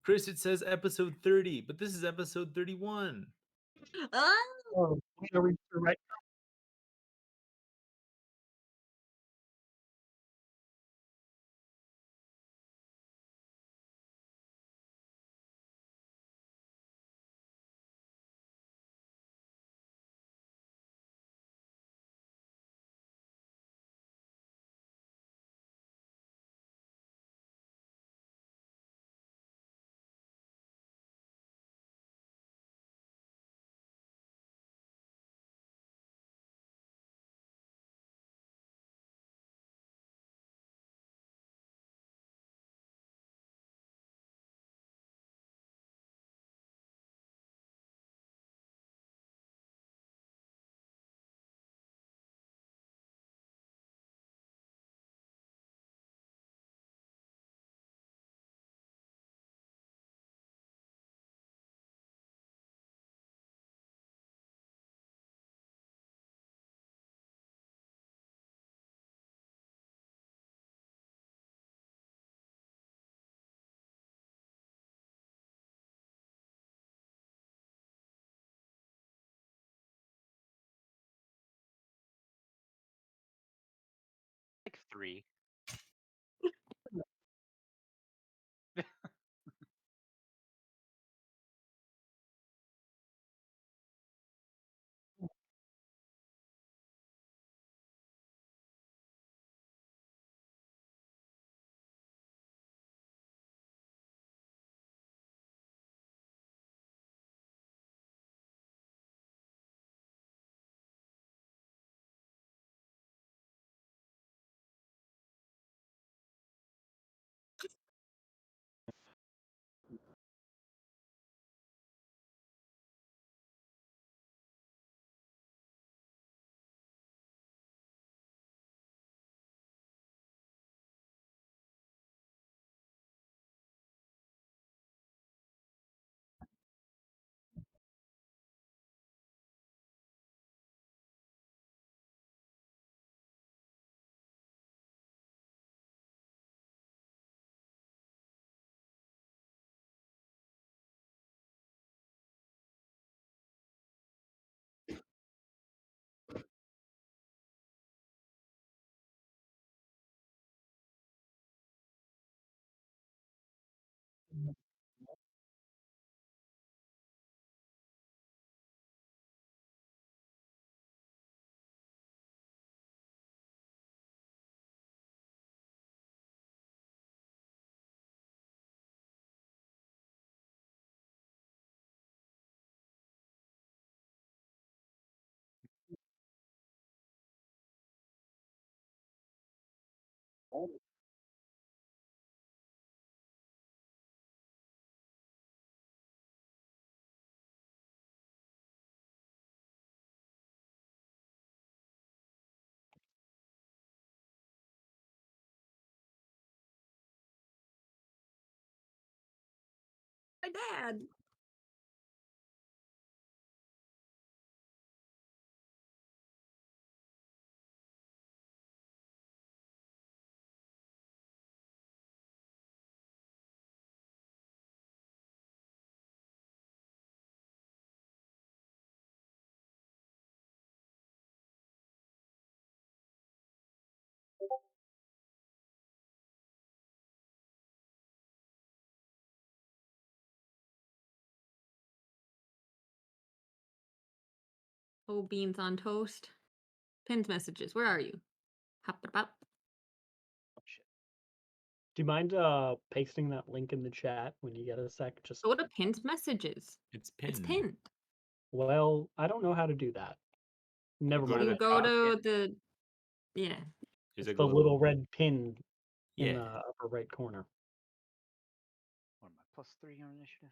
Chris, it says episode 30, but this is episode 31. Oh, are we right? Like 3. My dad. Oh, beans on toast. Pinned messages. Where are you? Hop it up. Oh, shit. Do you mind pasting that link in the chat when you get a sec? Just Go to pinned messages. It's pinned. It's pinned. well, I don't know how to do that. Never Go to mind. You the go top. to the yeah. There's It's like the little red pin in Yeah. the upper right corner. What am I, +3 on initiative?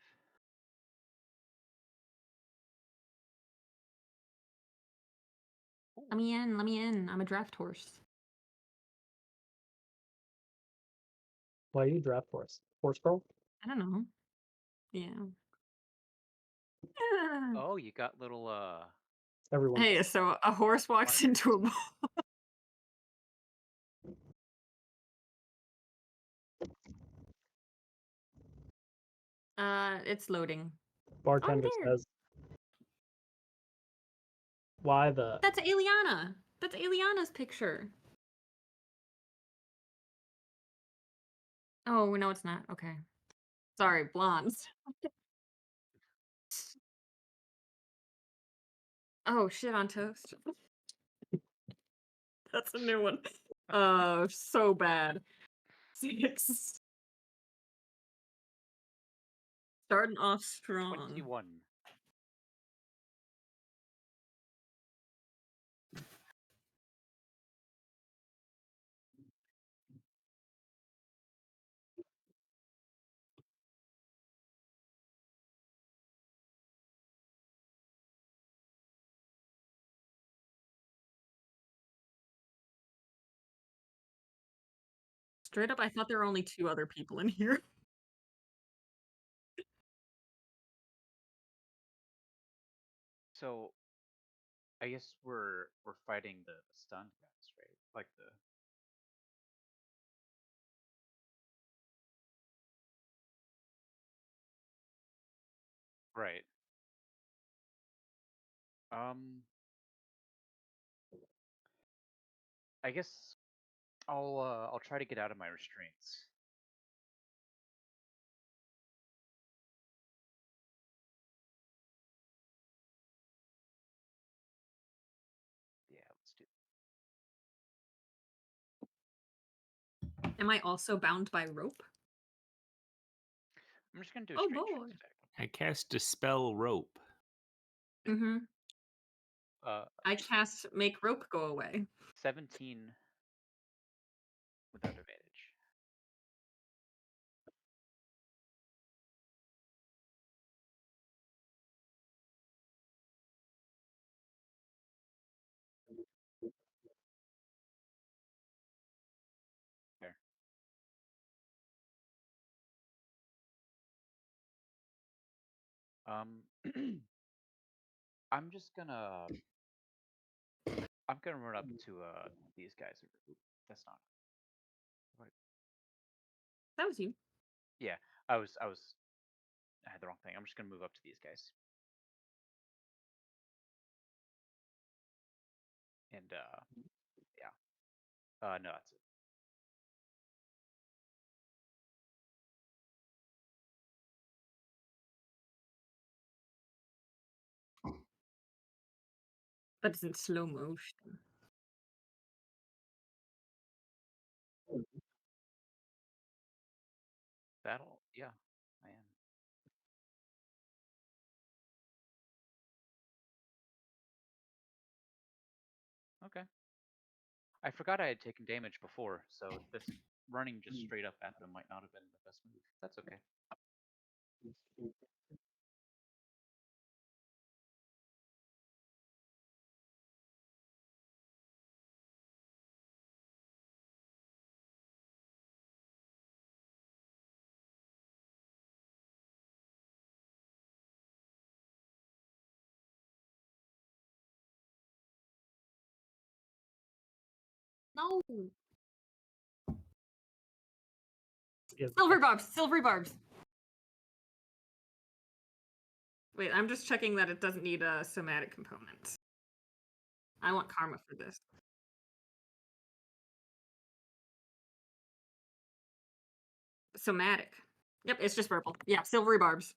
Let me in. Let me in. I'm a draft horse. Why are you draft horse? Horse girl? I don't know. Yeah. Oh, you got little Everyone. Hey, so a horse walks into a ball. It's loading. Bartender there. says, "Why the?" That's Eliana. That's Eliana's picture. Oh, no, it's not. Okay. Sorry, blondes. Oh, shit on toast. That's a new one. Oh, so bad. 6. Starting off strong. 21. Straight up, I thought there were only 2 other people in here. So I guess we're fighting the stunned guys, right? Like the right. I guess I'll try to get out of my restraints. Yeah, let's do. Am I also bound by rope? I'm just gonna do a Oh, strange boy. check. I cast Dispel Rope. Mm-hmm. Uh, I cast Make Rope Go Away. 17 without advantage. There. I'm just gonna run up to these guys. Oop, that's not. What? That was you. Yeah, I had the wrong thing. I'm just gonna move up to these guys. And yeah. No, that's it. But it's in slow motion. Battle. Yeah, I am. Okay. I forgot I had taken damage before, so this running just straight up at them might not have been the best move. That's okay. No. Yeah, Silver barbs. Silver barbs. Wait, I'm just checking that it doesn't need a somatic component. I want karma for this. Somatic. Yep, it's just purple. Yeah, silvery barbs.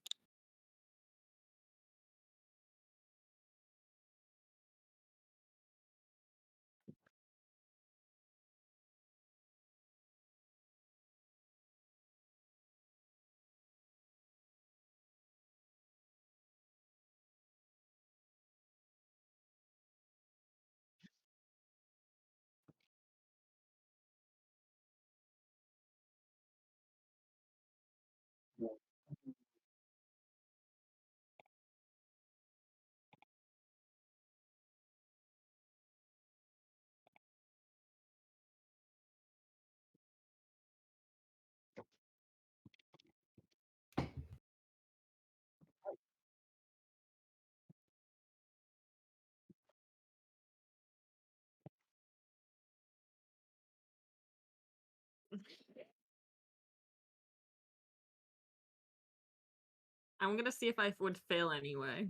I'm gonna see if I would fail anyway.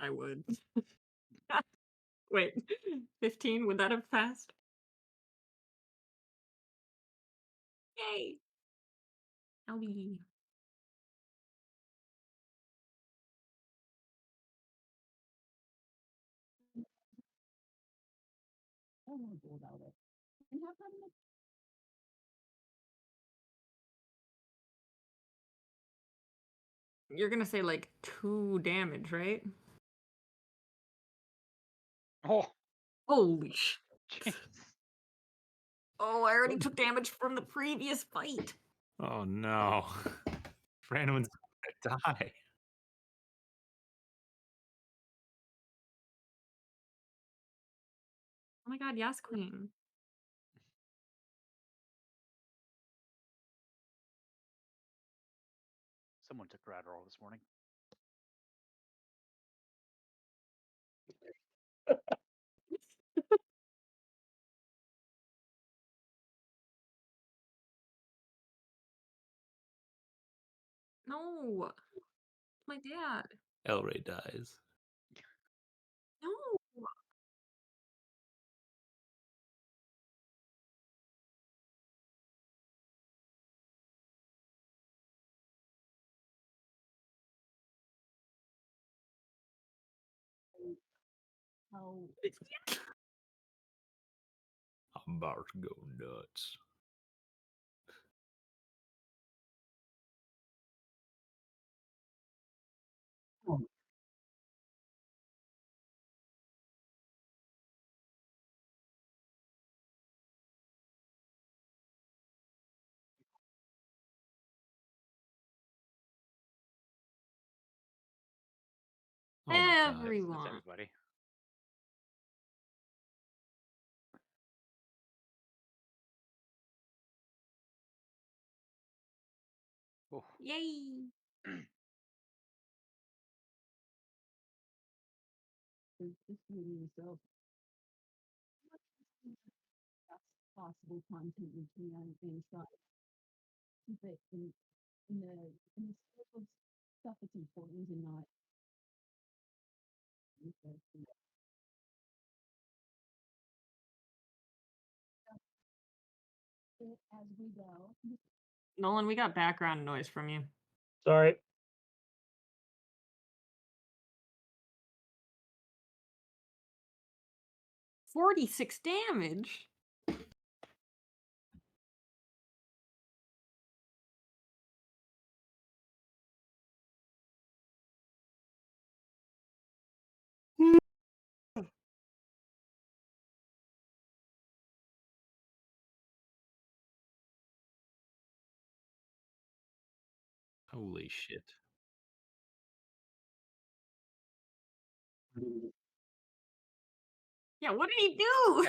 I would. Wait, 15? Would that have passed? Yay! Owie. You're gonna say like 2 damage, right? Oh, Holy sh! jeez. Oh, I already took damage from the previous fight. Oh no. Branwenn's gonna die. Oh my god, yes, queen. Someone took Adderall this morning. No. My dad. Elray dies. No. How I'm about to go nuts. Oh my god. That's Everyone. everybody. Oh, Yay. this movie itself possible content we can inside. Keep it in the scope of stuff that's important and not as we go. Nolan, we got background noise from you. Sorry. 46 damage. Holy shit. Yeah, what did he do?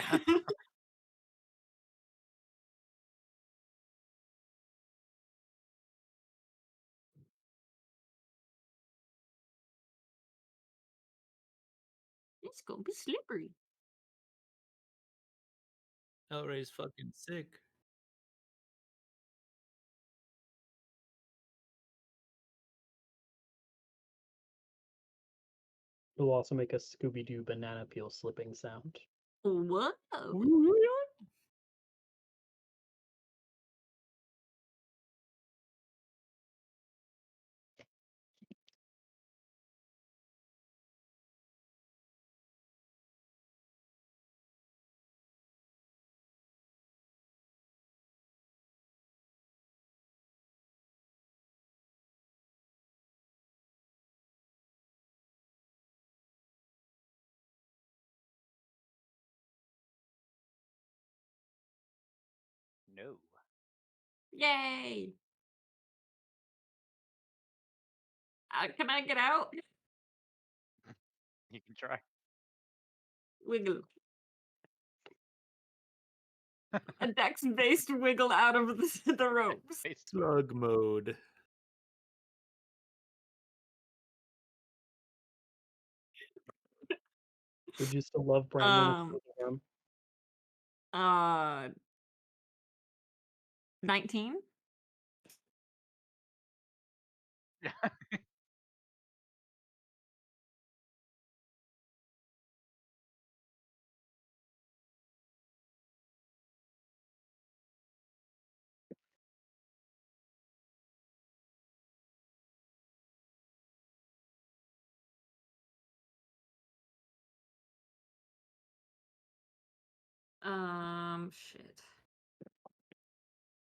It's gonna be slippery. Elray's fucking sick. It'll also make a Scooby-Doo banana peel slipping sound. Whoa. no. Yay. Can I get out? You can try. Wiggle. A dex-based wiggle out of the ropes. Slug mode. Would you still love Branwenn? 19? Shit.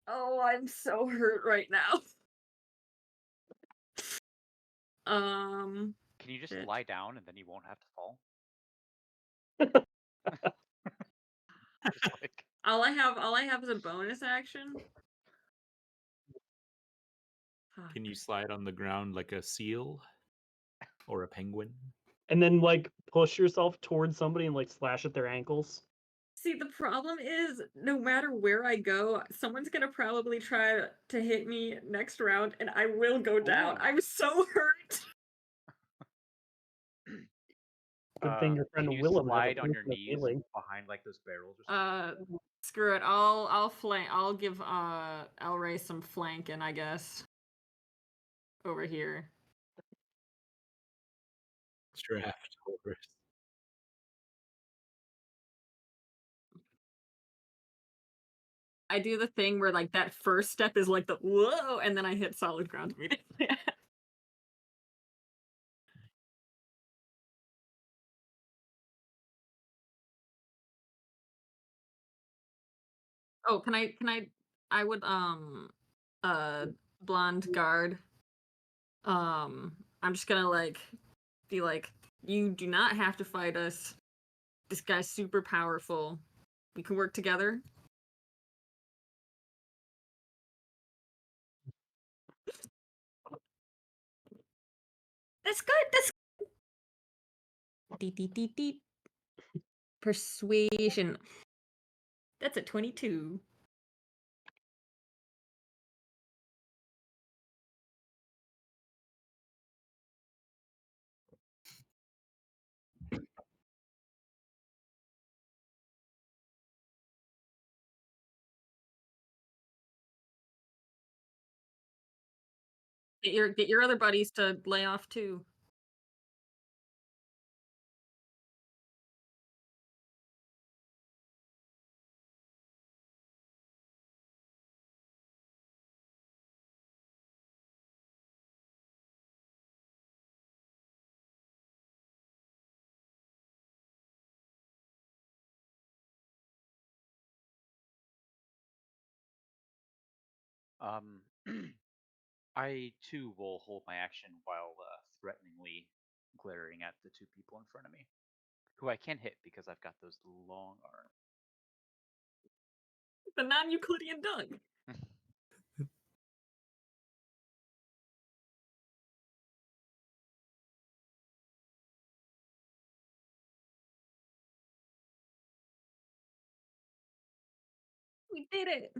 Oh, I'm so hurt right now. Can you just shit. lie down and then you won't have to fall? Just like All I have is a bonus action. Fuck. Can you slide on the ground like a seal or a penguin? And then like push yourself towards somebody and like slash at their ankles. See, the problem is, no matter where I go, someone's gonna probably try to hit me next round, and I will go down. Ooh. I'm so hurt. Good thing your friend Can you Willem has a slide on your infinite knees healing. behind like those barrels or something? Screw it. I'll flank. I'll give Elray some flanking, I guess. Over here. Draft horse. I do the thing where like that first step is like the whoa, and then I hit solid ground immediately. Oh, can I would blonde guard. I'm just gonna like be like, you do not have to fight us. This guy's super powerful. We can work together. That's good. That's deep. Persuasion. That's a 22. Get your other buddies to lay off too. I too will hold my action while threateningly glaring at the two people in front of me, who I can hit because I've got those long arms. The non-Euclidean dunk. We did it.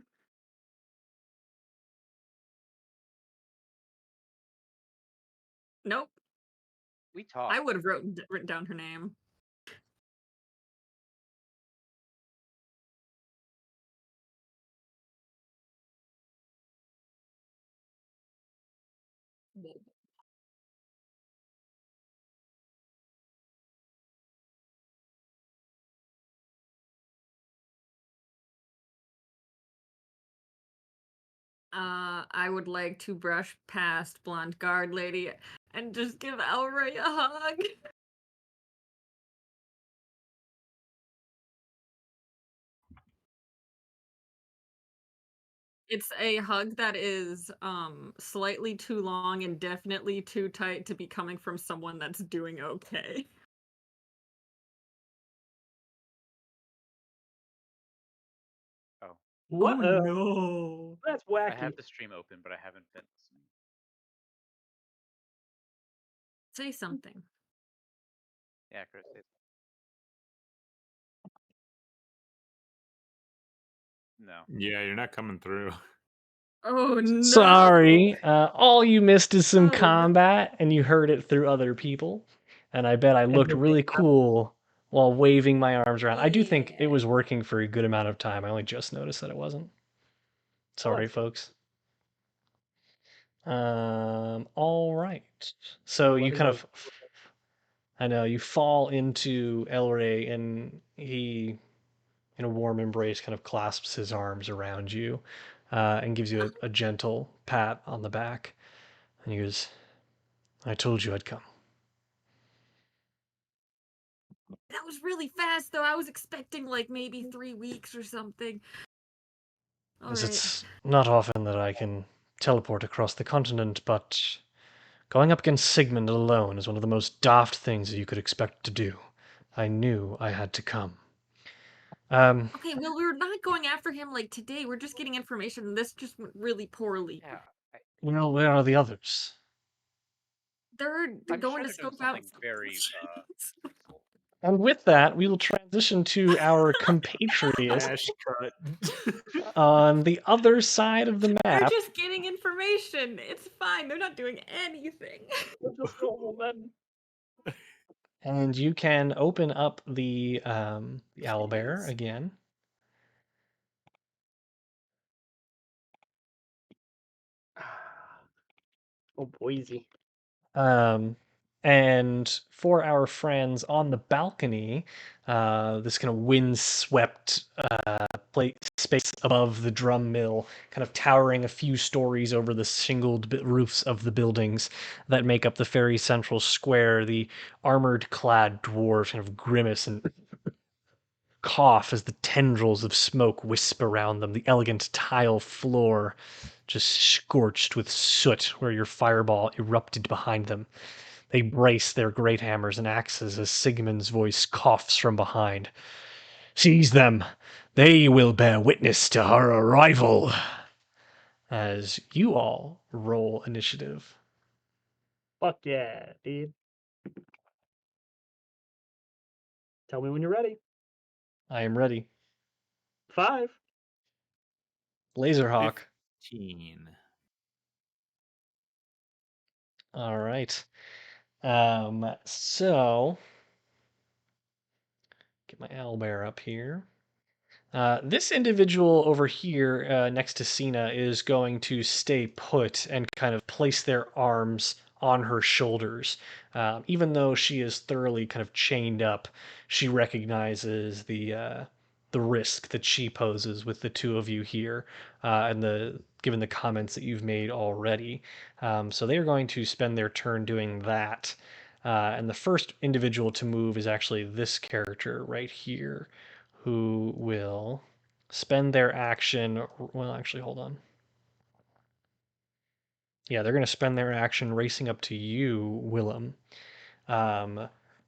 Nope. We talked. I would have written down her name. I would like to brush past blonde guard lady and just give Elray a hug. It's a hug that is slightly too long and definitely too tight to be coming from someone that's doing okay. Oh. What? Oh no. That's I wacky. have the stream open, but I haven't been listening. Say something. Yeah, Chris. No. Yeah, you're not coming through. Oh no. Sorry, all you missed is some Oh, no. combat, and you heard it through other people. And I bet I looked then really they- cool while waving my arms around. I do think Yeah. it was working for a good amount of time. I only just noticed that it wasn't. Sorry, folks. All right. So you Letting kind go. of, I know, you fall into Elray, and he, in a warm embrace, kind of clasps his arms around you, and gives you a gentle pat on the back. And he goes, "I told you I'd come." That was really fast, though. I was expecting like maybe 3 weeks or something. All As right. it's not often that I can teleport across the continent, but going up against Sigmond alone is one of the most daft things that you could expect to do. I knew I had to come. Okay, well, we're not going after him like today. We're just getting information. This just went really poorly. Yeah, Well, where are the others? They're I'm going sure to they're doing scope out. something very useful. And with that, we will transition to our compatriots Dash cut. on the other side of the They're map. just getting information. It's fine. They're not doing anything. We're just normal men. And you can open up the owlbear Jeez. again. Oh, Boise. And for our friends on the balcony, this kind of wind-swept space above the drum mill, kind of towering a few stories over the shingled roofs of the buildings that make up the very central square, the armored-clad dwarves kind of grimace and cough as the tendrils of smoke wisp around them, the elegant tile floor just scorched with soot where your fireball erupted behind them. They brace their great hammers and axes as Sigmund's voice coughs from behind. "Seize them! They will bear witness to her arrival!" As you all roll initiative. Fuck yeah, dude. Tell me when you're ready. I am ready. 5. Lazer Hawk. 15. All right. So get my owlbear up here. This individual over here next to Cena is going to stay put and kind of place their arms on her shoulders. Even though she is thoroughly kind of chained up, she recognizes the risk that she poses with the two of you here, and given the comments that you've made already. So they are going to spend their turn doing that. And the first individual to move is actually this character right here, who will spend their action. Well, actually, hold on. Yeah, they're going to spend their action racing up to you, Willem,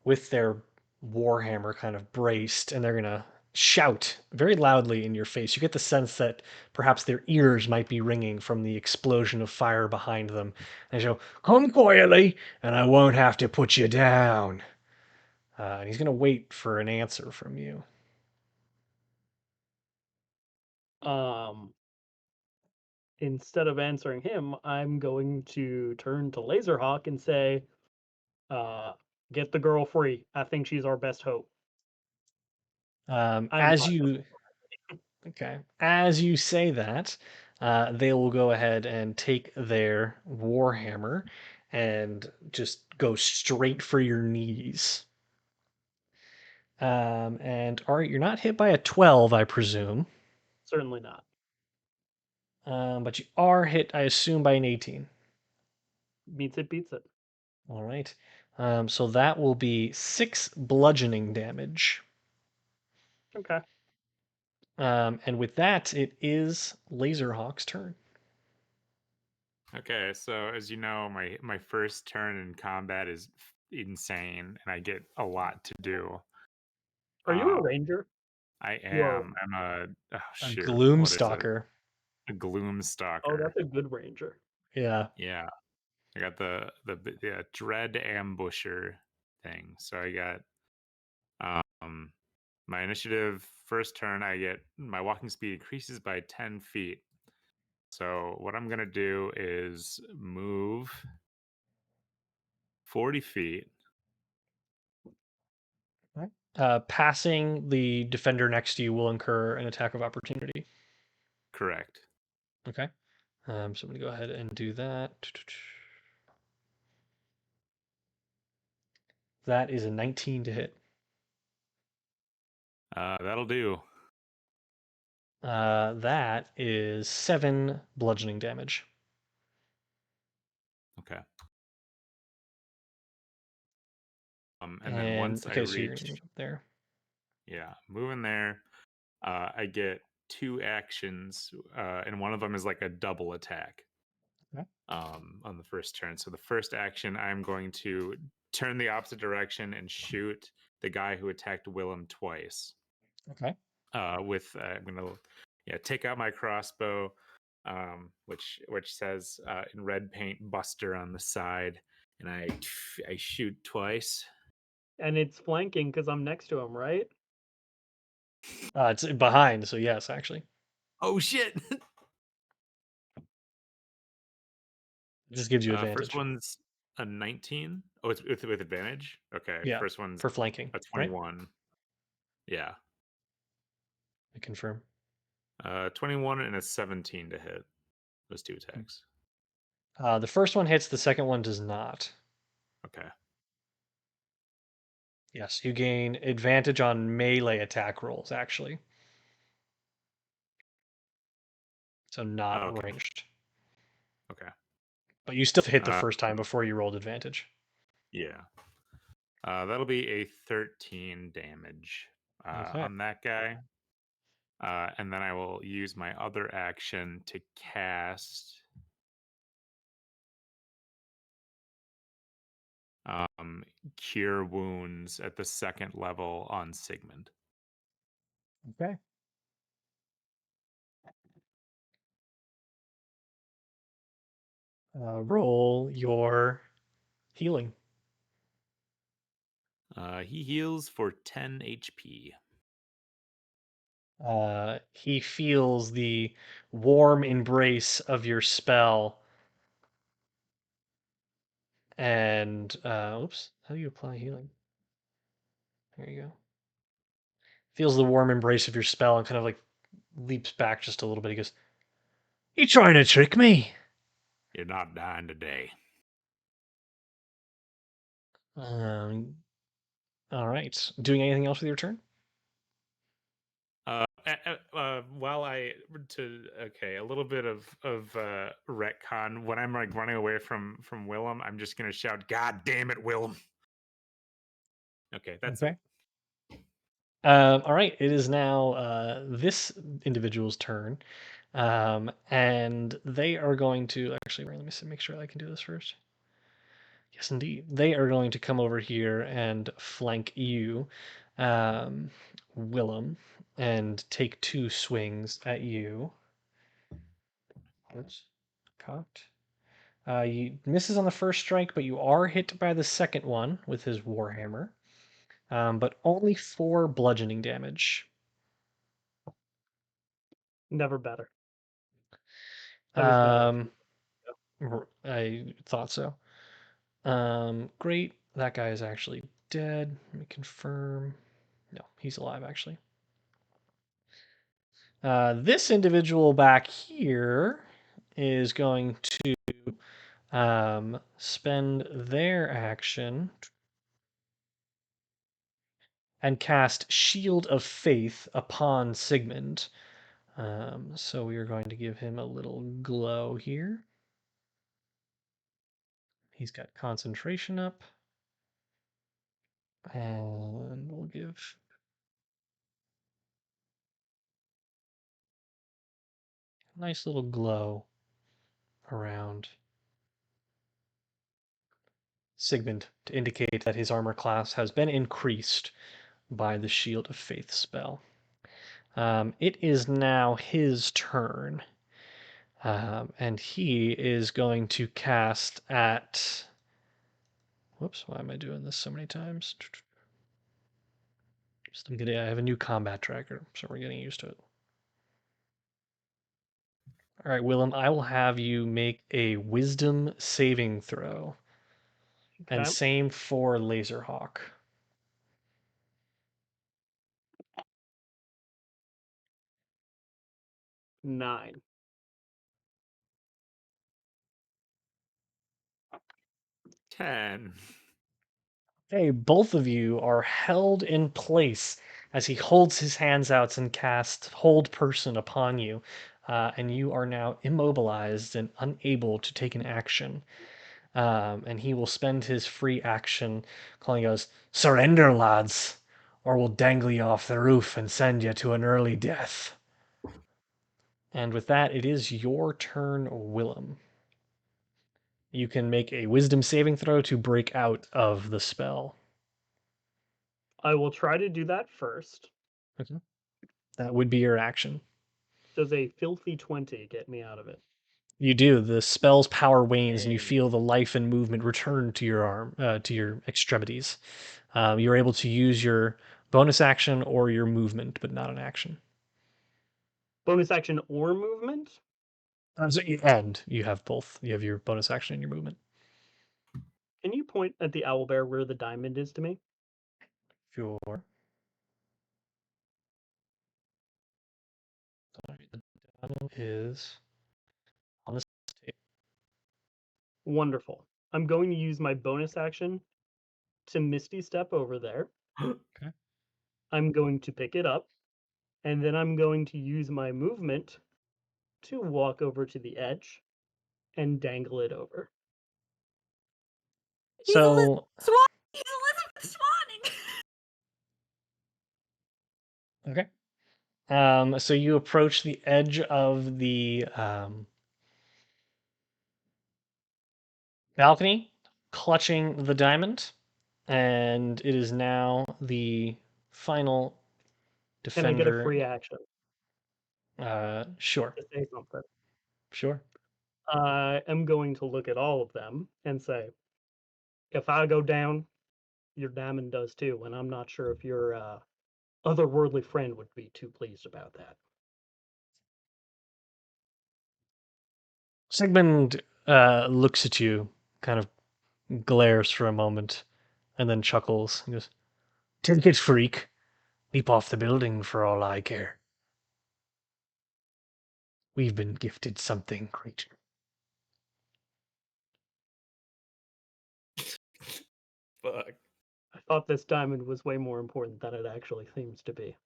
with their warhammer kind of braced, and they're going to shout very loudly in your face. You get the sense that perhaps their ears might be ringing from the explosion of fire behind them. And they go, "Come quietly, and I won't have to put you down." And he's going to wait for an answer from you. Instead of answering him, I'm going to turn to Laserhawk and say, get the girl free. I think she's our best hope. I'm As not you Okay. As you say that, they will go ahead and take their warhammer and just go straight for your knees. And all right, you're not hit by a 12, I presume. certainly not. But you are hit, I assume, by an 18. Beats it, beats it. All right. So that will be 6 bludgeoning damage. Okay. And with that, it is Laserhawk's turn. Okay, so as you know, my first turn in combat is insane, and I get a lot to do. Are you a Um, ranger? I You are. am. I'm a A shoot. What is it? Gloomstalker. A gloom Oh, stalker. that's a good ranger. Yeah. Yeah, I got the dread ambusher thing. So I got my initiative first turn. I get my walking speed increases by 10 feet. So what I'm gonna do is move 40 feet. Passing the defender next to you will incur an attack of opportunity. Correct. Okay. So I'm going to go ahead and do that. That is a 19 to hit. That'll do. That is 7 bludgeoning damage. Okay. And then once I okay, so you're reach, gonna move up there. yeah, moving there, I get 2 actions, and one of them is like a double attack. Okay. On the first turn. So the first action, I'm going to turn the opposite direction and shoot the guy who attacked Willem twice. Okay. I'm gonna take out my crossbow, which says in red paint Buster on the side, and I shoot twice. And it's flanking because I'm next to him, right? It's behind, so yes, actually. Oh shit! It just gives you advantage. First one's a 19. Oh, it's with advantage. Okay. Yeah, First one's for flanking, a 21. Right? Yeah. I confirm. 21 and a 17 to hit. Those 2 attacks. The first one hits, the second one does not. Okay. Yes, you gain advantage on melee attack rolls, actually. So not ranged. Okay. But you still hit the first time before you rolled advantage. Yeah. That'll be a 13 damage on that guy. And then I will use my other action to cast Cure Wounds at the 2nd level on Sigmond. Okay. Roll your healing. He heals for 10 HP. He feels the warm embrace of your spell. And, oops, how do you apply healing? There you go. Feels the warm embrace of your spell and kind of like leaps back just a little bit. He goes, "You trying to trick me?" You're not dying today. All right. Doing anything else with your turn? While a little bit of retcon. When I'm like running away from Willem, I'm just gonna shout, "God damn it, Willem!" Okay, that's it. All right. It is now this individual's turn, and they are going to actually. Let me make sure I can do this first. Yes, indeed. They are going to come over here and flank you, Willem, and take 2 swings at you. Oops. Cocked. You misses on the first strike, but you are hit by the second one with his warhammer, but only 4 bludgeoning damage. Never better. That was better. I thought so. Great. That guy is actually dead. Let me confirm. No, he's alive actually. This individual back here is going to spend their action and cast Shield of Faith upon Sigmond. So we are going to give him a little glow here. He's got concentration up. And we'll give a nice little glow around Sigmund to indicate that his armor class has been increased by the Shield of Faith spell. It is now his turn. And he is going to cast at. Whoops, why am I doing this so many times? I have a new combat tracker, so we're getting used to it. All right, Willem, I will have you make a wisdom saving throw. Okay. And same for Lazer Hawk. Nine. 10. Hey, both of you are held in place as he holds his hands out and casts Hold Person upon you, and you are now immobilized and unable to take an action. And he will spend his free action calling us, "Surrender, lads, or we'll dangle you off the roof and send you to an early death." And with that, it is your turn, Willem. You can make a wisdom saving throw to break out of the spell. I will try to do that first. Okay. That would be your action. Does a filthy 20 get me out of it? You do. The spell's power wanes, and you Hey. feel the life and movement return to your arm, to your extremities. You're able to use your bonus action or your movement, but not an action. Bonus action or movement? And you have both. You have your bonus action and your movement. Can you point at the owlbear where the diamond is to me? Sure. Sorry, the diamond is on this table. Wonderful. I'm going to use my bonus action to Misty Step over there. Okay. I'm going to pick it up, and then I'm going to use my movement to walk over to the edge and dangle it over. He's Elizabeth So, Swan. He's Elizabeth Swanning. okay. So you approach the edge of the balcony, clutching the diamond, and it is now the final Can I get a defender. free action Sure, to say something? sure. I am going to look at all of them and say, if I go down, your diamond does too, and I'm not sure if your otherworldly friend would be too pleased about that. Sigmond looks at you, kind of glares for a moment, and then chuckles and goes, "Take it, freak. Leap off the building for all I care. We've been gifted something great." Fuck. I thought this diamond was way more important than it actually seems to be.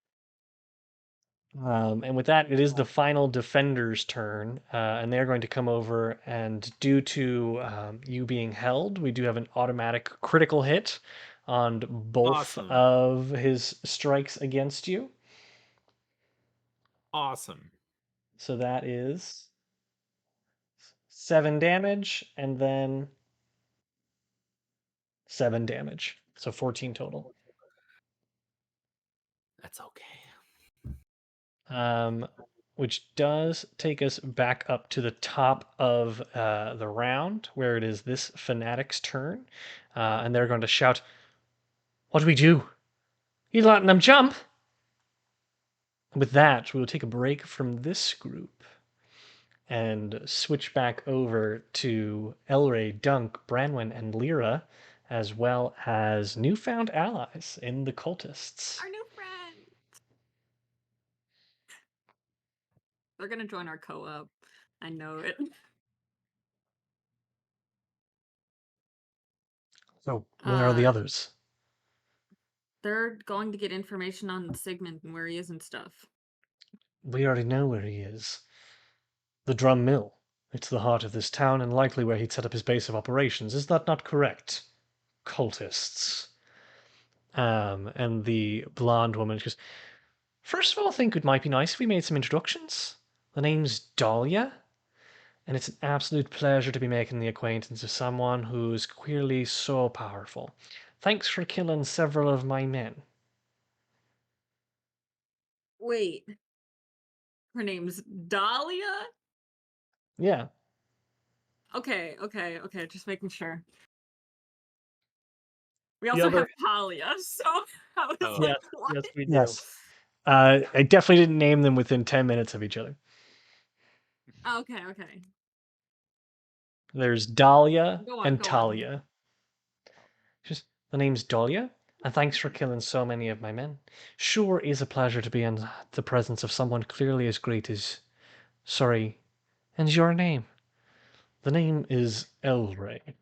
And with that, it is the final defender's turn, and they're going to come over. And due to you being held, we do have an automatic critical hit on both Awesome. of his strikes against you. Awesome. So that is 7 damage, and then 7 damage. So 14 total. That's okay. Which does take us back up to the top of the round, where it is this fanatic's turn. And they're going to shout, "What do we do? You letting them jump?" With that, we will take a break from this group and switch back over to Elray, Dunk, Branwenn, and Lyra, as well as newfound allies in the cultists. Our new friend. They're gonna join our co-op. I know it. So, where are the Uh, others? They're going to get information on Sigmond and where he is and stuff. We already know where he is. The Drum Mill. It's the heart of this town and likely where he'd set up his base of operations. Is that not correct? Cultists. And the blonde woman goes, "First of all, I think it might be nice if we made some introductions. The name's Dahlia, and it's an absolute pleasure to be making the acquaintance of someone who's clearly so powerful. Thanks for killing several of my men." Wait. Her name's Dahlia? Yeah. Okay. Just making sure. We The also other- have Talia, so I was Oh. like, Yes, what? yes, we do. Yes. I definitely didn't name them within 10 minutes of each other. Okay. There's Dahlia Go on, and go on. Talia. Just the name's Dahlia, and thanks for killing so many of my men. Sure is a pleasure to be in the presence of someone clearly as great as. Sorry, and your name? The name is Elray.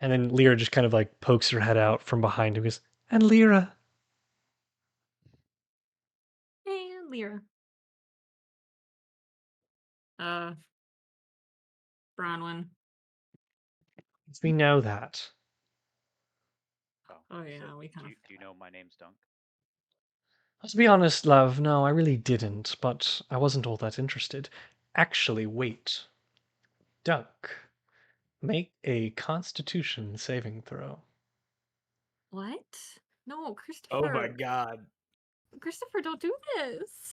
And then Lyra just kind of like pokes her head out from behind him and goes, and Lyra. And Lyra. Bronwyn. We know that. Oh yeah, so we kind of. do you know my name's Dunk? To be honest, love, no, I really didn't, but I wasn't all that interested. Actually, wait. Dunk, make a constitution saving throw. What? No, Oh Christopher. my god. Christopher, don't do this.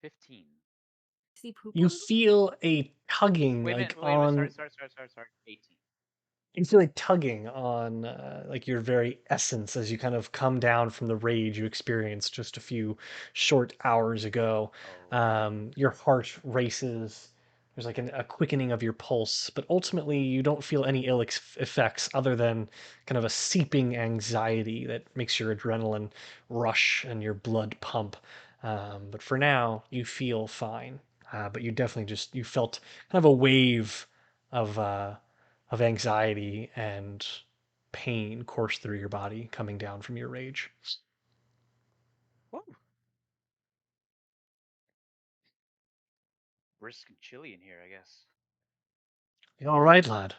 15. Is he poop? You feel a tugging, Wait a like minute. Wait a minute. on. Sorry. 18. You feel like tugging on like your very essence as you kind of come down from the rage you experienced just a few short hours ago. Oh. Your heart races. There's like a quickening of your pulse, but ultimately you don't feel any effects other than kind of a seeping anxiety that makes your adrenaline rush and your blood pump. But for now, you feel fine. But you definitely you felt kind of a wave of of anxiety and pain course through your body coming down from your rage. Whoa. Brisk and chilly in here, I guess. You all right, lad?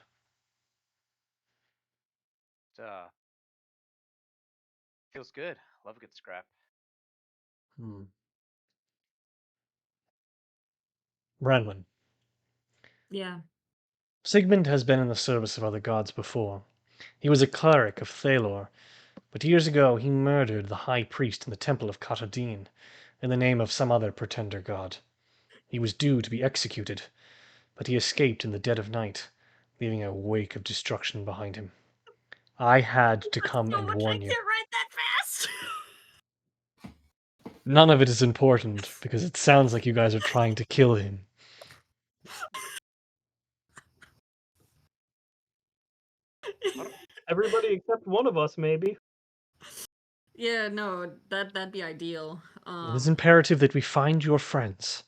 It, feels good. Love a good scrap. Branwenn. Yeah. Sigmond has been in the service of other gods before. He was a cleric of Thalor, but years ago he murdered the high priest in the temple of Katadin in the name of some other pretender god. He was due to be executed, but he escaped in the dead of night, leaving a wake of destruction behind him. I had to come So and much I warn you. can't write that fast. None of it is important because it sounds like you guys are trying to kill him. Everybody except one of us, maybe. Yeah, no, that'd be ideal. It is imperative that we find your friends.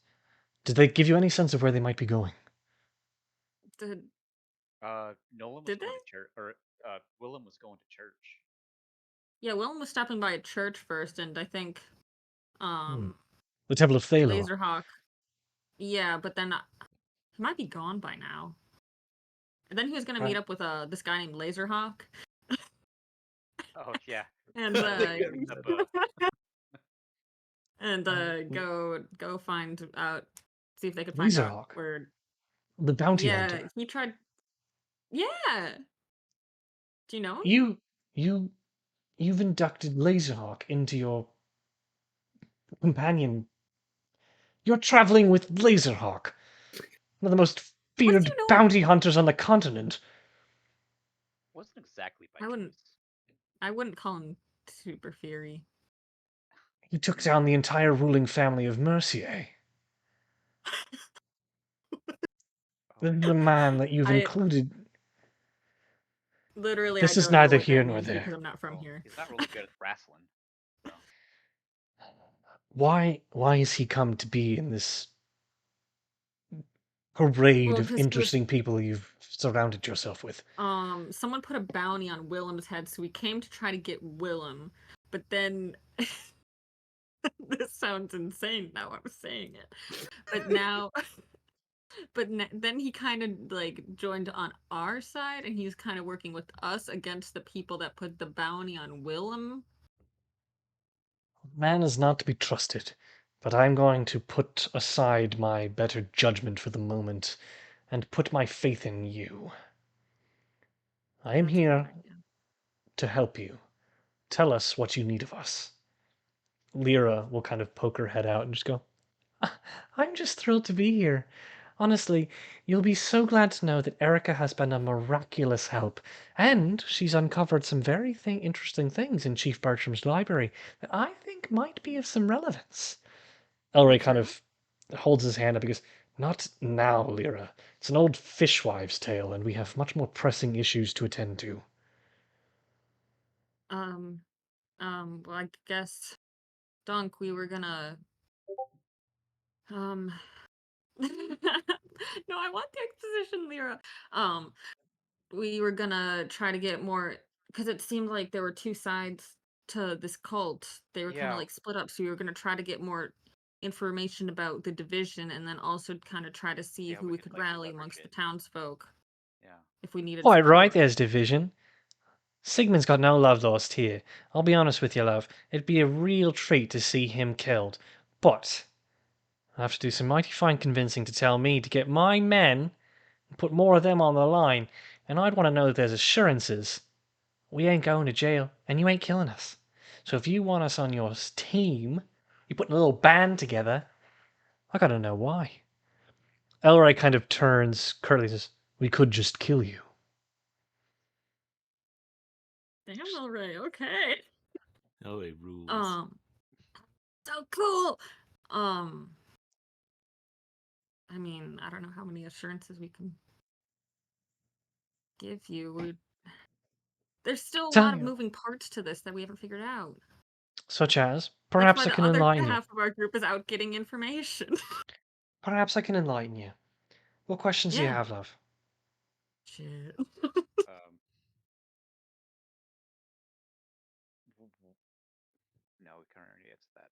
Did they give you any sense of where they might be going? Did Nolan was Did going they? to church, or Willem was going to church. Yeah, Willem was stopping by a church first, and I think The Temple of Thalor. Lazer Hawk. Yeah, but then he might be gone by now. And then he was gonna meet up with this guy named Lazer Hawk. Oh yeah. And Picked up and go find out, see if they could find Laser out Hawk. where. The bounty Yeah, hunter. he tried. Yeah. Do you know him? You've inducted Laserhawk into your companion. You're traveling with Laserhawk, one of the most What did feared you know? bounty hunters on the continent. wasn't exactly by I wouldn't. choice. I wouldn't call him super fiery. He took down the entire ruling family of Mercier. This is the man that you've I included. literally This I is don't know neither what here that nor means there. because I'm not from Well, here. he's not really good at wrestling. So. Why is he come to be in this parade Well, of because interesting people you've surrounded yourself with? someone put a bounty on Willem's head, so we came to try to get Willem, but then this sounds insane now I'm saying it, but now then he kind of like joined on our side, and he's kind of working with us against the people that put the bounty on Willem. Man is not to be trusted, but I'm going to put aside my better judgment for the moment and put my faith in you. I am That's a good here idea. to help you. Tell us what you need of us. Lyra will kind of poke her head out and just go, I'm just thrilled to be here. Honestly, you'll be so glad to know that Erica has been a miraculous help, and she's uncovered some very interesting things in Chief Bertram's library that I think might be of some relevance. Elray kind True. of holds his hand up and goes, not now, Lyra. It's an old fishwives' tale, and we have much more pressing issues to attend to. Well, I guess, Dunk, we were gonna, No, I want the exposition, Lyra. We were gonna try to get more because it seemed like there were two sides to this cult. They were kind of Yeah. like split up, so we were gonna try to get more information about the division, and then also kind of try to see Yeah, who we we could, could like, rally leverage amongst the it. townsfolk Yeah. if we needed Quite right, support. there's division. Sigmund's got no love lost here. I'll be honest with you, love. It'd be a real treat to see him killed. But I have to do some mighty fine convincing to tell me to get my men and put more of them on the line, and I'd want to know that there's assurances. We ain't going to jail, and you ain't killing us. So if you want us on your team, you're putting a little band together, I gotta know why. Elroy kind of turns curtly and says, we could just kill you. Damn, Elray, okay. LA rules. So cool. I mean, I don't know how many assurances we can give you. There's still a Tell lot of you. moving parts to this that we haven't figured out. Such as, That's perhaps why I the can other enlighten you. half of our group is out getting information. Perhaps I can enlighten you. What questions do you Yeah. have, love? Shit. No, we can't already answer that.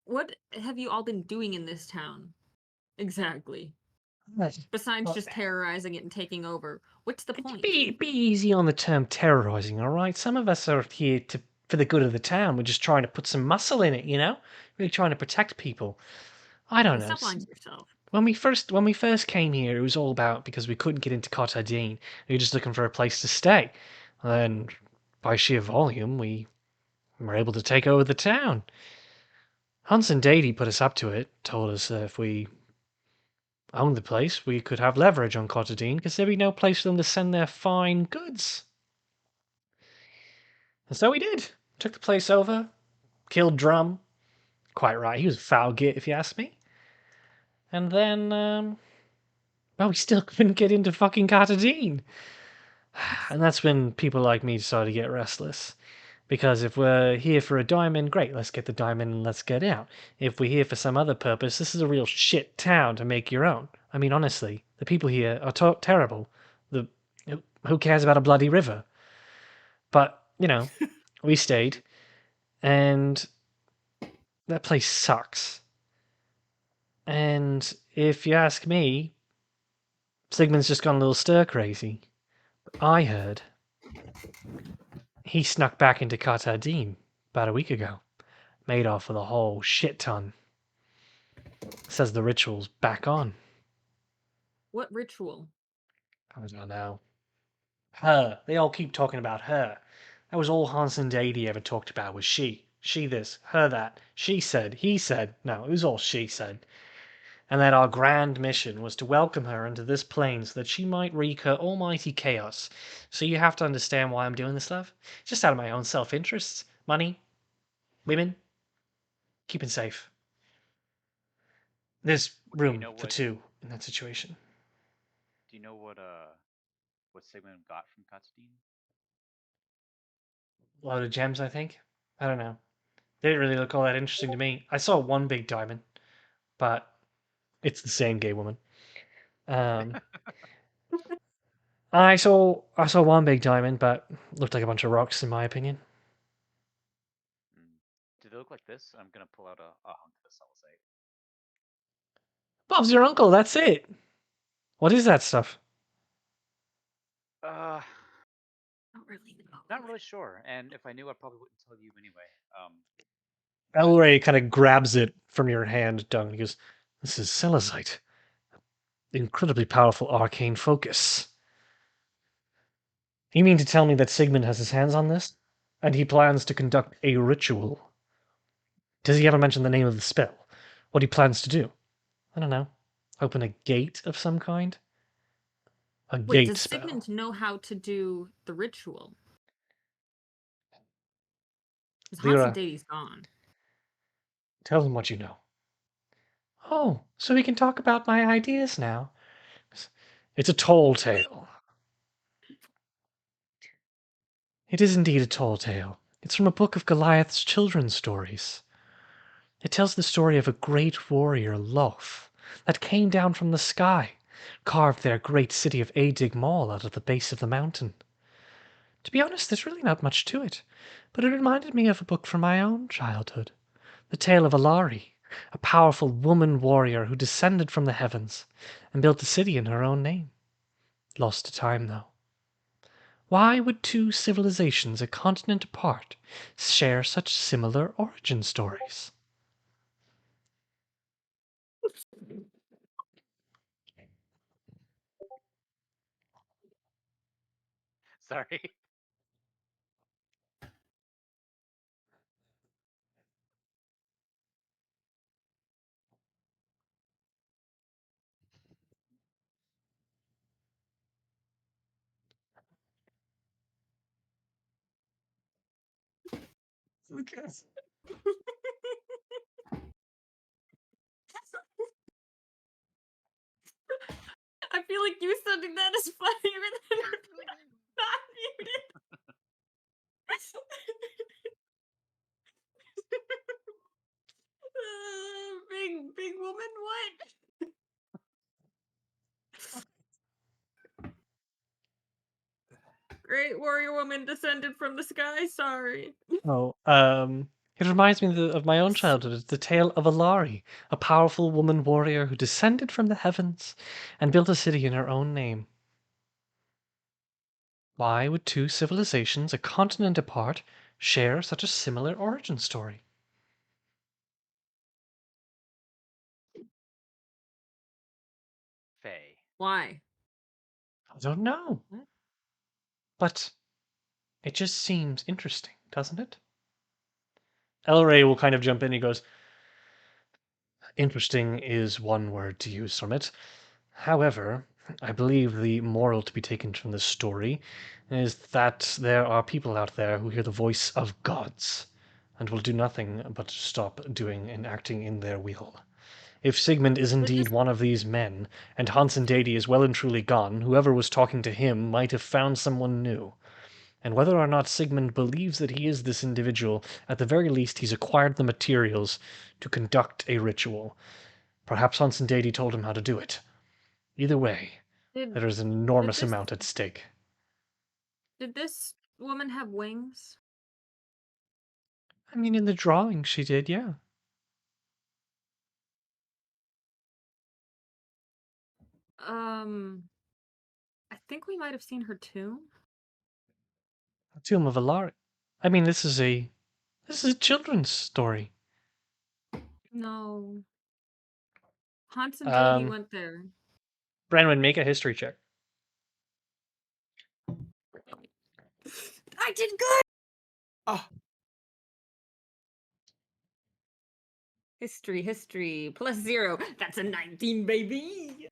What have you all been doing in this town? Exactly. Besides Well, just terrorizing it and taking over. What's the point? Be easy on the term terrorizing, all right? Some of us are here for the good of the town. We're just trying to put some muscle in it, you know? Really trying to protect people. I don't know. Stop lying to yourself. When we first came here, it was all about because we couldn't get into Cottadine. We were just looking for a place to stay. And by sheer volume, we were able to take over the town. Hans and Daedi put us up to it, told us that if we owned the place, we could have leverage on Cottadine because there'd be no place for them to send their fine goods. And so we did. Took the place over, killed Drum. Quite right, he was a foul git if you ask me. And then, well, we still couldn't get into fucking Cottadine. And that's when people like me started to get restless. Because if we're here for a diamond, great, let's get the diamond and let's get out. If we're here for some other purpose, this is a real shit town to make your own. I mean, honestly, the people here are terrible. Who cares about a bloody river? But, you know, we stayed, and that place sucks. And if you ask me, Sigmund's just gone a little stir crazy. I heard he snuck back into Kartadine about a week ago, made off with a whole shit ton. Says the ritual's back on. What ritual? I don't know. Her. They all keep talking about her. That was all Hans and Daedi ever talked about was she. She this, her that. She said, he said. No, it was all she said. And that our grand mission was to welcome her into this plane so that she might wreak her almighty chaos. So you have to understand why I'm doing this, love. Just out of my own self-interests. Money. Women. Keeping safe. There's Do you room know for what? two in that situation. Do you know what Sigmund got from Constantine? A load of gems, I think. I don't know. They didn't really look all that interesting to me. I saw one big diamond, but it's the same gay woman. I saw one big diamond, but looked like a bunch of rocks in my opinion. Do they look like this? I'm gonna pull out a hunk of the celestite. Bob's your uncle. That's it. What is that stuff? Uh, Not really know. Not really sure. And if I knew, I probably wouldn't tell you anyway. Elray kind of grabs it from your hand, Dung. He goes, "This is celestite. Incredibly powerful arcane focus." You mean to tell me that Sigmund has his hands on this, and he plans to conduct a ritual? Does he ever mention the name of the spell? What he plans to do? I don't know. Open a gate of some kind? A Wait, gate does spell. Sigmund know how to do the ritual? Because Hans and Lyra, Daedi's gone. tell him what you know. Oh, so we can talk about my ideas now. It's a tall tale. It is indeed a tall tale. It's from a book of Goliath's children's stories. It tells the story of a great warrior, Loth, that came down from the sky, carved their great city of Adigmal out of the base of the mountain. To be honest, there's really not much to it, but it reminded me of a book from my own childhood. The tale of Alari, a powerful woman warrior who descended from the heavens and built a city in her own name. Lost to time, though. Why would two civilizations a continent apart share such similar origin stories? Sorry. I feel like you sending that is funnier than not muted. Big woman, what? Great warrior woman descended from the sky. Sorry. Oh, it reminds me of my own childhood. It's the tale of Alari, a powerful woman warrior who descended from the heavens and built a city in her own name. Why would two civilizations a continent apart share such a similar origin story? Faye. Why? I don't know. What? But it just seems interesting, doesn't it? Elray will kind of jump in. He goes, interesting is one word to use from it. However, I believe the moral to be taken from this story is that there are people out there who hear the voice of gods and will do nothing but stop doing and acting in their will. If Sigmond is indeed one of these men, and Hans and Daedi is well and truly gone, whoever was talking to him might have found someone new. And whether or not Sigmond believes that he is this individual, at the very least he's acquired the materials to conduct a ritual. Perhaps Hans and Daedi told him how to do it. Either way, Did there is an enormous this- amount at stake. Did this woman have wings? I mean, in the drawing she did, yeah. I think we might have seen her tomb. The Tomb of Alari. I mean, this is a children's story. No. Hans and Daedi Um, went there. Branwenn, make a history check. I did good! Oh, History, plus 0. That's a 19, baby!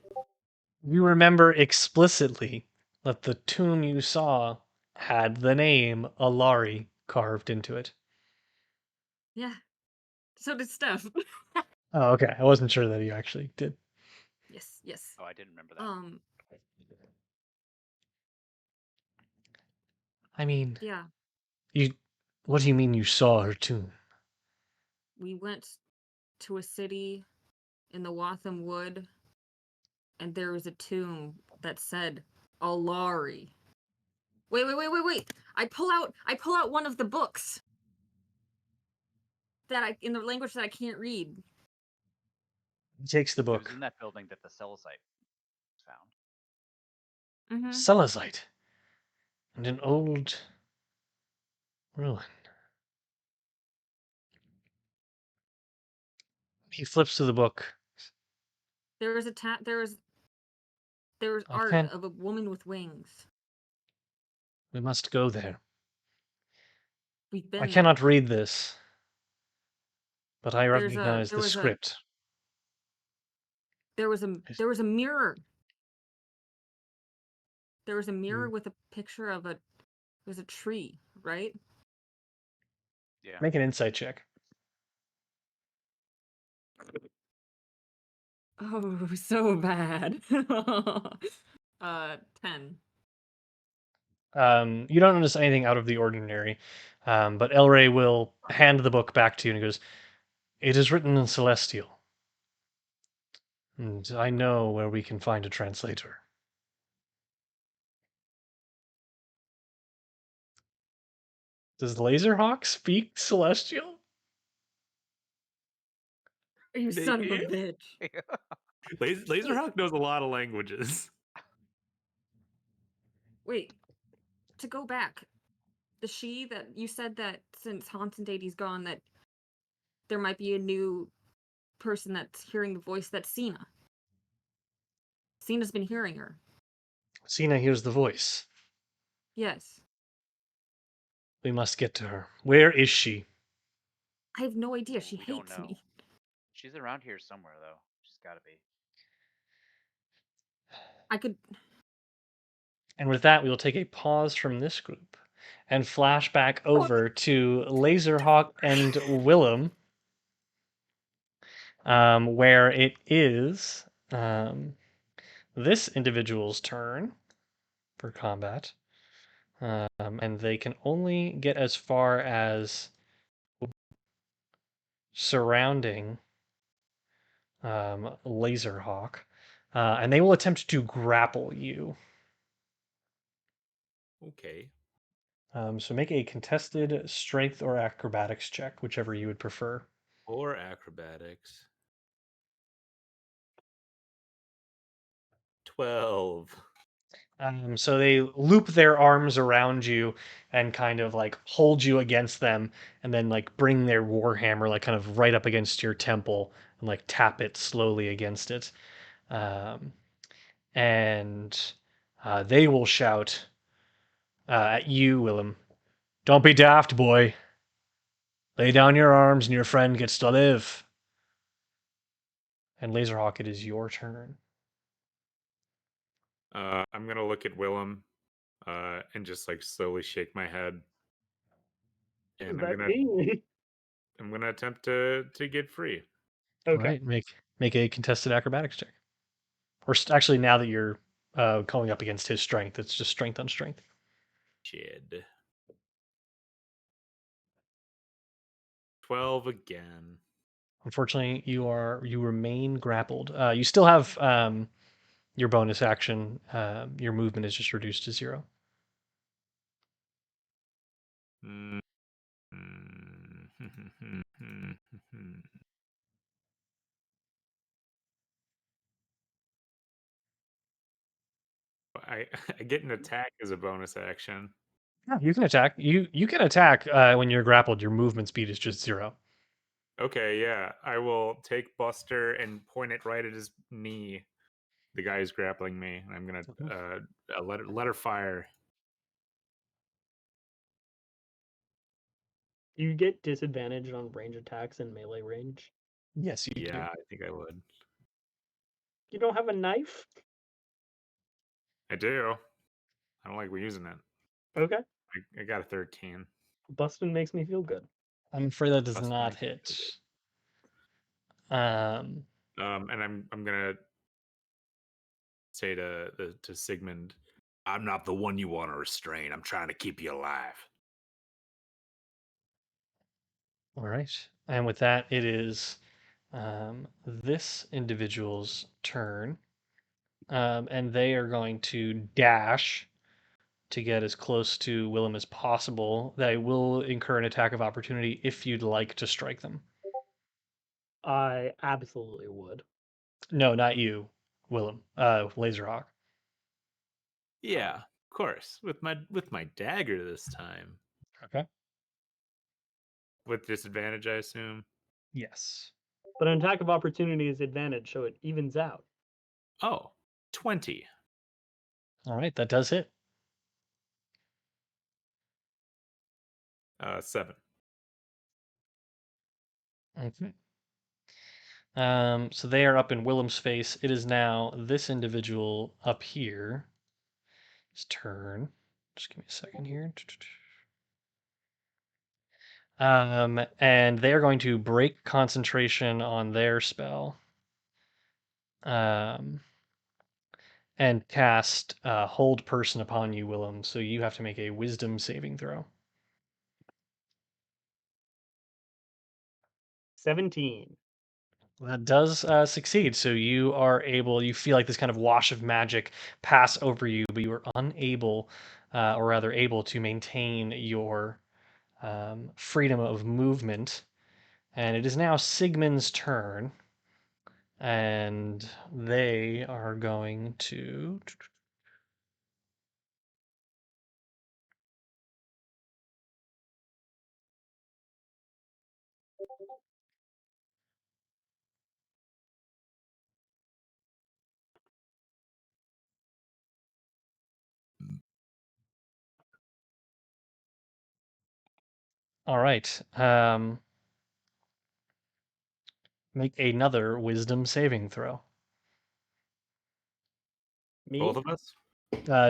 You remember explicitly that the tomb you saw had the name Alari carved into it. Yeah. So did Steph. Oh, okay. I wasn't sure that you actually did. Yes. Oh, I didn't remember that. I mean, Yeah. what do you mean you saw her tomb? We went to a city in the Watham Wood, and there was a tomb that said Alari. Wait. I pull out one of the books that in the language that I can't read. He takes the It was book. in that building that the Celesite was found. Mm-hmm. Celesite. And an old ruin. He flips to the book. There was I art can't. of a woman with wings. We must go there. We've been I there. cannot read this, but I There recognize the was script. there was a mirror. There was a mirror with a picture of it was a tree, right? Yeah. Make an insight check. Oh, so bad. 10. You don't notice anything out of the ordinary, but Elray will hand the book back to you and he goes, It is written in Celestial. And I know where we can find a translator. Does Lazer Hawk speak Celestial? You son of a Maybe. bitch. Laserhawk knows a lot of languages. Wait, to go back, the she that you said that since Hans and Daedi's gone, that there might be a new person that's hearing the voice. That's Cena. Cena's been hearing her. Cena hears the voice. Yes. We must get to her. Where is she? I have no idea. She We don't hates know. me. She's around here somewhere, though. She's got to be. I could. And with that, we will take a pause from this group and flash back over to Laserhawk and Willem, where it is this individual's turn for combat. And they can only get as far as surrounding Laserhawk, and they will attempt to grapple you. Okay. So make a contested strength or acrobatics check, whichever you would prefer. Or acrobatics. 12. So they loop their arms around you and kind of like hold you against them, and then like bring their warhammer like kind of right up against your temple and like tap it slowly against it. Um, and they will shout at you, Willem. Don't be daft, boy. Lay down your arms and your friend gets to live. And Laserhawk, it is your turn. I'm gonna look at Willem, and just like slowly shake my head, What and does that mean? I'm gonna attempt to get free. All Okay. right, make a contested acrobatics check. Or actually, now that you're going up against his strength, it's just strength on strength. Shit. 12 again. Unfortunately, you remain grappled. You still have your bonus action. Your movement is just reduced to 0. Mm. I I get an attack as a bonus action. Yeah, you can attack. You can attack when you're grappled. Your movement speed is just 0. Okay, yeah. I will take Buster and point it right at his knee. The guy who's grappling me. I'm gonna let her fire. You get disadvantage on range attacks in melee range. Yes, you do. Yeah, I think I would. You don't have a knife? I do. I don't like using it. Okay. I got a 13. Bustin makes me feel good. I'm afraid that does Busting not makes me hit. feel good. Um, And I'm gonna say to Sigmond, I'm not the one you want to restrain. I'm trying to keep you alive. all right. And with that, it is this individual's turn. And they are going to dash to get as close to Willem as possible. They will incur an attack of opportunity if you'd like to strike them. I absolutely would. No, not you, Willem. Laserhawk. Yeah, of course. With my dagger this time. Okay. With disadvantage, I assume. Yes. But an attack of opportunity is advantage, so it evens out. Oh, 20. All right, that does hit. 7. Okay. So they are up in Willem's face. It is now this individual up here. His turn. Just give me a second here. And they are going to break concentration on their spell. And cast Hold Person upon you, Willem. So you have to make a Wisdom saving throw. 17. That does succeed. So you are able, you feel like this kind of wash of magic pass over you, but you are unable, or rather able to maintain your freedom of movement. And it is now Sigmund's turn. And they are going to. All right. Make another wisdom saving throw. Me? Both of us?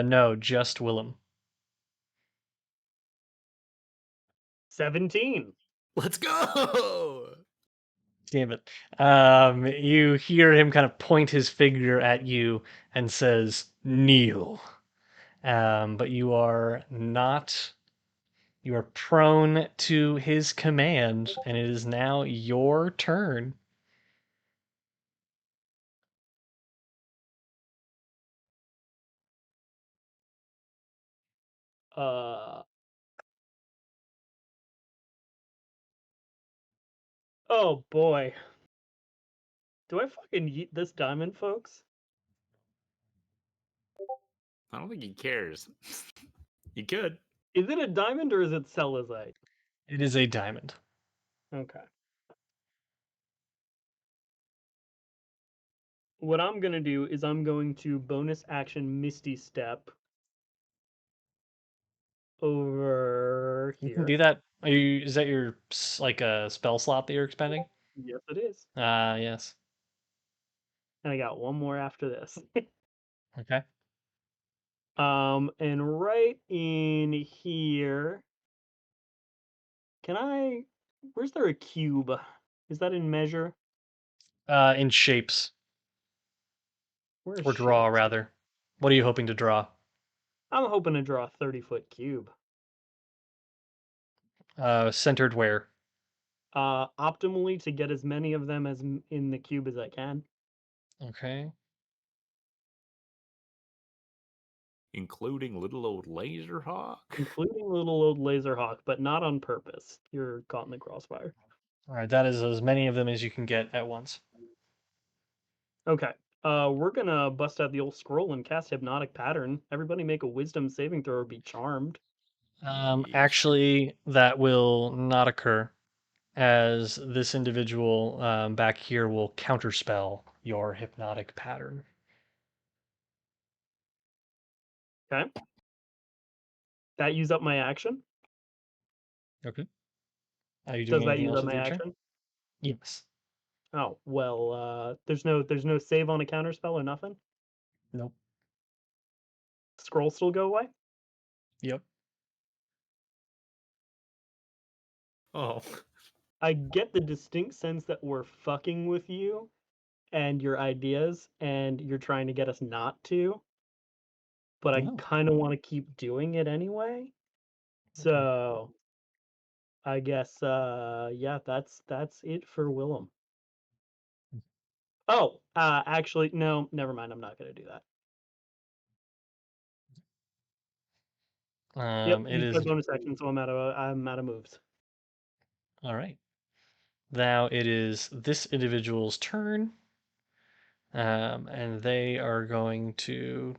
No, just Willem. 17. Let's go. Damn it. You hear him kind of point his finger at you and says, kneel. But you are not. You are prone to his command, and it is now your turn. Uh. Oh boy. Do I fucking yeet this diamond, folks? I don't think he cares. You could. Is it a diamond or is it celestite? It is a diamond. Okay. What I'm gonna do is I'm going to bonus action Misty Step over You can here. do that. Are you? Is that your like a spell slot that you're expending? Yes, it is. Yes. And I got one more after this. Okay. And right in here, can I? Where's there a cube? Is that in measure? In shapes Where's or draw shapes? rather. What are you hoping to draw? I'm hoping to draw a 30-foot cube. Centered where? Optimally to get as many of them as in the cube as I can. Okay. Including little old Lazer Hawk. Including little old Lazer Hawk, but not on purpose. You're caught in the crossfire. All right. That is as many of them as you can get at once. Okay. We're gonna bust out the old scroll and cast Hypnotic Pattern. Everybody make a Wisdom saving throw or be charmed. Yeesh. Actually, that will not occur, as this individual back here will counterspell your hypnotic pattern. Okay. That use up my action. Okay. Are you Does doing that anything use else up with my your turn? action? Yes. Oh well. There's no save on a counterspell or nothing. Nope. Scroll still go away. Yep. Oh. I get the distinct sense that we're fucking with you and your ideas, and you're trying to get us not to. But I No. kind of want to keep doing it anyway. So I guess yeah, that's it for Willem. Oh, actually no, never mind. I'm not gonna do that. Yep, It use my is bonus action, so I'm out of moves. all right. Now it is this individual's turn, and they are going to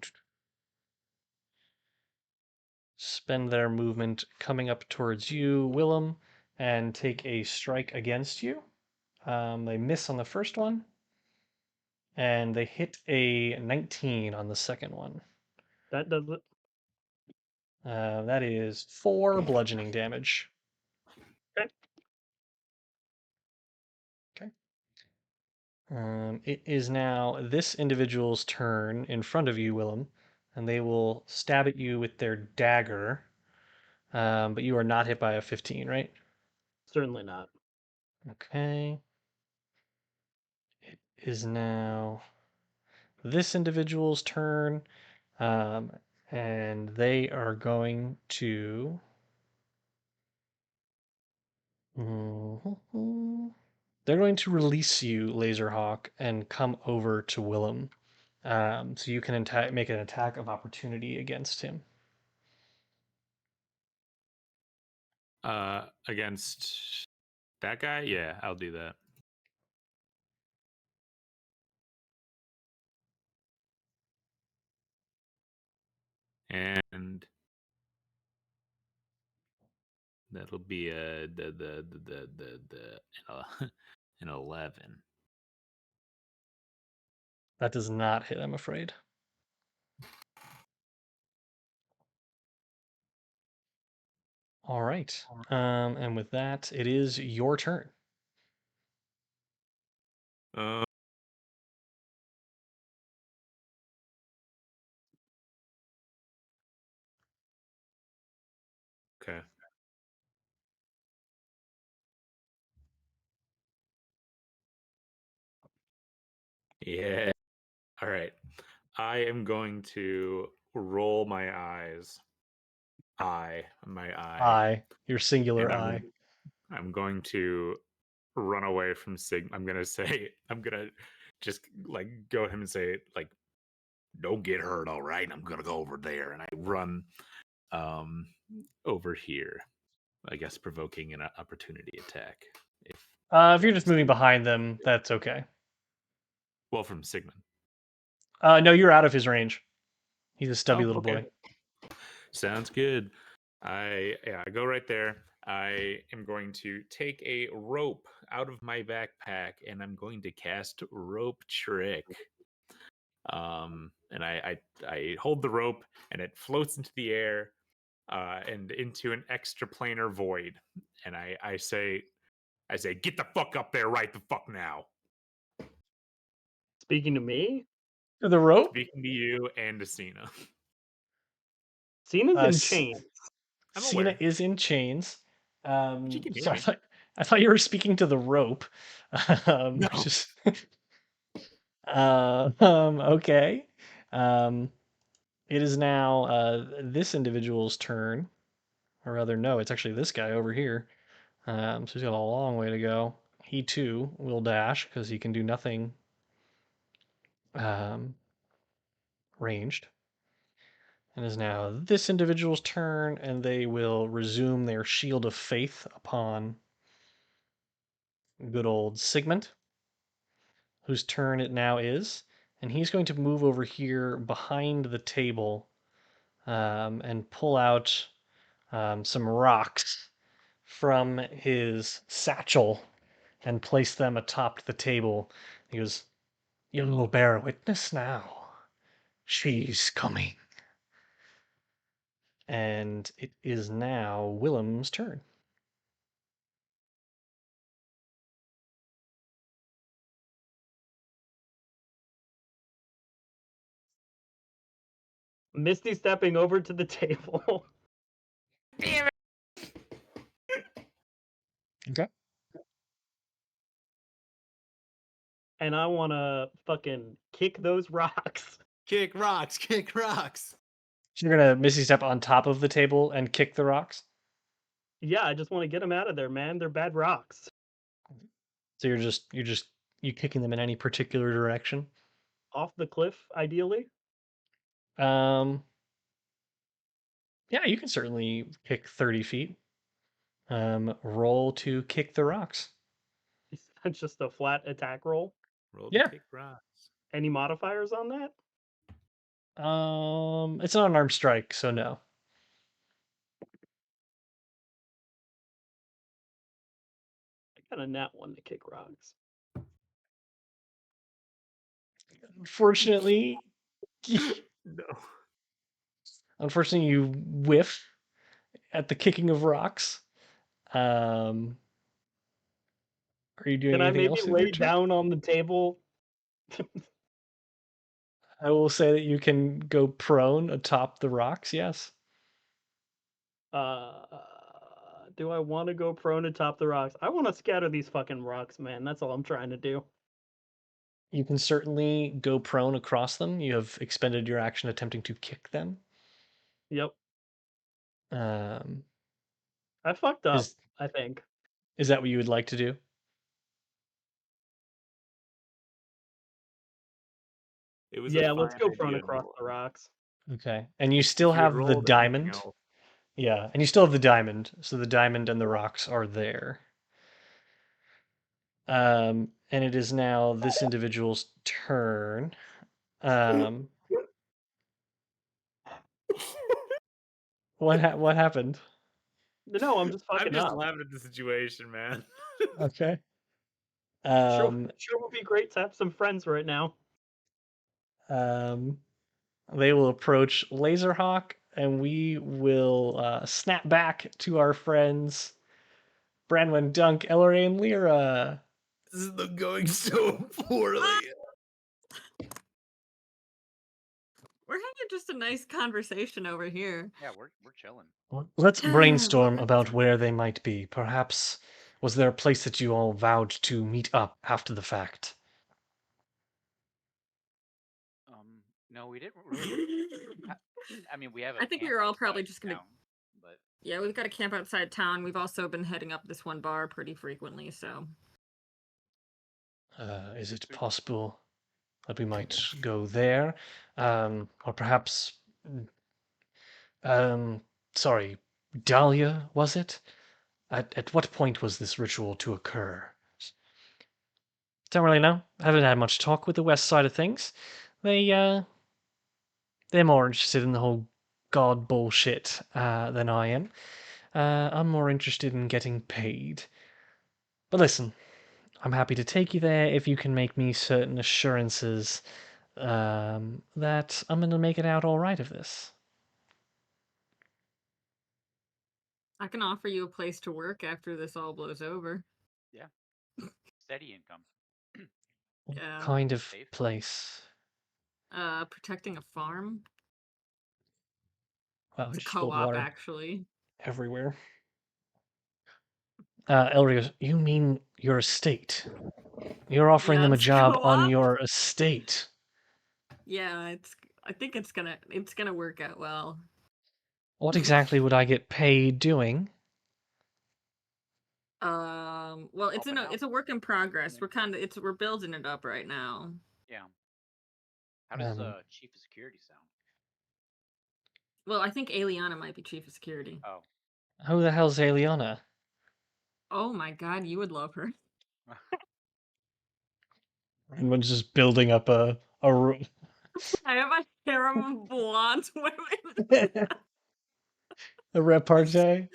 spend their movement coming up towards you, Willem, and take a strike against you. They miss on the first one, and they hit a 19 on the second one. That does it. That is 4 bludgeoning damage. Okay. Okay. It is now this individual's turn in front of you, Willem, and they will stab at you with their dagger. But you are not hit by a 15, right? Certainly not. Okay. It is now this individual's turn, um, and they are going to. they're going to release you, Laser Hawk, and come over to Willem. So you can make an attack of opportunity against him. Against that guy? Yeah, I'll do that. And that'll be an 11. That does not hit, I'm afraid. All right. And with that, it is your turn. Uh, okay. Yeah. All right. I am going to roll my eyes. My eye. Your singular And eye. I'm going to run away from Sig. I'm gonna just like go to him and say like, "Don't get hurt, all right? I'm gonna go over there," and I run over here. I guess provoking an opportunity attack. If that you're just makes moving sense. behind them, that's okay. Well, from Sigmond. No, you're out of his range. He's a stubby Oh, little okay. boy. Sounds good. I go right there. I am going to take a rope out of my backpack and I'm going to cast rope trick. And I hold the rope and it floats into the air and into an extraplanar void. And I say, get the fuck up there right the fuck now. Speaking to me, The rope? Speaking to you and to Cena. Cena's in S- chains. I'm Cena aware. is in chains. She can hear So me. I thought you were speaking to the rope. No. Which is okay. It is now this individual's turn, or rather, no, it's actually this guy over here. So he's got a long way to go. He too will dash because he can do nothing ranged. It is now this individual's turn, and they will resume their shield of faith upon good old Sigmond, whose turn it now is. And he's going to move over here behind the table and pull out some rocks from his satchel and place them atop the table. He goes, "You'll bear witness now. She's coming." And it is now Willem's turn. Misty stepping over to the table. Damn it. Okay. And I want to fucking kick those rocks. Kick rocks, kick rocks. So you're gonna Misty step on top of the table and kick the rocks. Yeah, I just want to get them out of there, man. They're bad rocks. So you kicking them in any particular direction. Off the cliff, ideally. Yeah, you can certainly kick 30 feet. Roll to kick the rocks. It's just a flat attack roll. Roll Yeah. to kick rocks. Any modifiers on that? It's not an armed strike, so no. I got a nat 1 to kick rocks. Unfortunately, No. unfortunately, you whiff at the kicking of rocks. Are you doing Can I anything maybe else with your lay turn? down on the table? I will say that you can go prone atop the rocks. Yes. Uh, do I want to go prone atop the rocks? I want to scatter these fucking rocks, man. That's all I'm trying to do. You can certainly go prone across them. You have expended your action attempting to kick them. Yep. Um, I fucked up, is I think. is that what you would like to do? It was Yeah, a let's fine go idea prone in the across the rocks. Okay. And you If still you had have the rolled anything diamond. else, Yeah, and you still have the diamond. So the diamond and the rocks are there. And it is now this individual's turn. Um, what happened? No, I'm just I'm fucking just up. laughing at the situation, man. Okay. Sure, Um, sure would be great to have some friends right now. um, they will approach Laser Hawk, and we will snap back to our friends Branwenn, Dunk, Ellery, and Lyra. This is going so poorly. We're having just a nice conversation over here. Yeah, we're chilling. Let's brainstorm What? about where they might be. Perhaps was there a place that you all vowed to meet up after the fact? No, we didn't really. I mean, we have a I think we camp were all outside probably just gonna. town, but Yeah, we've got a camp outside town. We've also been heading up this one bar pretty frequently, so. Is it Sweet. possible that we might go there? Or perhaps, um, sorry, Dahlia, was it? At what point was this ritual to occur? Don't really know. Haven't had much talk with the west side of things. They're more interested in the whole god bullshit than I am. I'm more interested in getting paid. But listen, I'm happy to take you there if you can make me certain assurances that I'm going to make it out all right of this. I can offer you a place to work after this all blows over. yeah, steady income. Yeah. Kind of Safe. place. Protecting a farm. Wow, It's a just spilled co-op, water actually. everywhere. Elry goes, you mean your estate? You're offering Yeah, them a it's job on co-op. your estate. Yeah, I think it's gonna work out well. What exactly would I get paid doing? Well, it's Helping out. it's a work in progress. We're building it up right now. Yeah. How does Um, chief of security sound? Well, I think Aliana might be chief of security. Oh, Who the hell's Aliana? Oh my god, you would love her. And we're just building up a room. I have a harem of blonde women. A repartee.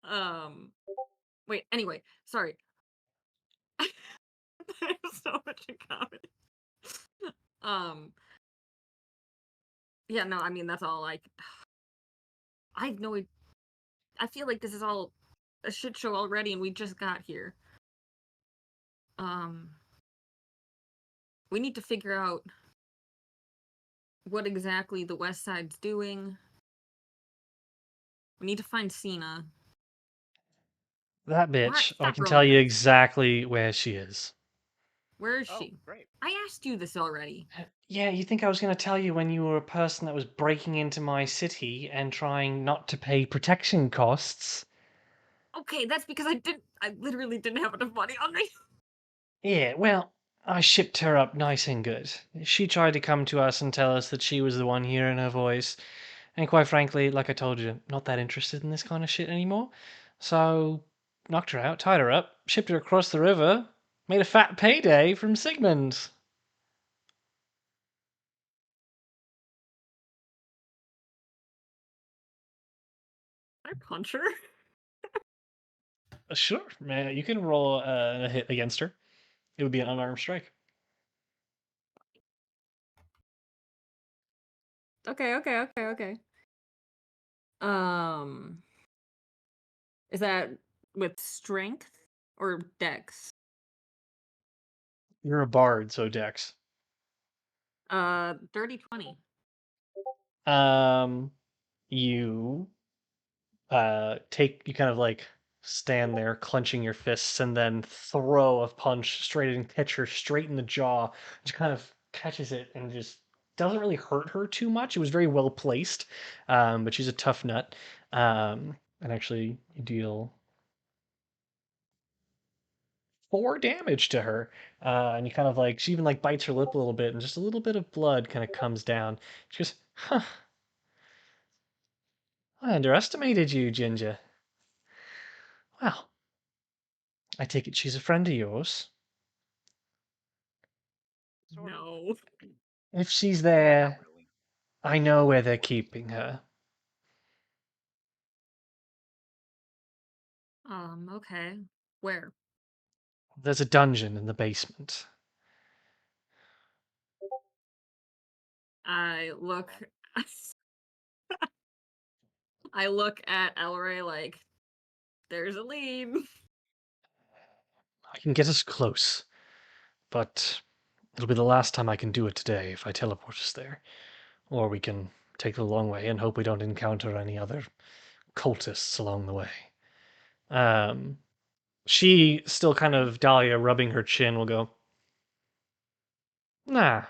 um, wait. Anyway, sorry. I have so much in common. Yeah, no, I mean that's all I have no. I feel like this is all a shit show already, and we just got here. We need to figure out what exactly the West Side's doing. We need to find Cena. That bitch, What? I Stop can tell rolling you eyes. exactly where she is. Where is oh, she? great. I asked you this already. Yeah, you think I was going to tell you when you were a person that was breaking into my city and trying not to pay protection costs? Okay, that's because I literally didn't have enough money on me. Yeah, well, I shipped her up nice and good. She tried to come to us and tell us that she was the one hearing her voice. And quite frankly, like I told you, not that interested in this kind of shit anymore. So, knocked her out, tied her up, shipped her across the river, made a fat payday from Sigmond. I punch her. Sure, man, you can roll a hit against her. It would be an unarmed strike. Okay. Is that with strength or dex? You're a bard, so Dex. Dirty 20. You you kind of like stand there clenching your fists and then throw a punch straight and catch her straight in the jaw. She kind of catches it and just doesn't really hurt her too much. It was very well placed, but she's a tough nut. And actually, you deal 4 damage to her. And you kind of like, she even like bites her lip a little bit, and just a little bit of blood kind of comes down. She goes, huh. I underestimated you, Ginger. Well, I take it she's a friend of yours. Sort of. No. If she's Yeah, not there, really. I know where they're keeping her. Okay. Where? There's a dungeon in the basement. I look I look at Elray like there's a lead. I can get us close, but it'll be the last time I can do it today if I teleport us there. Or we can take the long way and hope we don't encounter any other cultists along the way. She, still kind of Dahlia rubbing her chin, will go, Nah,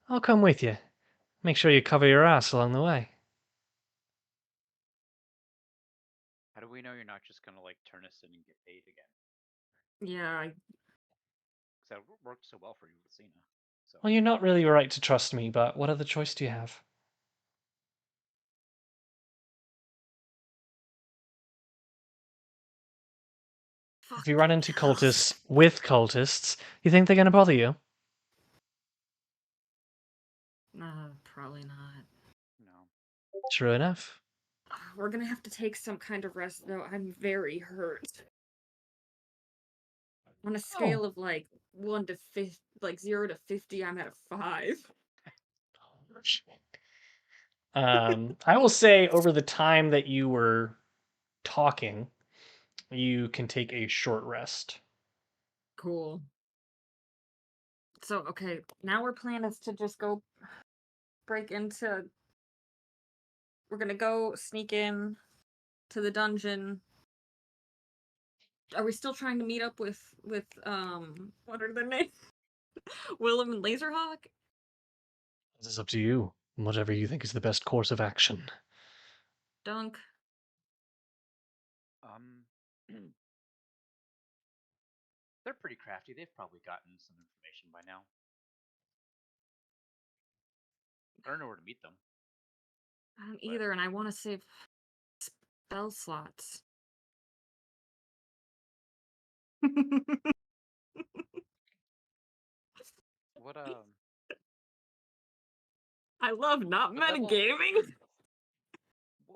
I'll come with you. Make sure you cover your ass along the way. How do we know you're not just gonna like turn us in and get paid again? Yeah, Because that worked so well for you with Cena. So Well, you're not really right to trust me, but what other choice do you have? If you run into cultists with cultists, you think they're going to bother you? Probably not. no. True enough. We're gonna have to take some kind of rest though. I'm very hurt. On a scale of like 1 to 50, like 0 to 50, I'm at a 5. I will say over the time that you were talking, you can take a short rest. Cool. So, okay, now our plan is to just go break into. We're gonna go sneak in to the dungeon. Are we still trying to meet up with what are their names? Willem and Lazer Hawk? This is up to you. Whatever you think is the best course of action. Dunk. Um, they're pretty crafty. They've probably gotten some information by now. I don't know where to meet them. I don't either, and I want to save spell slots. What I love not what level? metagaming.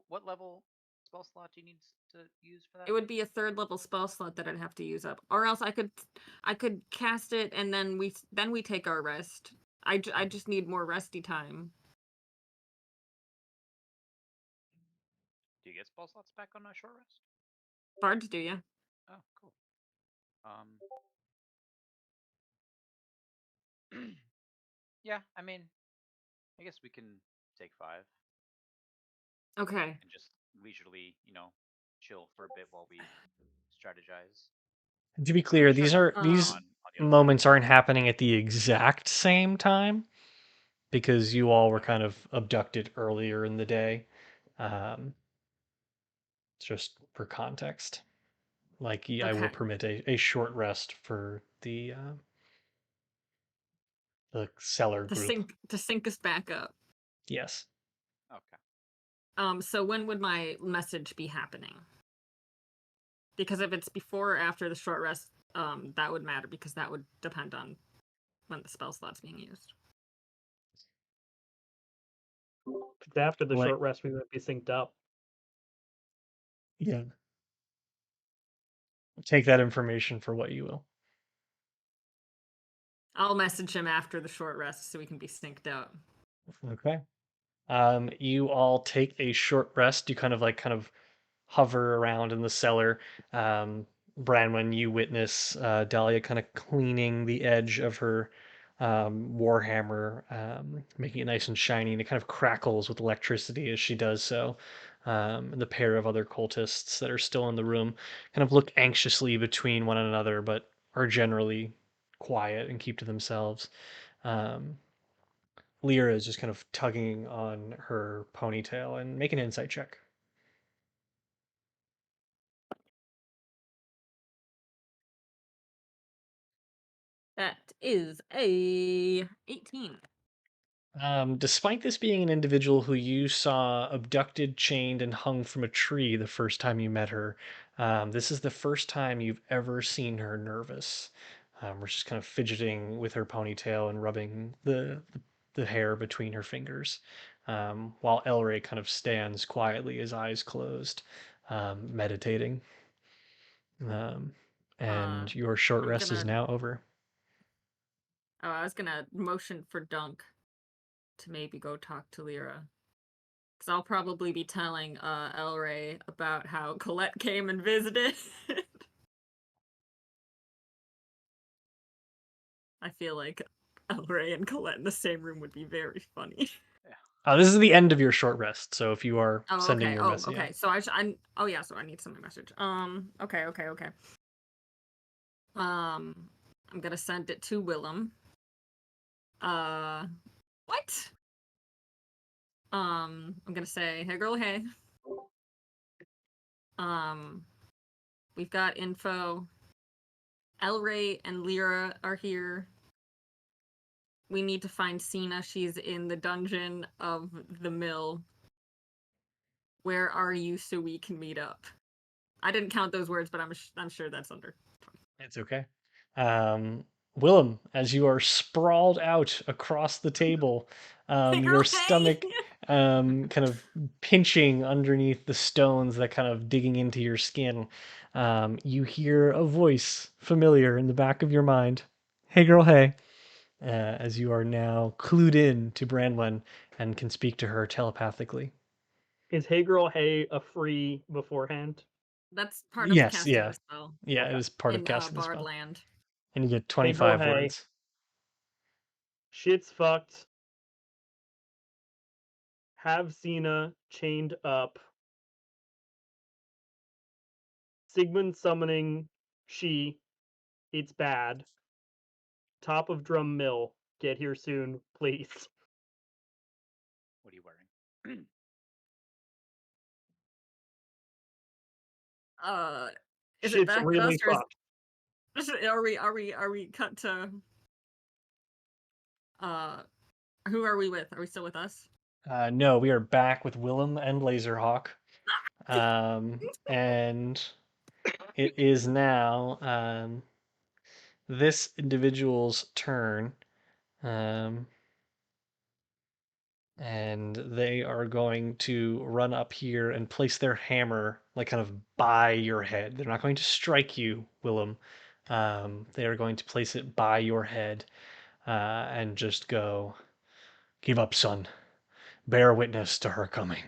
What level spell slot do you need to use for that? It would be a 3rd level spell slot that I'd have to use up, or else I could cast it and then we take our rest. I just need more resty time. Do you get spell slots back on a short rest? Bards, do you? Oh, cool. Yeah, I mean, I guess we can take 5 Okay. and just leisurely, chill for a bit while we strategize. To be clear, Try these not are to these on the other moments aren't happening at the exact same time because you all were kind of abducted earlier in the day. Just for context. Like I will Okay. permit a short rest for the cellar To group. sync us back up. Yes. Okay. So when would my message be happening? Because if it's before or after the short rest, that would matter because that would depend on when the spell slot's being used. If it's after the Like- short rest, we might be synced up. Yeah. Take that information for what you will. I'll message him after the short rest so we can be synced out. Okay. You all take a short rest. You kind of hover around in the cellar. Branwenn, you witness Dahlia kind of cleaning the edge of her warhammer, making it nice and shiny, and it kind of crackles with electricity as she does so. And the pair of other cultists that are still in the room kind of look anxiously between one another, but are generally quiet and keep to themselves. Lyra is just kind of tugging on her ponytail and make an insight check. That is a 18. Despite this being an individual who you saw abducted, chained, and hung from a tree the first time you met her, this is the first time you've ever seen her nervous. We're just kind of fidgeting with her ponytail and rubbing the hair between her fingers, while Elray kind of stands quietly, his eyes closed, meditating. And your short I'm rest is gonna- now over. Oh, I was gonna motion for Dunk to maybe go talk to Lyra. Because I'll probably be telling Elray about how Colette came and visited. I feel like Elray and Colette in the same room would be very funny. This is the end of your short rest, so if you are Oh, sending okay. your Oh, message, okay. So oh yeah. So I need to send my message. Okay. I'm gonna send it to Willem. What? I'm gonna say, hey girl, hey. We've got info. Elray and Lyra are here. We need to find Cena. She's in the dungeon of the mill. Where are you so we can meet up? I didn't count those words, but I'm sure that's under. it's okay. Willem, as you are sprawled out across the table, Hey, your girl, hey! stomach kind of pinching underneath the stones that kind of digging into your skin, you hear a voice familiar in the back of your mind. Hey, girl, hey. As you are now clued in to Branwenn and can speak to her telepathically. Is Hey Girl Hey a free beforehand? That's part of Yes, casting yeah. the spell Yeah, it Okay. is part of in casting the Bard spell. Land. And you get Hey girl, 25 hey. words. Shit's fucked. Have Cena chained up. Sigmond summoning she. It's bad. Top of drum mill. Get here soon, please. What are you wearing? Is it Shit's back at really us or fucked. are we cut to who are we with? Are we still with us? No, we are back with Willem and Lazer Hawk. And it is now this individual's turn. And they are going to run up here and place their hammer like kind of by your head. They're not going to strike you, Willem. They are going to place it by your head and just go, give up, son. Bear witness to her coming.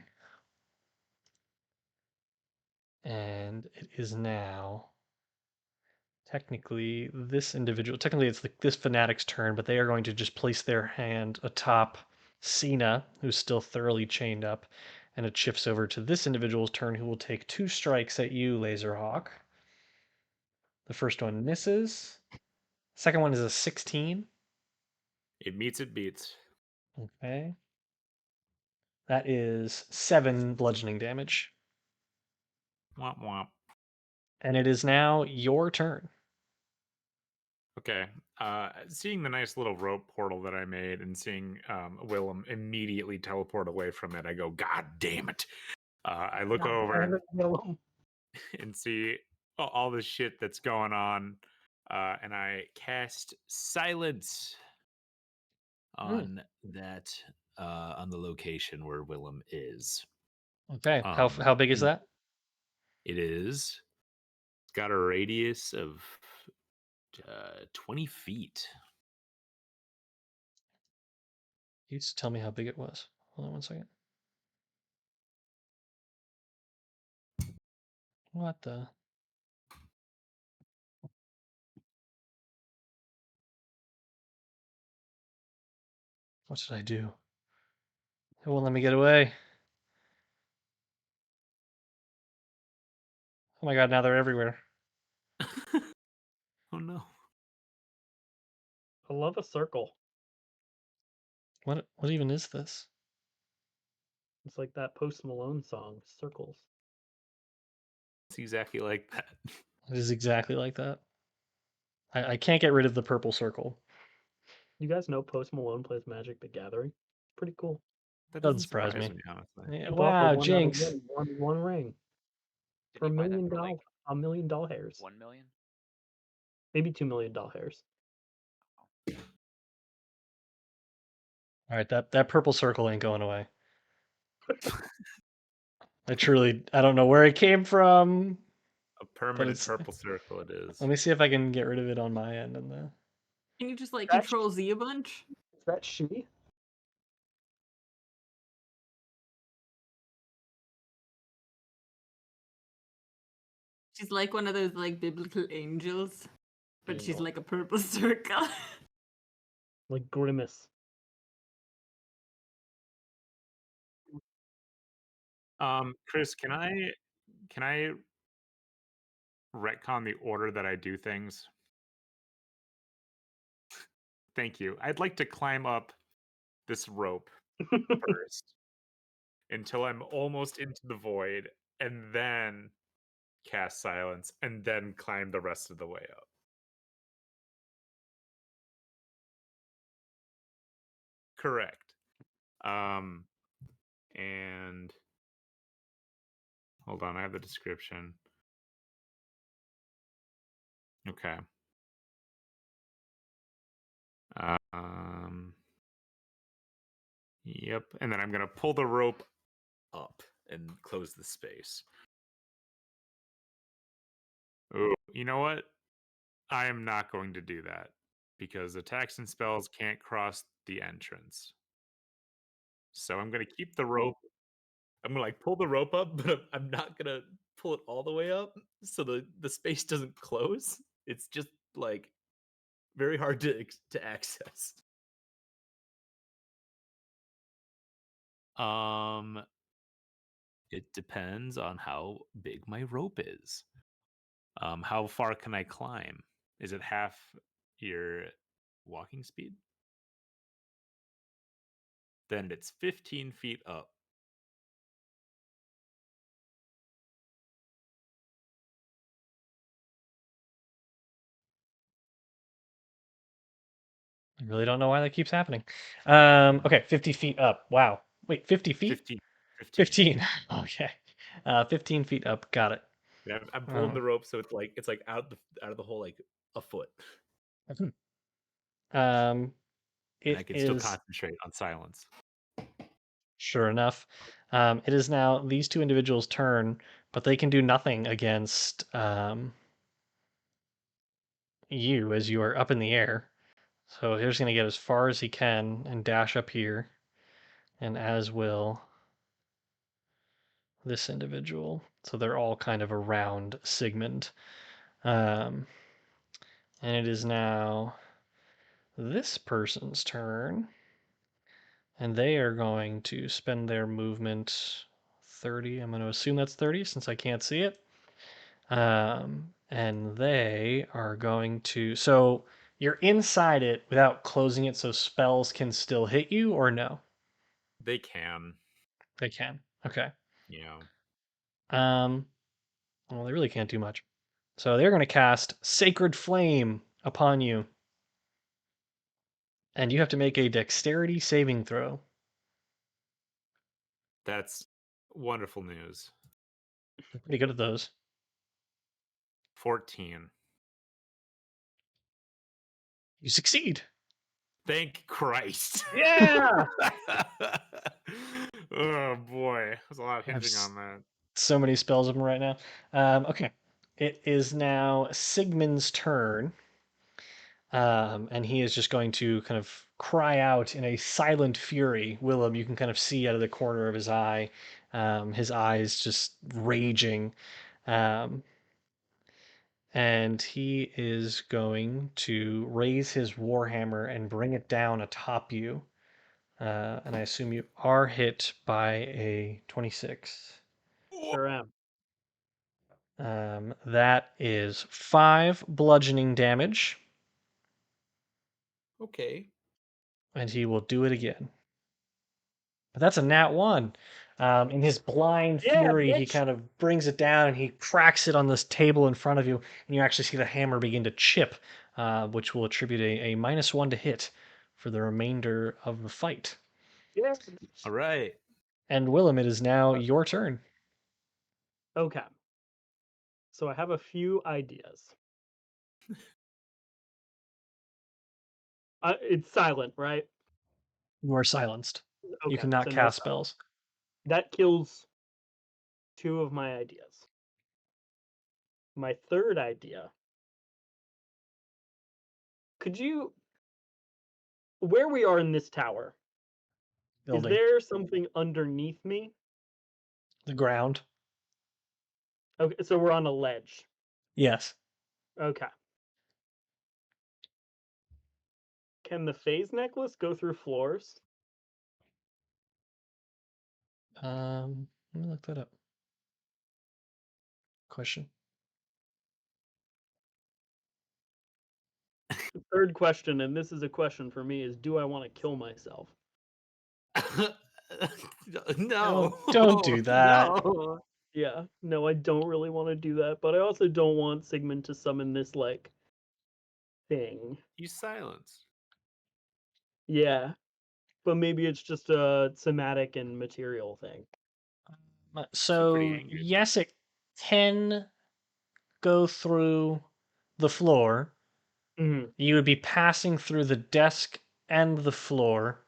And it is now technically this individual. Technically, it's this fanatic's turn, but they are going to just place their hand atop Cena, who's still thoroughly chained up, and it shifts over to this individual's turn, who will take 2 strikes at you, Laserhawk. The first one misses. Second one is a 16. It meets, it beats. Okay. That is 7 bludgeoning damage. Womp womp. And it is now your turn. Okay. Seeing the nice little rope portal that I made and seeing Willem immediately teleport away from it, I go, God damn it. I look over and see all the shit that's going on, and I cast silence on that on the location where Willem is. Okay. How big is that? It is. It's got a radius of 20 feet. You just tell me how big it was. Hold on 1 second. What the? What did I do? It won't let me get away. Oh my god, now they're everywhere. Oh no. I love a circle. What even is this? It's like that Post Malone song, Circles. It's exactly like that. It is exactly like that. I can't get rid of the purple circle. You guys know Post Malone plays Magic the Gathering? Pretty cool. That Doesn't doesn't surprise surprise me. me, honestly. Yeah, He bought for wow, 1 out of jinx. 1, won 1 ring. Did For he $1 buy that million, for like $1 million hairs. 1 million? Maybe $2 million hairs. All right, that purple circle ain't going away. I don't know where it came from, A but permanent it's. purple circle it is. Let me see if I can get rid of it on my end. And the. Can you just like That's- control Z a bunch? Is that she? She's like one of those like biblical angels, but she's Angel. like a purple circle. Like Grimace. Chris, can I retcon the order that I do things? Thank you. I'd like to climb up this rope first until I'm almost into the void, and then cast silence, and then climb the rest of the way up. Correct. And hold on, I have the description. Okay. Yep, and then I'm gonna pull the rope up and close the space. Oh, you know what? I am not going to do that because attacks and spells can't cross the entrance. So I'm gonna keep the rope. I'm gonna like pull the rope up, but I'm not gonna pull it all the way up so the space doesn't close. It's just like very hard to access. It depends on how big my rope is. How far can I climb? Is it half your walking speed? Then it's 15 feet up. I really don't know why that keeps happening. Okay, 50 feet up. Wow. Wait, 50 feet? 15. 15. Okay. 15 feet up. Got it. Yeah, I'm pulling the rope, so it's like out of the hole like a foot. And I can still concentrate on silence. Sure enough. It is now these two individuals' turn, but they can do nothing against you as you are up in the air. So here's going to get as far as he can and dash up here, and as will this individual. So they're all kind of around Sigmond. And it is now this person's turn, and they are going to spend their movement 30. I'm going to assume that's 30 since I can't see it. And they are going to. So you're inside it without closing it, so spells can still hit you, or no? They can. They can. Okay. Yeah. Well, they really can't do much. So they're going to cast Sacred Flame upon you, and you have to make a Dexterity saving throw. That's wonderful news. You're pretty good at those. 14. You succeed. Thank Christ. Yeah. Oh boy, there's a lot I have hinging on that. So many spells of them right now. Okay. It is now Sigmund's turn. And he is just going to kind of cry out in a silent fury. Willem, you can kind of see out of the corner of his eye, his eyes just raging. And he is going to raise his warhammer and bring it down atop you. And I assume you are hit by a 26. Sure am. That is 5 bludgeoning damage, Okay. and he will do it again. But that's a nat 1. In his blind Yeah, fury, he bitch. kind of brings it down and he cracks it on this table in front of you, and you actually see the hammer begin to chip which will attribute a -1 to hit for the remainder of the fight. Yeah. All right. And Willem, it is now your turn. Okay. So I have a few ideas. It's silent, right? You are silenced. You Okay, cannot so no cast silence. spells. That kills 2 of my ideas. My third idea. Could you, where we are in this tower, is Building there something underneath me? the ground. Okay, so we're on a ledge. Yes. Okay. Can the phase necklace go through floors? Let me look that up. Question. The third question, and this is a question for me, is do I want to kill myself? No. Don't do that. No. Yeah, no, I don't really want to do that, but I also don't want Sigmond to summon this, like, thing. You silence. Yeah, but maybe it's just a somatic and material thing. So angry. yes, it can go through the floor. Mhm. You would be passing through the desk and the floor,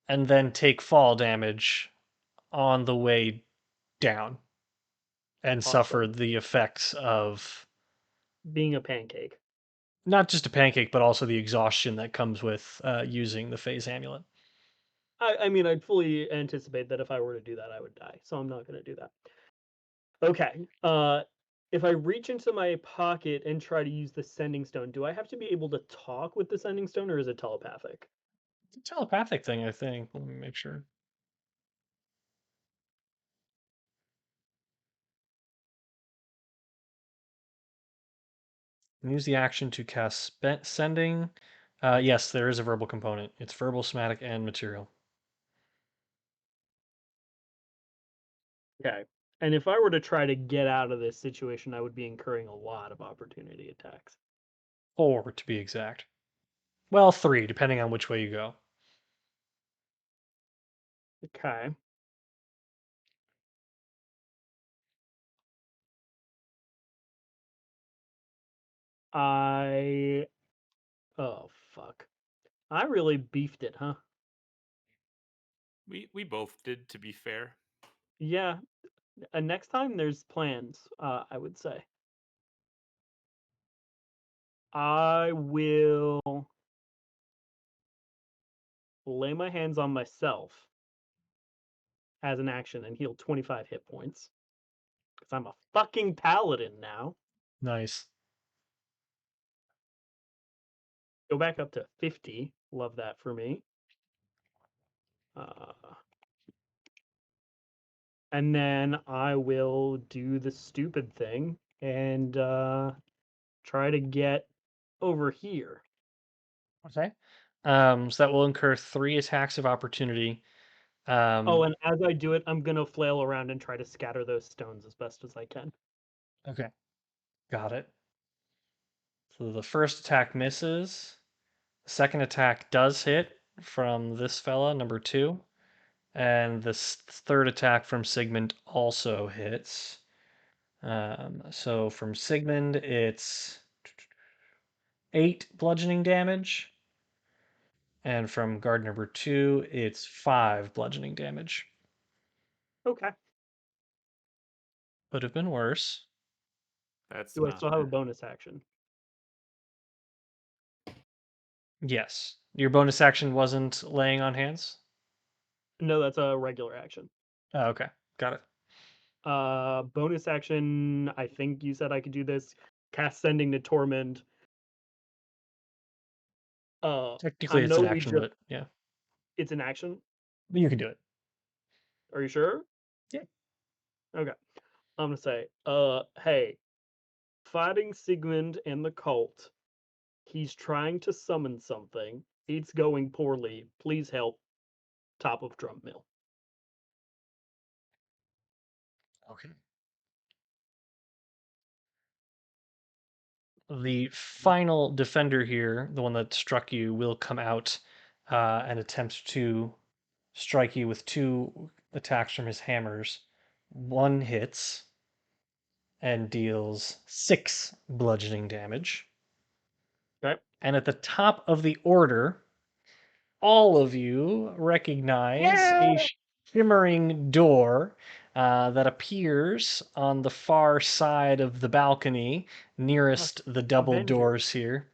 and then take fall damage on the way down, and suffer Awesome. the effects of Being a pancake. not just a pancake, but also the exhaustion that comes with using the phase amulet. I mean, I'd fully anticipate that if I were to do that, I would die, so I'm not going to do that. Okay. If I reach into my pocket and try to use the sending stone, do I have to be able to talk with the sending stone, or is it telepathic? It's a telepathic thing, I think. Let me make sure. Use the action to cast sending. Yes, there is a verbal component. It's verbal, somatic, and material. Okay. And if I were to try to get out of this situation, I would be incurring a lot of opportunity attacks. 4 to be exact. Well, 3, depending on which way you go. Okay. Oh, fuck. I really beefed it, huh? We both did, to be fair. Yeah. Next time there's plans, I would say. I will lay my hands on myself as an action and heal 25 hit points. Because I'm a fucking paladin now. Nice. Go back up to 50. Love that for me. And then I will do the stupid thing and try to get over here. Okay. So that will incur 3 attacks of opportunity. Oh, and as I do it, I'm going to flail around and try to scatter those stones as best as I can. Okay. Got it. So the first attack misses. The second attack does hit from this fella, number 2. And the third attack from Sigmond also hits. So from Sigmond, it's 8 bludgeoning damage. And from guard number 2, it's 5 bludgeoning damage. Okay. Could have been worse. That's Do I not still have a bonus action? Yes. Your bonus action wasn't laying on hands? No, that's a regular action. Oh, okay. Got it. Bonus action, I think you said I could do this. Cast Sending to Torment. Technically, I it's know an we action, just... but yeah. It's an action? But you can do it. Are you sure? Yeah. Okay. I'm gonna say, hey, fighting Sigmund and the cult. He's trying to summon something. It's going poorly. Please help. Top of drum mill. Okay. the final defender here, the one that struck you, will come out and attempt to strike you with 2 attacks from his hammers. 1 hits and deals 6 bludgeoning damage. Okay. And at the top of the order, all of you recognize a shimmering door that appears on the far side of the balcony nearest the double Avengers. doors here.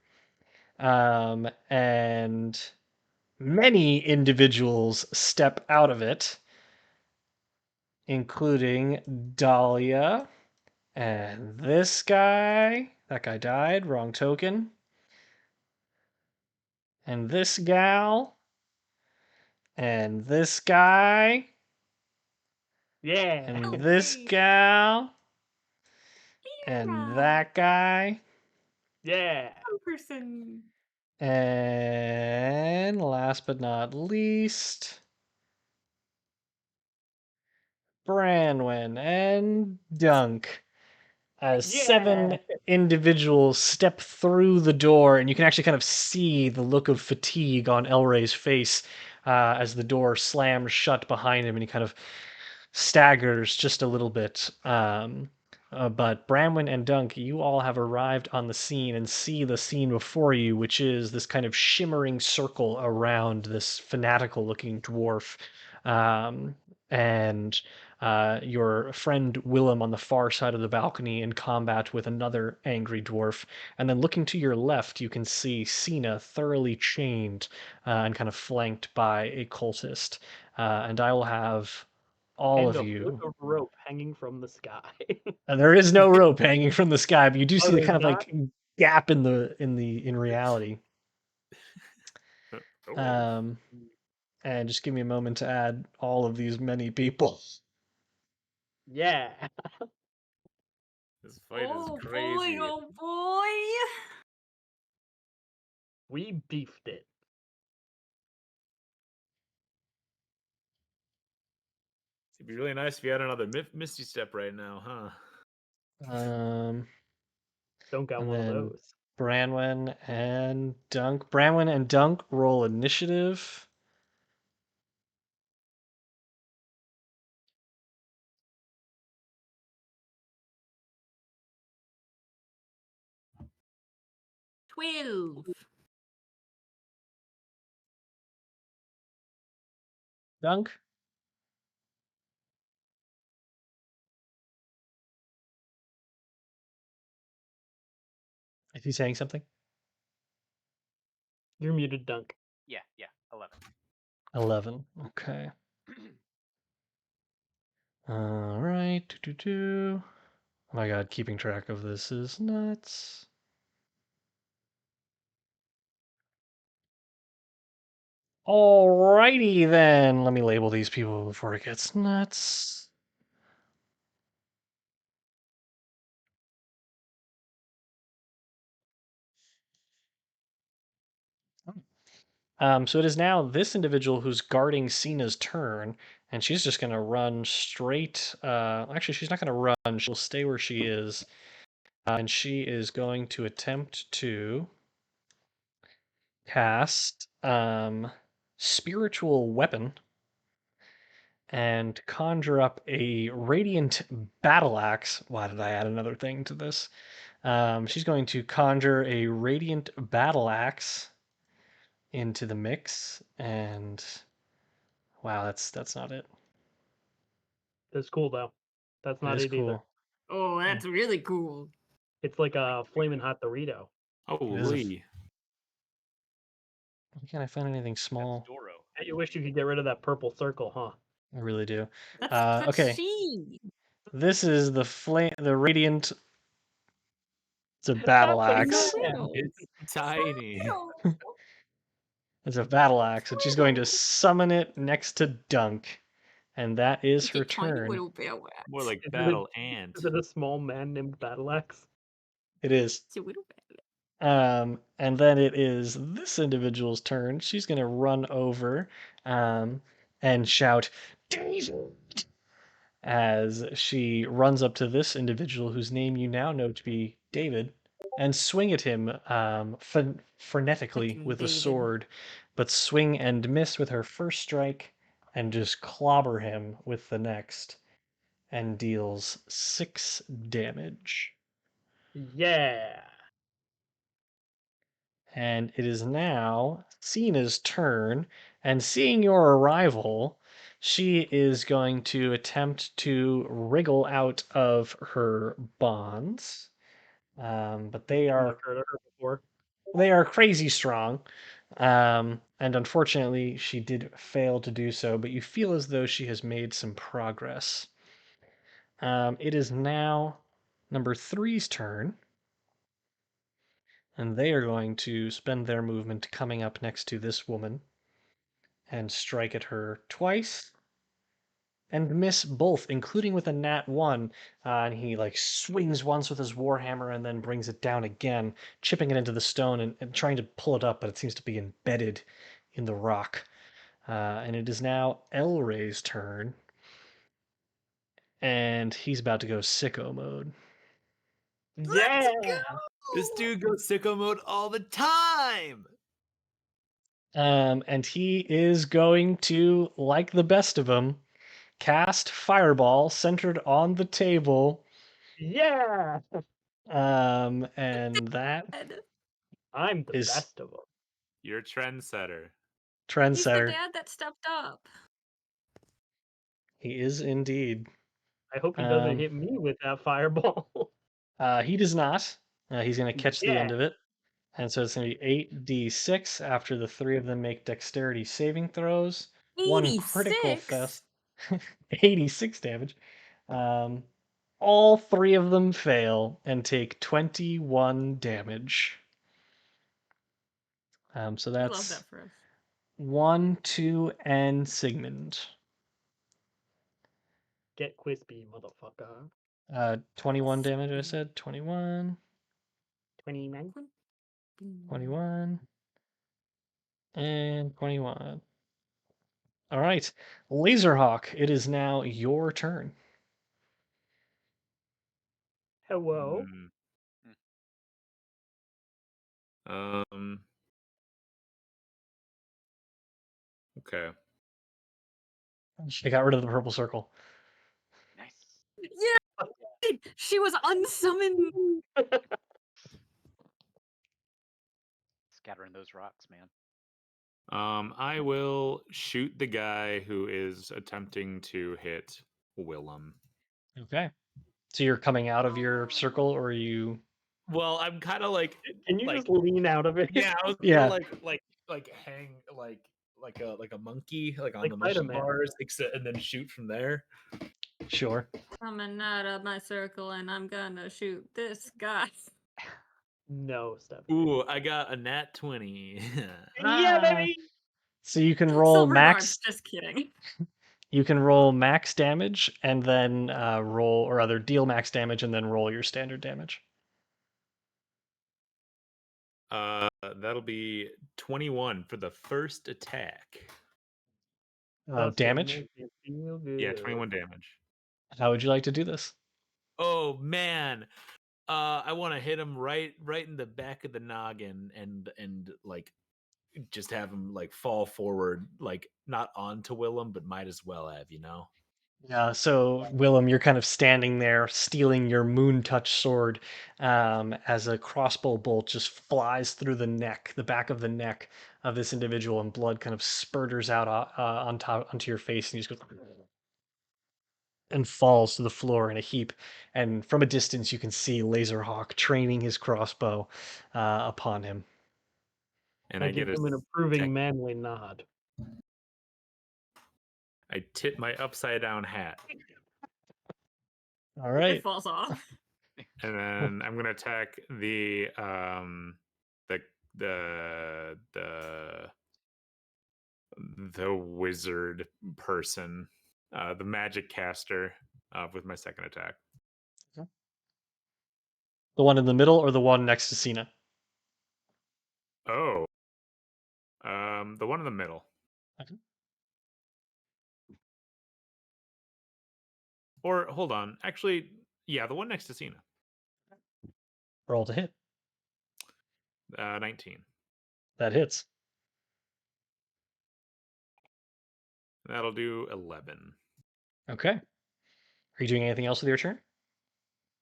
And many individuals step out of it, including Dahlia and this guy. That guy died, wrong token. And this gal. And this guy. Yeah. And this gal. And Lyra. that guy. Yeah. One person. And last but not least, Branwenn and Dunk. As 7 individuals step through the door, and you can actually kind of see the look of fatigue on Elray's face as the door slams shut behind him, and he kind of staggers just a little bit. But Branwenn and Dunk, you all have arrived on the scene and see the scene before you, which is this kind of shimmering circle around this fanatical-looking dwarf. And your friend Willem on the far side of the balcony in combat with another angry dwarf. And then looking to your left, you can see Cena thoroughly chained and kind of flanked by a cultist. And I will have all And of a you. hook of rope hanging from the sky. And there is no rope hanging from the sky, but you do see the there's kind of not? like gap in reality. Oh, And just give me a moment to add all of these many people. Yeah. this fight Oh is crazy. boy, oh boy. We beefed it. It'd be really nice if you had another Misty Step right now, huh? Don't got And one of then those. Branwenn and Dunk. Branwenn and Dunk roll initiative. $12. Dunk. Is he saying something? You're muted, Dunk. Yeah, 11. 11. Okay. All right. Oh my god, keeping track of this is nuts. Alrighty then. Let me label these people before it gets nuts. So it is now this individual who's guarding Cena's turn, and she's just going to run straight. Actually, she's not going to run. She'll stay where she is, and she is going to attempt to cast Spiritual Weapon and conjure up a Radiant Battle Axe. Why did I add another thing to this? She's going to conjure a Radiant Battle Axe into the mix, and wow, that's not it. That's cool though. That's It not is it either. cool. Oh, that's really cool. It's like a flaming hot Dorito. Holy. Why can't I find anything small? Doro. You wish you could get rid of that purple circle, huh? I really do. That's Okay. she. This is the radiant. It's a battle That's axe. so Little. It's tiny. Little. It's a battle axe, and she's going to summon it next to Dunk, and that is It's a her tiny turn. little bear wax. More like Is it a- Battle Ant. Is it a small man named Battle Axe? It is. It's a little bear. And then it is this individual's turn. She's going to run over, and shout, "David!" as she runs up to this individual whose name you now know to be David, and swing at him frenetically Fucking with a David. sword, but swing and miss with her first strike and just clobber him with the next and deals 6 damage. Yeah. And it is now Cena's turn, and seeing your arrival, she is going to attempt to wriggle out of her bonds. But they Never are heard of her before. crazy strong. And unfortunately, she did fail to do so, but you feel as though she has made some progress. It is now number 3's turn, and they are going to spend their movement coming up next to this woman and strike at her twice and miss both, including with a nat 1. And he like swings once with his warhammer and then brings it down again, chipping it into the stone and trying to pull it up, but it seems to be embedded in the rock. And it is now Elray's turn, and he's about to go sicko mode. Yeah. This dude goes sicko mode all the time. And he is going to, like the best of them, cast Fireball centered on the table. Yeah. And that I'm the is best of them. You're a trendsetter. He's the trendsetter. dad that stepped up. He is indeed. I hope he doesn't Um, hit me with that fireball. He does not. He's going to catch the Yeah. end of it. And so it's going to be 8d6 after the 3 of them make dexterity saving throws. 1 critical 86? fest. 86 damage. All 3 of them fail and take 21 damage. So I love that's that for us. 1, 2, and Sigmond. Get crispy, motherfucker. 21 damage, I said. 21, 29. 21, and 21. All right. Lazer Hawk, it is now your turn. Hello. Mm. Okay. I got rid of the purple circle. Nice. Yeah! She was unsummoned! Scattering those rocks, man. I will shoot the guy who is attempting to hit Willem. Okay. So you're coming out of your circle, or are you? Well, I'm kind of like, Can you like, just lean out of it? yeah, I was Yeah. gonna like hang like a monkey like on Like the motion Spider-Man. bars, except and then shoot from there. Sure. Coming out of my circle and I'm gonna shoot this guy. No, Steph. Ooh, I got a nat 20. Yeah, baby. So you can roll Silver max. barbs, just kidding. You can roll max damage and then roll, or other deal max damage and then roll your standard damage. That'll be 21 for the first attack. That's gonna Damage. make me feel good. Yeah, 21 damage. How would you like to do this? Oh man, I want to hit him right in the back of the noggin and like just have him like fall forward, like not onto Willem, but might as well have, you know. Yeah, so Willem, you're kind of standing there, stealing your moon touch sword, as a crossbow bolt just flies through the neck, the back of the neck of this individual, and blood kind of spurters out onto your face, and you just go and falls to the floor in a heap. And from a distance, you can see Lazer Hawk training his crossbow upon him. And I I give get him an a approving tech- manly nod. I tip my upside down hat. All It right. falls off. And then I'm gonna attack the the wizard person, the magic caster, with my second attack. The one in the middle or the one next to Cena? Oh, the one in the middle. Okay. Or hold on, actually, yeah, the one next to Cena. Roll to hit. 19. That hits. That'll do 11. Okay. Are you doing anything else with your turn?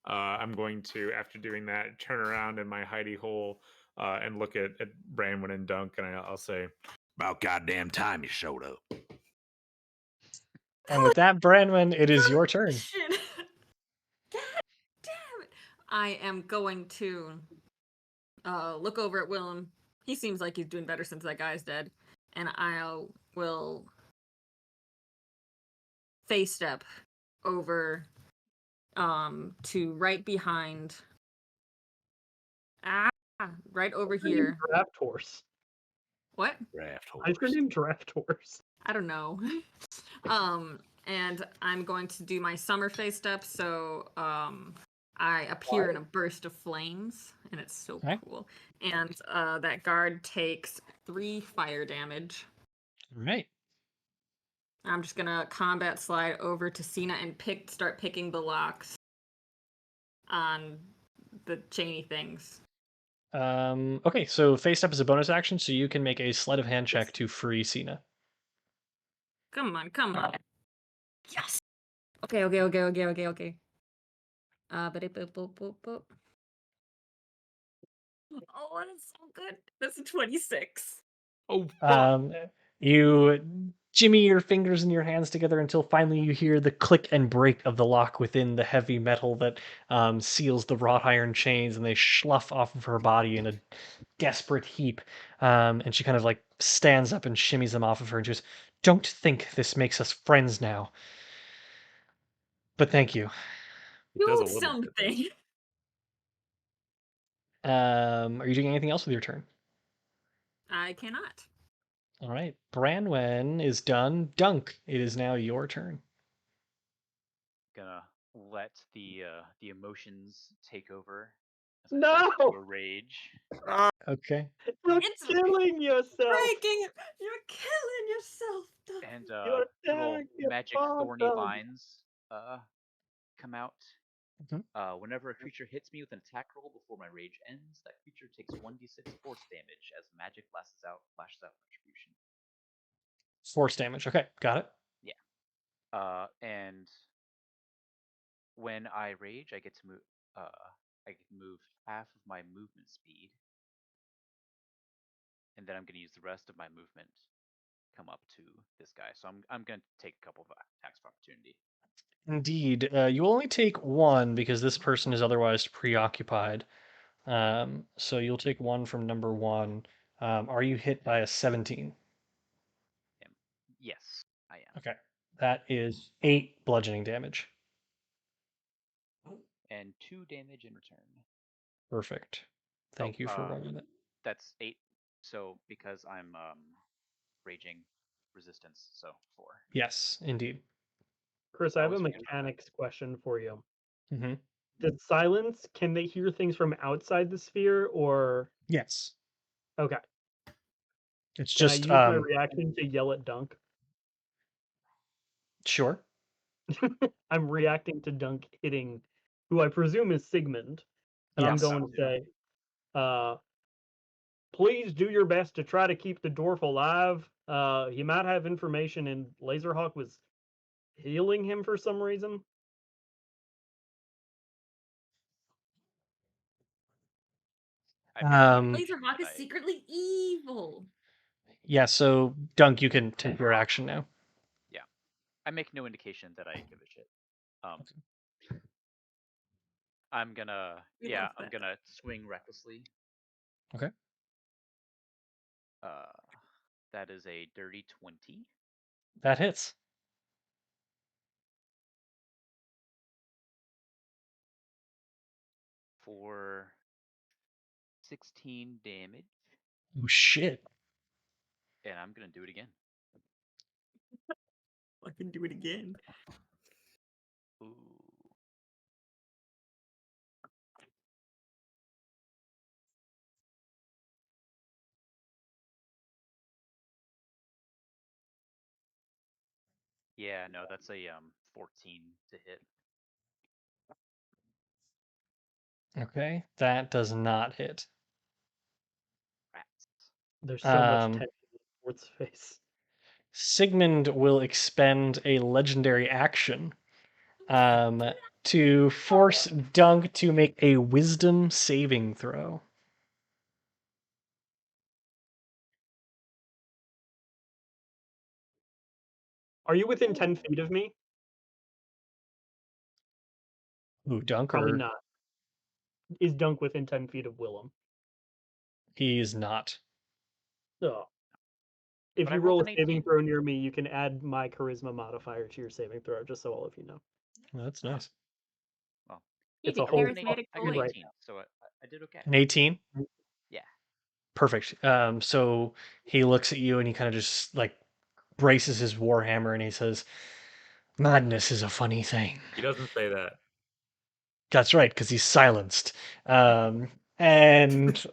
I'm going to, after doing that, turn around in my hidey hole and look at Branwenn and Dunk, and I'll say, "About goddamn time you showed up." And with that, Branwenn, it is your turn. Shit. God damn it. I am going to look over at Willem. He seems like he's doing better since that guy's dead. And I will face step over to right behind. Right over What's your name, here. Draft horse. What? Draft horse. What's your name, Draft horse? I don't know. And I'm going to do my summer face step, so I appear in a burst of flames, and it's so Okay. cool. And that guard takes 3 fire damage. All right. I'm just gonna combat slide over to Cena and start picking the locks on the chainy things. Okay, so face step is a bonus action, so you can make a sleight of hand check to free Cena. Come on, come on. Yes. Okay. But it, boop, boop, boop, boop. Oh, that's so good. That's a 26. Oh, fuck. You jimmy your fingers and your hands together until finally you hear the click and break of the lock within the heavy metal that seals the wrought iron chains, and they slough off of her body in a desperate heap. And she kind of like stands up and shimmies them off of her and she goes, "Don't think this makes us friends now. But thank you." It does a Do little bit. something. Are you doing anything else with your turn? I cannot. All right. Branwenn is done. Dunk, it is now your turn. Gonna let the emotions take over. As I No! fall into a rage. Okay. You're It's killing yourself. breaking. You're killing yourself. And You're little tearing your magic thorny bottom. vines come out. Mhm. Whenever a creature hits me with an attack roll before my rage ends, that creature takes 1d6 force damage as magic lashes out retribution. Force damage. Okay, got it. Yeah. And when I rage, I get to move. I get to move half of my movement speed, and then I'm going to use the rest of my movement come up to this guy. So I'm going to take a couple of attacks of opportunity. Indeed. You only take one because this person is otherwise preoccupied. So you'll take one from number one. Are you hit by a 17? Yes, I am. Okay. That is 8 bludgeoning damage. And 2 damage in return. Perfect. Thank you for rolling it. That's 8. So because I'm raging resistance, so 4. Yes, indeed. Chris, I have a Always forget about that. mechanics question for you. Mm-hmm. The silence, can they hear things from outside the sphere, or... Yes. Okay. It's Can I just use my reaction to yell at Dunk? sure. I'm reacting to Dunk hitting who I presume is Sigmond. And I'm Yes. going to say, please do your best to try to keep the dwarf alive. He might have information, and Lazer Hawk was healing him for some reason. I make no Um, indication Lazer Hawk that is secretly evil. Yeah, so Dunk, you can take your action now. I make no indication that I give a shit. I'm gonna We love I'm that. gonna swing recklessly. Okay. That is a dirty 20. That hits. For 16 damage, Oh shit. and I'm gonna do it again. I can do it again. Ooh. Yeah, no, that's a 14 to hit. Okay, that does not hit. There's so much Um, tension in Fort's face. Sigmond will expend a legendary action to force Dunk to make a wisdom saving throw. Are you within 10 feet of me? Ooh, Dunk, Probably or not. Is Dunk within 10 feet of Willem? he is not. So, if But I you rolled roll a an saving 18. throw near me, you can add my charisma modifier to your saving throw, just so all of you know. Well, that's nice. Well, It's He's a a whole charismatic I fucking got boy. right 18, so I did okay. An 18? Yeah. Perfect. So he looks at you and he kind of just like braces his warhammer and he says, "Madness is a funny thing." He doesn't say that. That's right, because he's silenced. And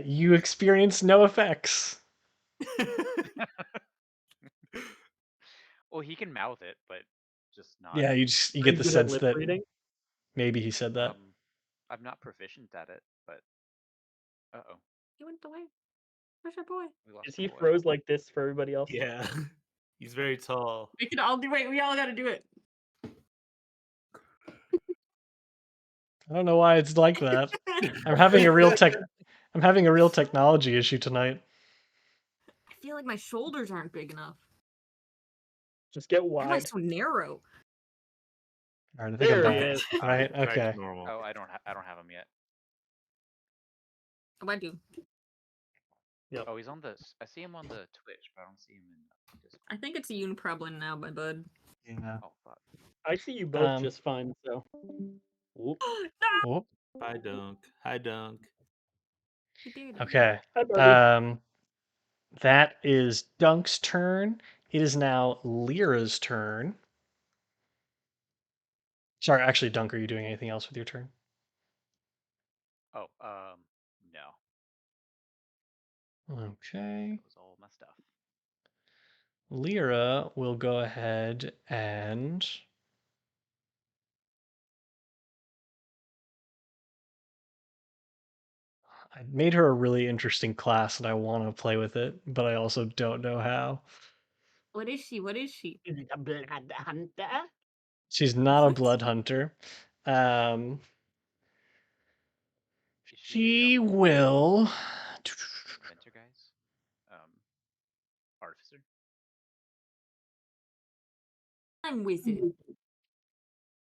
you experience no effects. Well, he can mouth it, but just not. Yeah, you Are get you the good at sense lip that reading? maybe he said that. I'm not proficient at it, but uh-oh, He went away. Where's our boy? we lost Is the he boy. froze like this for everybody else? Yeah. He's very tall. We can all do it. We all got to do it. I don't know why it's like that. I'm having a real technology issue tonight. I feel like my shoulders aren't big enough. Just get Why am I wide. so narrow? All right, I think I'm There he back. is. Right? Back to Okay. normal. Oh, I don't have him yet. Oh, I do. Oh, he's on the. I see him on the Twitch, but I don't see him in Discord. I think it's a uniproblem now, my bud. Yeah. Oh fuck. I see you both Um, just fine, so. Whoop. Oh, Hi, Dunk. Hi, Dunk. He did. okay. Hi, buddy. That is Dunk's turn. It is now Lyra's turn. Sorry, actually, Dunk, are you doing anything else with your turn? Oh, no. Okay. That was all my stuff. Lyra will go ahead and I made her a really interesting class and I want to play with it, but I also don't know how. What is she? What is she? Is it a blood hunter? She's not a What? blood hunter. Is She she will. inventor, guys? Artificer. I'm wizard.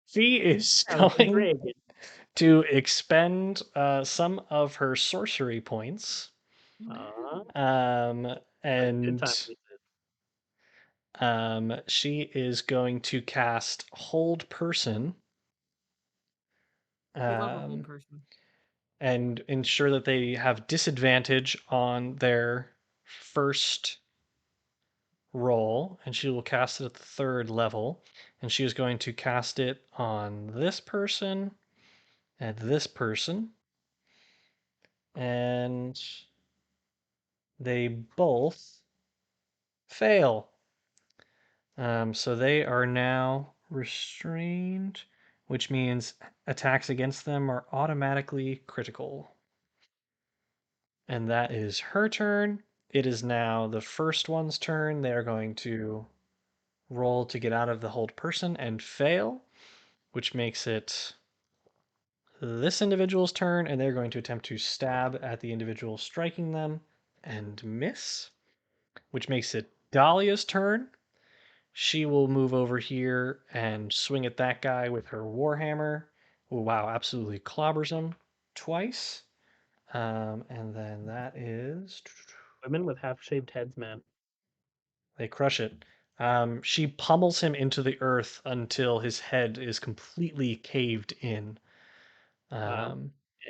She is Sounds like going dragon. to expend some of her sorcery points. Good And time. she is going to cast Hold Person. We love a whole person. And ensure that they have disadvantage on their first roll, and she will cast it at the 3rd level. And she is going to cast it on this person and this person. And they both fail. So they are now restrained, which means attacks against them are automatically critical. And that is her turn. It is now the first one's turn. They are going to roll to get out of the hold person and fail, which makes it this individual's turn, and they're going to attempt to stab at the individual striking them and miss, which makes it Dahlia's turn. She will move over here and swing at that guy with her warhammer. Oh, wow, absolutely clobbers him twice. And then that is. Women with half-shaved heads, man. They crush it. She pummels him into the earth until his head is completely caved in. Wow.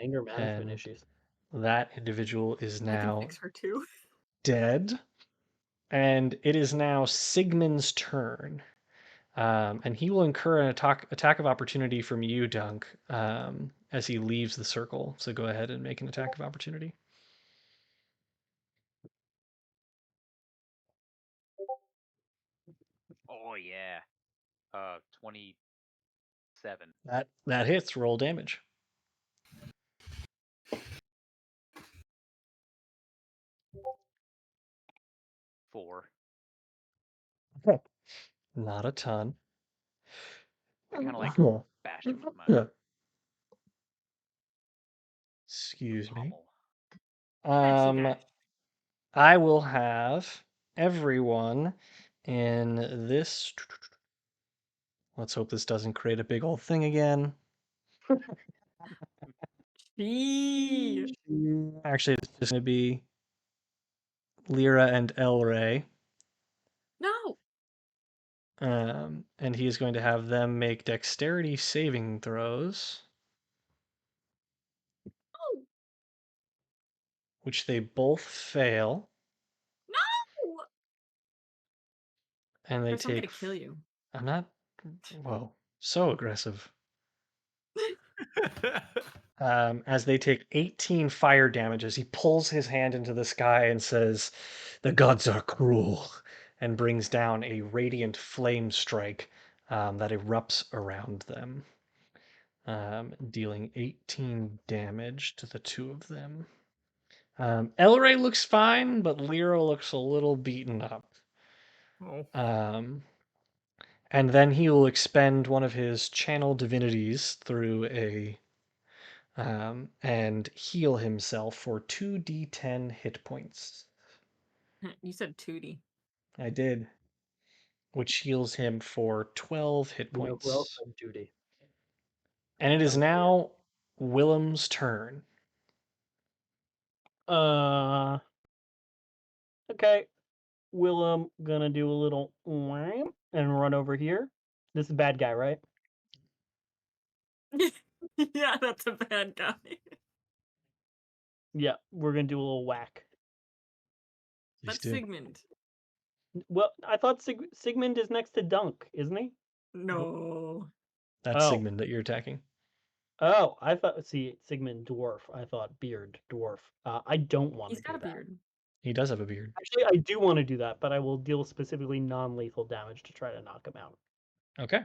Anger management And issues. that individual is I can now fix her too. dead. And it is now Sigmund's turn. And he will incur an attack of opportunity from you, Dunk, as he leaves the circle. So go ahead and make an attack of opportunity. Oh yeah. 27. That hits. Roll damage. 4. Okay. Not a ton. I kind of like Cool. bash him with my Excuse me. pommel. Bashy Um, dash. I will have everyone in this. Let's hope this doesn't create a big old thing again. Sheesh. Actually, it's just going to be Lyra and Elray. No. And he is going to have them make dexterity saving throws, No. which they both fail, No. and they Chris, I'm gonna take. kill you. I'm not. Whoa, so aggressive. As they take 18 fire damage as he pulls his hand into the sky and says, "The gods are cruel," and brings down a radiant flame strike that erupts around them, dealing 18 damage to the two of them. Elray looks fine, but Lyra looks a little beaten up. Oh. And then he will expend one of his channel divinities through a and heal himself for 2d10 hit points. You said Tootie. I did, which heals him for 12 hit You know who else points. had duty? And it is That was now Willem's turn. Okay. Willem gonna do a little wham and run over here. This is a bad guy, right? Yeah, that's a bad guy. Yeah, we're gonna do a little whack. Please That's do. Sigmond. Well, I thought Sigmund is next to Dunk, isn't he? No. That's Oh. Sigmund that you're attacking. Oh, I thought. See, Sigmund dwarf. I thought beard dwarf. I don't want to He's do got a that. beard. He does have a beard. Actually, I do want to do that, but I will deal specifically non-lethal damage to try to knock him out. Okay.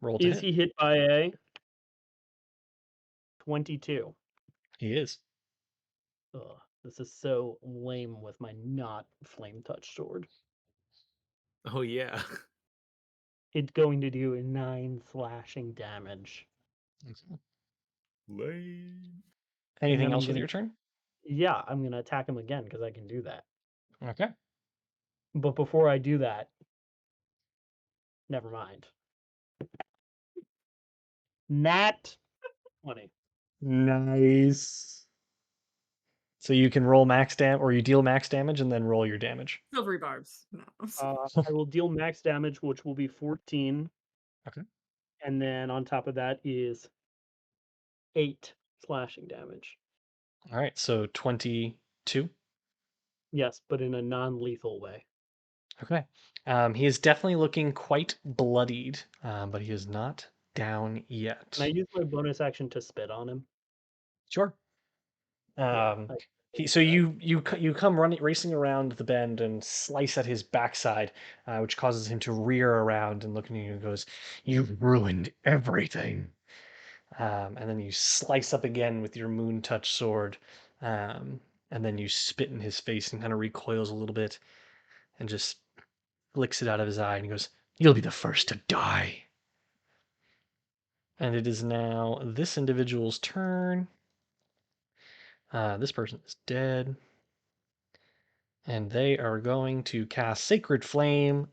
Roll to Is hit. he hit by a 22? He is. Ugh, this is so lame with my not flame touch sword. Oh yeah. It's going to do 9 slashing damage. Lame. Anything I'm else with gonna- your turn? Yeah, I'm going to attack him again because I can do that. Okay. But before I do that, never mind. Nat 20. Nice. So you can roll max damage, or you deal max damage and then roll your damage. Silvery barbs. No. I will deal max damage, which will be 14. Okay. And then on top of that is 8 slashing damage. All right. So 22. Yes, but in a non-lethal way. Okay. He is definitely looking quite bloodied, but he is not down yet. Can I use my bonus action to spit on him? Sure. Yeah, So you come running racing around the bend and slice at his backside, which causes him to rear around and look at you and goes, "You've ruined everything." And then you slice up again with your moon touch sword, and then you spit in his face and kind of recoils a little bit, and just flicks it out of his eye and he goes, "You'll be the first to die." And it is now this individual's turn. This person is dead. And they are going to cast Sacred Flame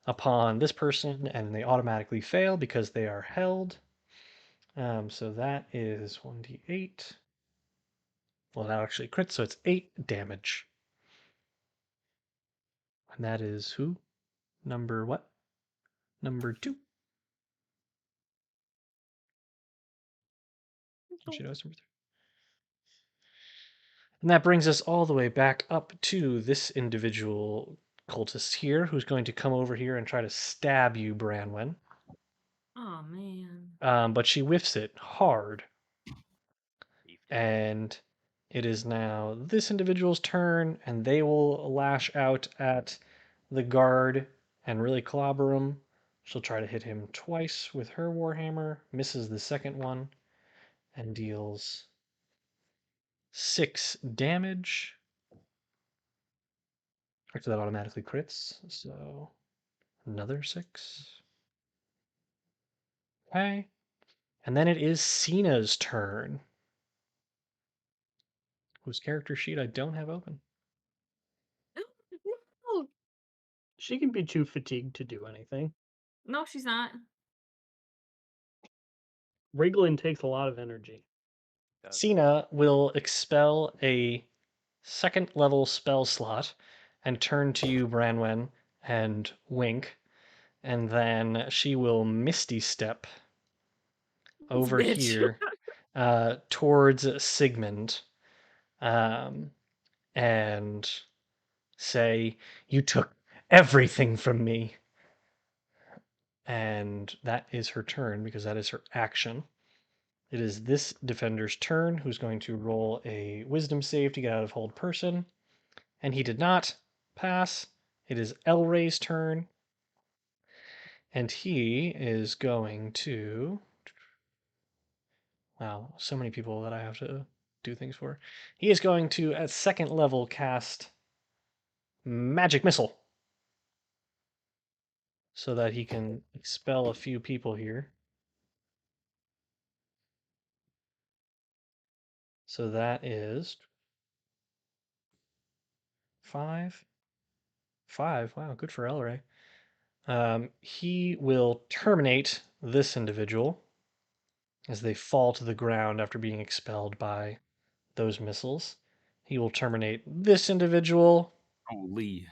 upon this person, and they automatically fail because they are held. So that is 1d8. Well, that actually crits, so it's 8 damage. And that is who? Number what? Number 2. She knows number 3. And that brings us all the way back up to this individual cultist here, who's going to come over here and try to stab you, Branwenn. Oh man. But she whiffs it hard. Beefed it. And it is now this individual's turn, and they will lash out at the guard and really clobber him. She'll try to hit him twice with her warhammer, misses the second one, and deals 6 damage. Actually, that automatically crits, so another 6. Okay. And then it is Cena's turn, whose character sheet I don't have open. No, She can be too fatigued to do anything. no, she's not. Wriggling takes a lot of energy. Does. Cena will expel a 2nd level spell slot and turn to you, Branwenn, and wink. And then she will Misty Step over bitch. here towards Sigmond and say, "You took everything from me." And that is her turn because that is her action. It is this defender's turn, who's going to roll a wisdom save to get out of hold person. And he did not pass. It is Elray's turn. And he is going to. Wow, so many people that I have to do things for. He is going to, at 2nd level, cast Magic Missile so that he can expel a few people here. So that is 5. 5. Wow, good for Elray. He will terminate this individual as they fall to the ground after being expelled by those missiles. He will terminate this individual Holy.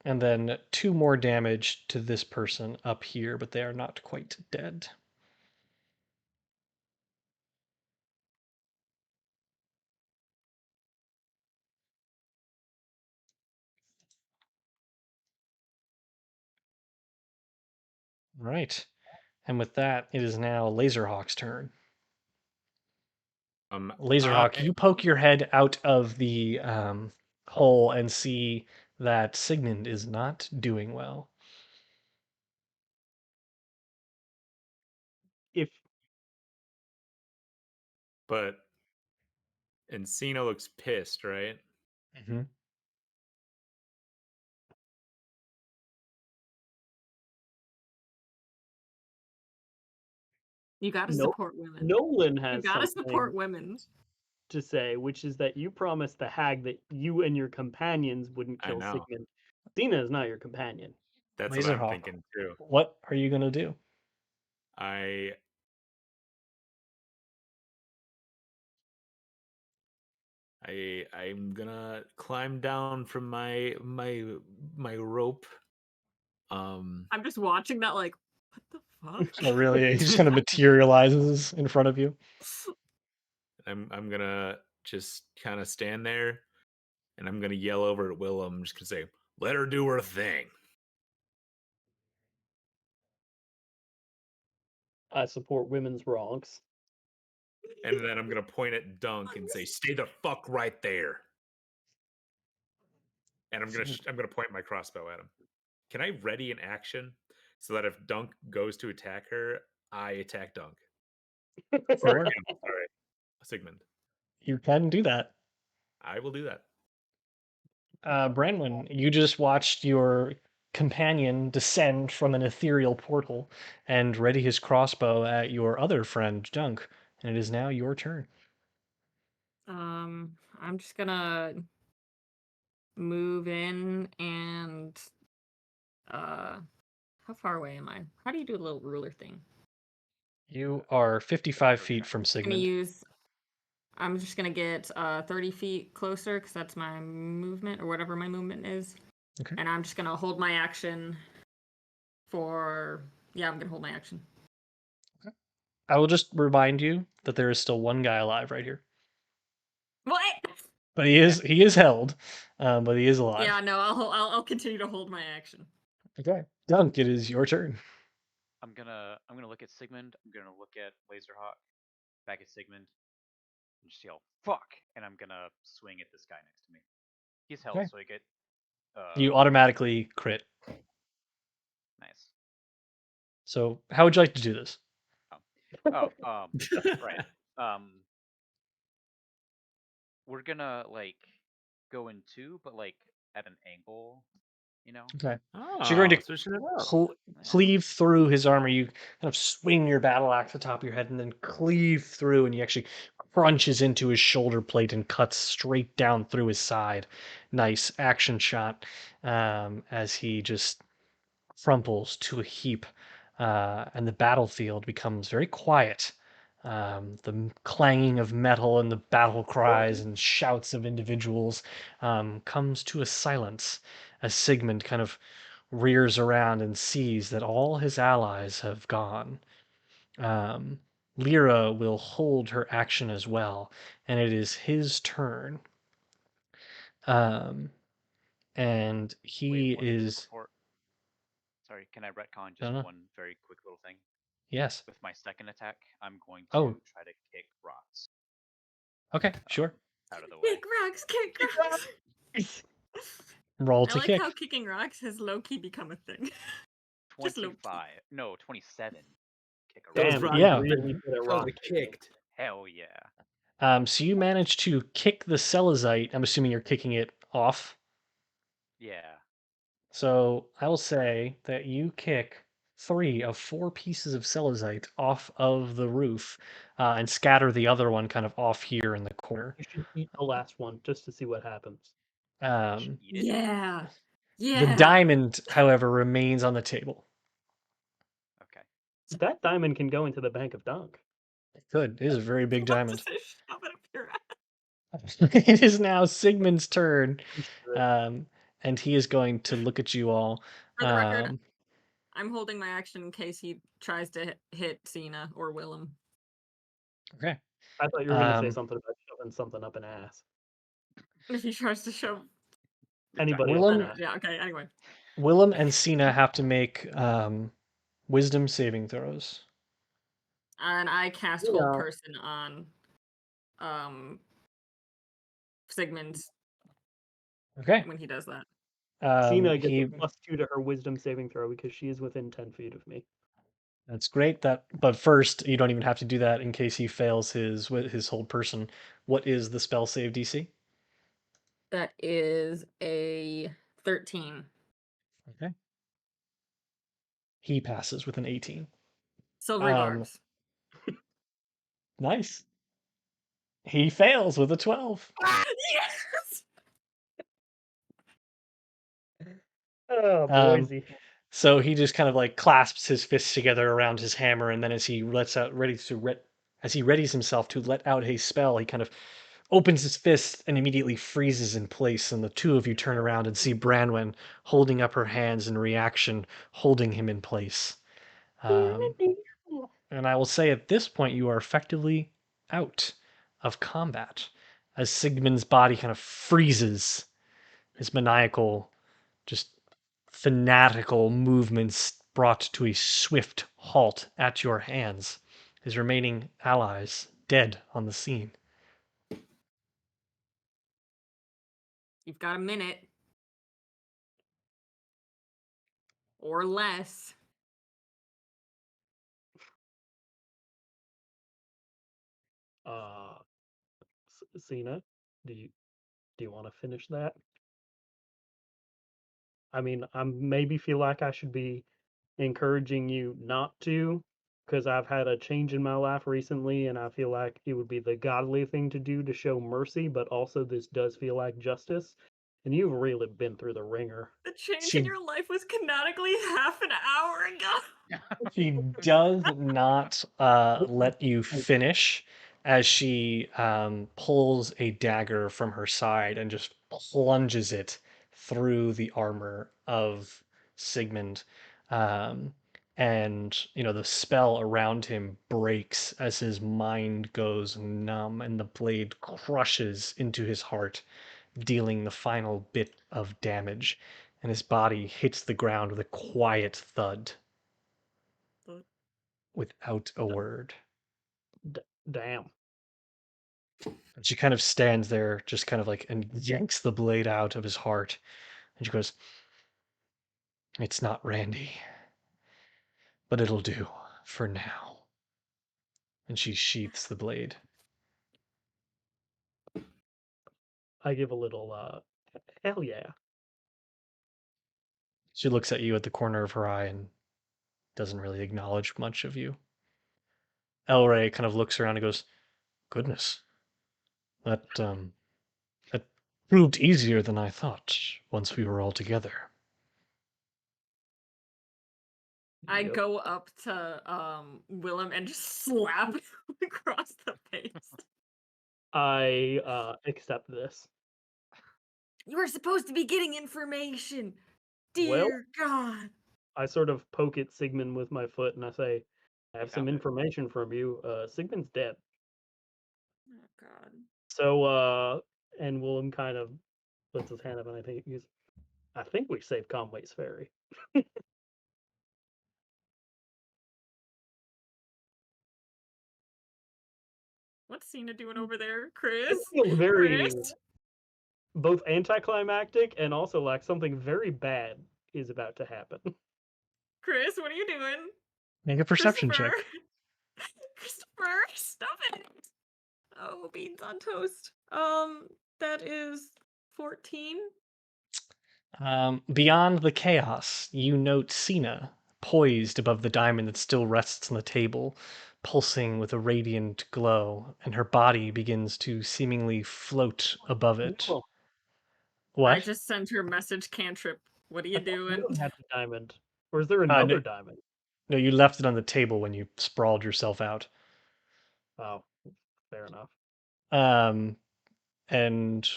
and then 2 more damage to this person up here, but they are not quite dead. All right. And with that, it is now Laserhawk's turn. Laserhawk, you poke your head out of the hole and see that Sigmond is not doing well. If But Encino looks pissed, right? Mm-hmm. You gotta No- support women. Nolan You has gotta something support women. to say, which is that you promised the hag that you and your companions wouldn't I kill know. Sigmund. Cena is not your companion. That's what I'm Laserhawk, thinking too. what are you going to do? I'm gonna climb down from my rope. I'm just watching that like, what the fuck? Oh, really? He just kind of materializes in front of you. I'm gonna just kind of stand there, and I'm gonna yell over at Willem. I'm just gonna say, "Let her do her thing." I support women's wrongs. And then I'm gonna point at Dunk and say, "Stay the fuck right there." And I'm gonna point my crossbow at him. Can I ready an action so that if Dunk goes to attack her, I attack Dunk? Or Sure. sorry, Sigmund. You can do that. I will do that. Branwenn, you just watched your companion descend from an ethereal portal and ready his crossbow at your other friend, Dunk, and it is now your turn. I'm just gonna move in and how far away am I? How do you do a little ruler thing? You are 55 feet from I'm gonna Sigmund. use I'm just gonna get 30 feet closer because that's my movement or whatever my movement is. Okay. And I'm just gonna hold my action for I'm gonna hold my action. I will just remind you that there is still one guy alive right here. What? But he is held, but he is alive. Yeah, no, I'll continue to hold my action. Okay, Dunk, it is your turn. I'm gonna look at Sigmund. I'm gonna look at Laserhawk, back at Sigmund, and just yell "fuck!" And I'm gonna swing at this guy next to me. He's held, Okay. so I get. You automatically crit. Nice. So how would you like to do this? Right. We're gonna like go in two, but like at an angle, you know. Okay. Oh, So you're going to switching it up. cleave through his armor. You kind of swing your battle axe atop your head and then cleave through, and you actually crunches into his shoulder plate and cuts straight down through his side. Nice action shot as he just crumples to a heap, and the battlefield becomes very quiet. The clanging of metal and the battle cries and shouts of individuals comes to a silence as Sigmond kind of rears around and sees that all his allies have gone. Lyra will hold her action as well, and it is his turn. And he Wait, is. Sorry, can I retcon No, just no. one very quick little thing? Yes. With my second attack, I'm going to Oh, try to kick rocks okay, sure. out of the way. Kick rocks, kick rocks. Roll I to like kick. how kicking rocks has low key become a thing. Just low-key. 27. Kick a That was rock. Ronnie Yeah. Really good at That was rock a kicked. Hell yeah. So you manage to kick the Celesite. I'm assuming you're kicking it off. Yeah. So I will say that you kick 3 of 4 pieces of Celesite off of the roof and scatter the other one kind of off here in the corner. You should eat the last one just to see what happens. I should eat it. Yeah. The Yeah. diamond, however, remains on the table. Okay. That diamond can go into the Bank of Dunk. It could. It is a very big diamond. Shove it up your ass. It is now Sigmund's turn, You should. and he is going to look at you all. For the record, I'm holding my action in case he tries to hit Cena or Willem. Okay. I thought you were going to say Um, something about shoving something up an ass. If he tries to shove. Anybody Willem- up I an don't- ass. Yeah. Okay. Anyway. Willem and Cena have to make wisdom saving throws. And I cast Yeah. hold person on Sigmund Okay. when he does that. Cena gets He, a +2 to her wisdom saving throw because she is within 10 feet of me. that's great. But first, you don't even have to do that in case he fails his hold person. What is the spell save DC? That is a 13. Okay. He passes with an 18. Silvery barbs. Nice. He fails with a 12. Yes! Oh, Um, Boise. So he just kind of like clasps his fists together around his hammer, and then as he as he readies himself to let out his spell, he kind of opens his fist and immediately freezes in place. And the two of you turn around and see Branwenn holding up her hands in reaction, holding him in place. And I will say at this point, you are effectively out of combat as Sigmund's body kind of freezes, his maniacal, just fanatical movements brought to a swift halt at your hands, his remaining allies dead on the scene. You've got a minute. Or less. Cena, do you want to finish that? I mean, I maybe feel like I should be encouraging you not to, because I've had a change in my life recently, and I feel like it would be the godly thing to do to show mercy, but also this does feel like justice. And you've really been through the ringer. The change She- in your life was canonically half an hour ago. She does not let you finish as she pulls a dagger from her side and just plunges it through the armor of Sigmund. And, the spell around him breaks as his mind goes numb and the blade crushes into his heart, dealing the final bit of damage. And his body hits the ground with a quiet thud without a word. Damn. And she kind of stands there, just kind of like, and yanks the blade out of his heart. And she goes, "It's not Randy, but it'll do for now." And she sheaths the blade. I give a little, hell yeah. She looks at you at the corner of her eye and doesn't really acknowledge much of you. Elray kind of looks around and goes, "Goodness, that proved easier than I thought once we were all together." I Yep. go up to Willem and just slap him across the face. I accept this. You were supposed to be getting information. Well, Dear God. I sort of poke at Sigmund with my foot and I say, I have some found it. information from you. Sigmund's dead. Oh God. So, and Willem kind of puts his hand up and I think we saved Conway's ferry. What's Cena doing over there, Chris? It feels very Chris? both anticlimactic and also like something very bad is about to happen. Chris, what are you doing? Make a perception check. Christopher, stop it. Oh, beans on toast. That is 14. Beyond the chaos, you note Cena poised above the diamond that still rests on the table, pulsing with a radiant glow, and her body begins to seemingly float above it. Whoa, What? I just sent her message cantrip. What are you doing? Willem had the diamond. Or is there No, another diamond? no, you left it on the table when you sprawled yourself out. Oh, fair enough. And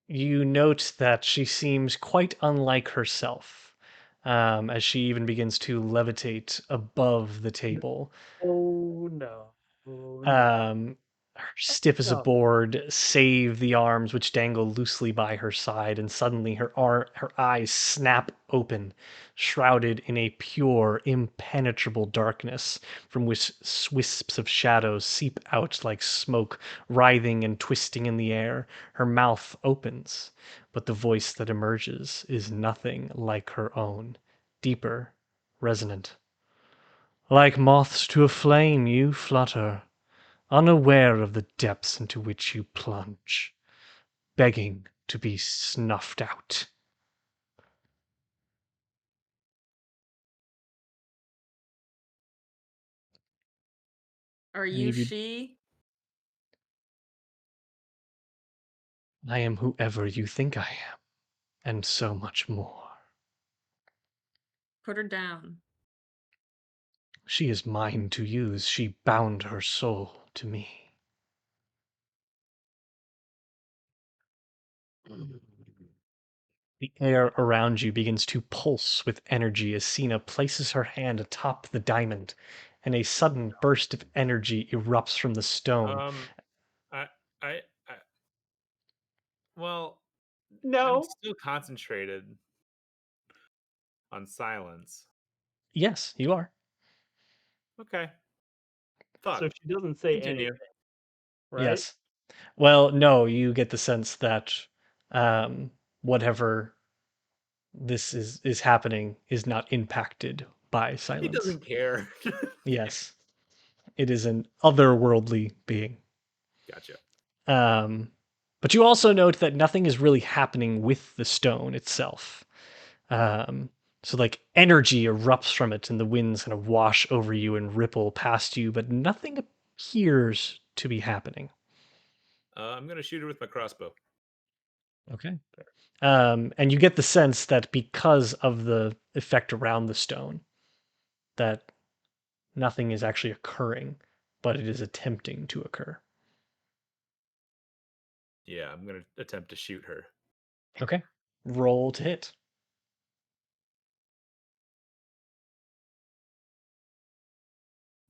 you note that she seems quite unlike herself, as she even begins to levitate above the table. Oh no. Oh no. Stiff as a No. board, save the arms which dangle loosely by her side, and suddenly her eyes snap open, shrouded in a pure, impenetrable darkness, from which wisps of shadows seep out like smoke, writhing and twisting in the air. Her mouth opens, but the voice that emerges is nothing like her own, deeper, resonant. Like moths to a flame, you flutter, unaware of the depths into which you plunge, begging to be snuffed out. Are Any you of you, she? I am whoever you think I am, and so much more. Put her down. She is mine to use. She bound her soul to me. The air around you begins to pulse with energy as Sina places her hand atop the diamond, and a sudden burst of energy erupts from the stone. I, I, well, I'm No. still concentrated on silence. Yes, you are. Okay. Fuck. So she doesn't say Continue. anything, right? Yes. Well, no, you get the sense that whatever this is happening is not impacted by He silence. doesn't care. Yes. It is an otherworldly being. Gotcha. But you also note that nothing is really happening with the stone itself. So like energy erupts from it and the winds kind of wash over you and ripple past you, but nothing appears to be happening. I'm gonna shoot her with my crossbow. Okay. And you get the sense that because of the effect around the stone, that nothing is actually occurring, but it is attempting to occur. Yeah, I'm gonna attempt to shoot her. Okay. Roll to hit.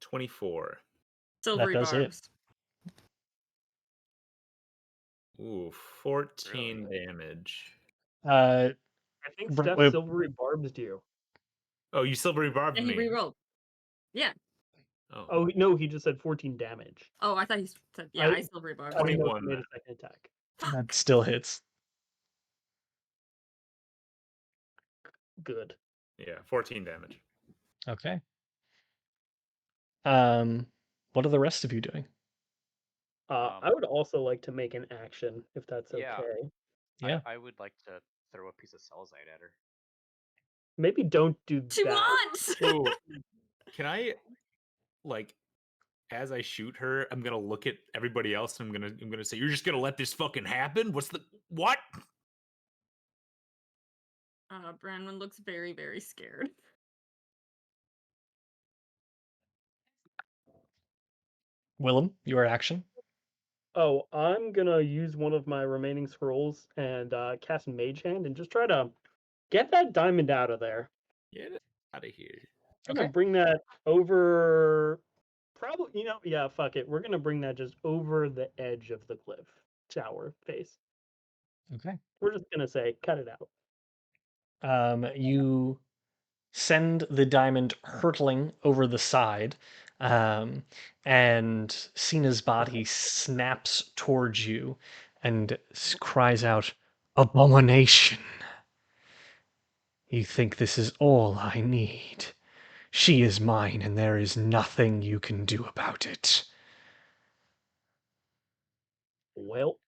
24. Silvery does hit. barbs. Ooh, 14 Really? damage. I think Br- Steph wait. silvery barbs you. Oh, you silvery barbed Yeah, he me. rerolled. Yeah. Oh no, he just said 14 damage. Oh, I thought he said, yeah, I silvery barbed. I didn't know 21 he made a then. second attack. That still hits. Good. Yeah, 14 damage. Okay. What are the rest of you doing? I would also like to make an action, if that's Yeah. okay. Yeah. I would like to throw a piece of cellulite at her. Maybe don't do She that. wants. Ooh, can I, like, as I shoot her, I'm gonna look at everybody else. And I'm gonna say, "You're just gonna let this fucking happen? What's the what?" Branwenn looks very, very scared. Willem, your action. Oh, I'm gonna use one of my remaining scrolls and cast Mage Hand and just try to get that diamond out of there. Get it out of here. I'm gonna Okay. bring that over. Probably, yeah, fuck it. We're gonna bring that just over the edge of the cliff tower face. Okay. We're just gonna say, cut it out. You send the diamond hurtling over the side, and Cena's body snaps towards you and cries out, "Abomination! You think this is all I need? She is mine, and there is nothing you can do about it." Well,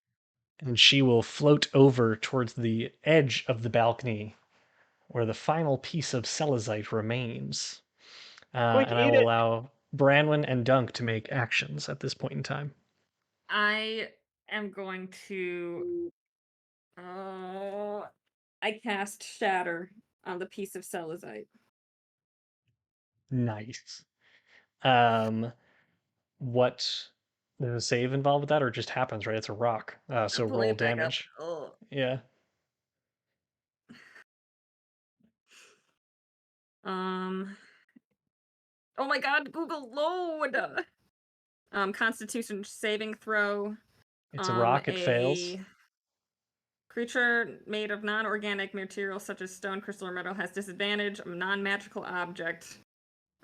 And she will float over towards the edge of the balcony where the final piece of celestite remains. quick, And I eat will it. allow Branwenn and Dunk to make actions at this point in time. I am going to. I cast Shatter on the piece of celestite. Nice. What there's a save involved with that, or it just happens, right? It's a rock. So I'm pulling roll it back up. damage. Oh. Yeah. Oh my God! Google load. Constitution saving throw. It's a rock, it fails. A creature made of non-organic materials such as stone, crystal, or metal has disadvantage. A non-magical object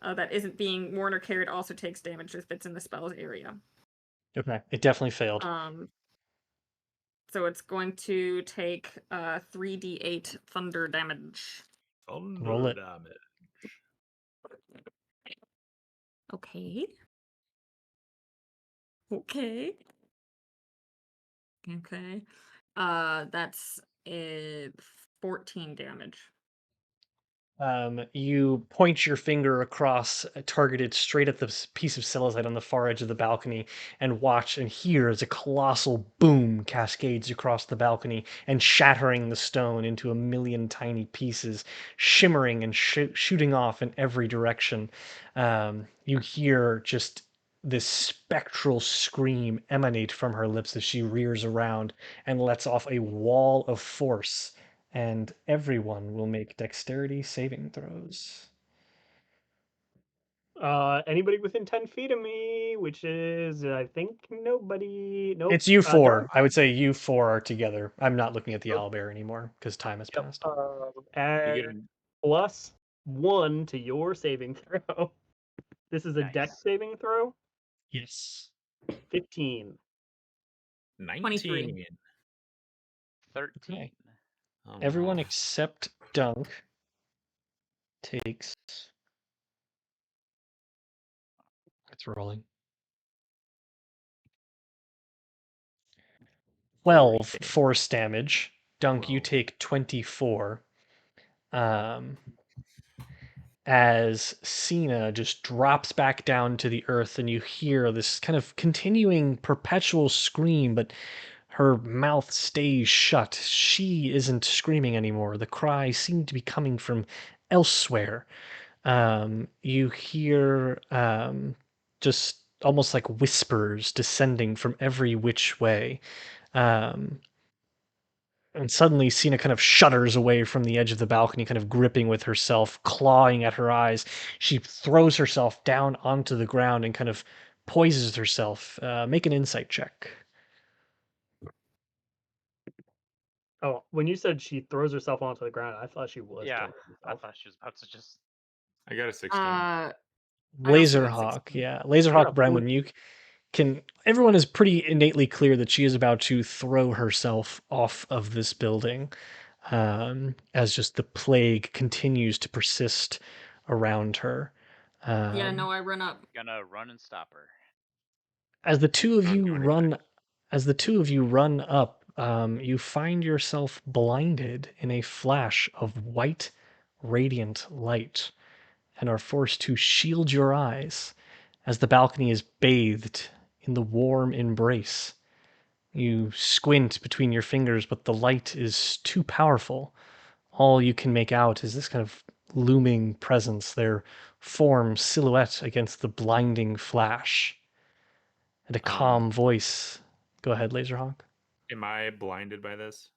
that isn't being worn or carried also takes damage if it's in the spell's area. Okay. It definitely failed. So it's going to take 3d8 thunder damage. Roll it. Damage. Okay. Okay. Okay. That's 14 damage. You point your finger across, targeted straight at the piece of celestite on the far edge of the balcony, and watch and hear as a colossal boom cascades across the balcony and shattering the stone into a million tiny pieces, shimmering and shooting off in every direction. You hear just this spectral scream emanate from her lips as she rears around and lets off a wall of force, and everyone will make dexterity saving throws. Anybody within 10 feet of me, which is, I think, nobody. Nope. It's you Dark. four. I would say you four are together. I'm not looking at the Nope. owlbear anymore because time has Yep. passed. You Add get an +1 to your saving throw. This is a dex Nice. saving throw. Yes. 15. 19. 13. Okay. Oh, Everyone no. except Dunk takes. It's rolling. 12 force damage. Dunk, you take 24. As Cena just drops back down to the earth, and you hear this kind of continuing perpetual scream, but her mouth stays shut. She isn't screaming anymore. The cry seemed to be coming from elsewhere. You hear just almost like whispers descending from every which way. And suddenly, Cena kind of shudders away from the edge of the balcony, kind of gripping with herself, clawing at her eyes. She throws herself down onto the ground and kind of poises herself. Make an insight check. Oh, when you said she throws herself onto the ground, I thought she was Yeah, killing I herself. thought she was about to just. I got a 16. I also Laser got Hawk, 16. yeah. Laser Yeah, Hawk Branwenn, you can. Everyone is pretty innately clear that she is about to throw herself off of this building, as just the plague continues to persist around her. Yeah, no, I run up. Gonna run and stop her. As the two of Don't you do anything. run up, you find yourself blinded in a flash of white radiant light and are forced to shield your eyes as the balcony is bathed in the warm embrace. You squint between your fingers, but the light is too powerful. All you can make out is this kind of looming presence, their form silhouette against the blinding flash. And a calm voice. Go ahead, Laserhawk. Am I blinded by this?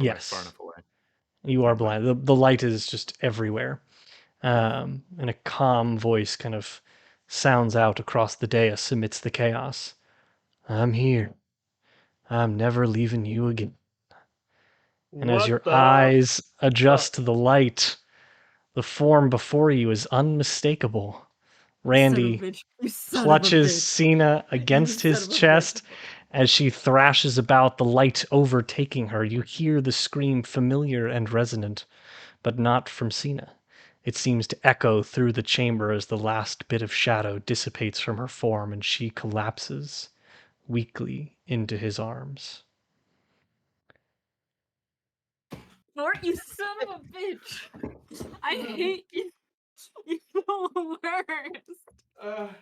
Or am I far Yes, enough away? you are I'm blind. The light is just everywhere. And a calm voice kind of sounds out across the dais amidst the chaos. I'm here. I'm never leaving you again. And as What your the eyes adjust fuck? to the light, the form before you is unmistakable. Son of a Randy bitch. You son clutches of a bitch. Sina You against son his of a bitch. chest as she thrashes about, the light overtaking her. You hear the scream familiar and resonant, but not from Sina. It seems to echo through the chamber as the last bit of shadow dissipates from her form and she collapses weakly into his arms. Fort, you son of a bitch. I hate you. You're the worst.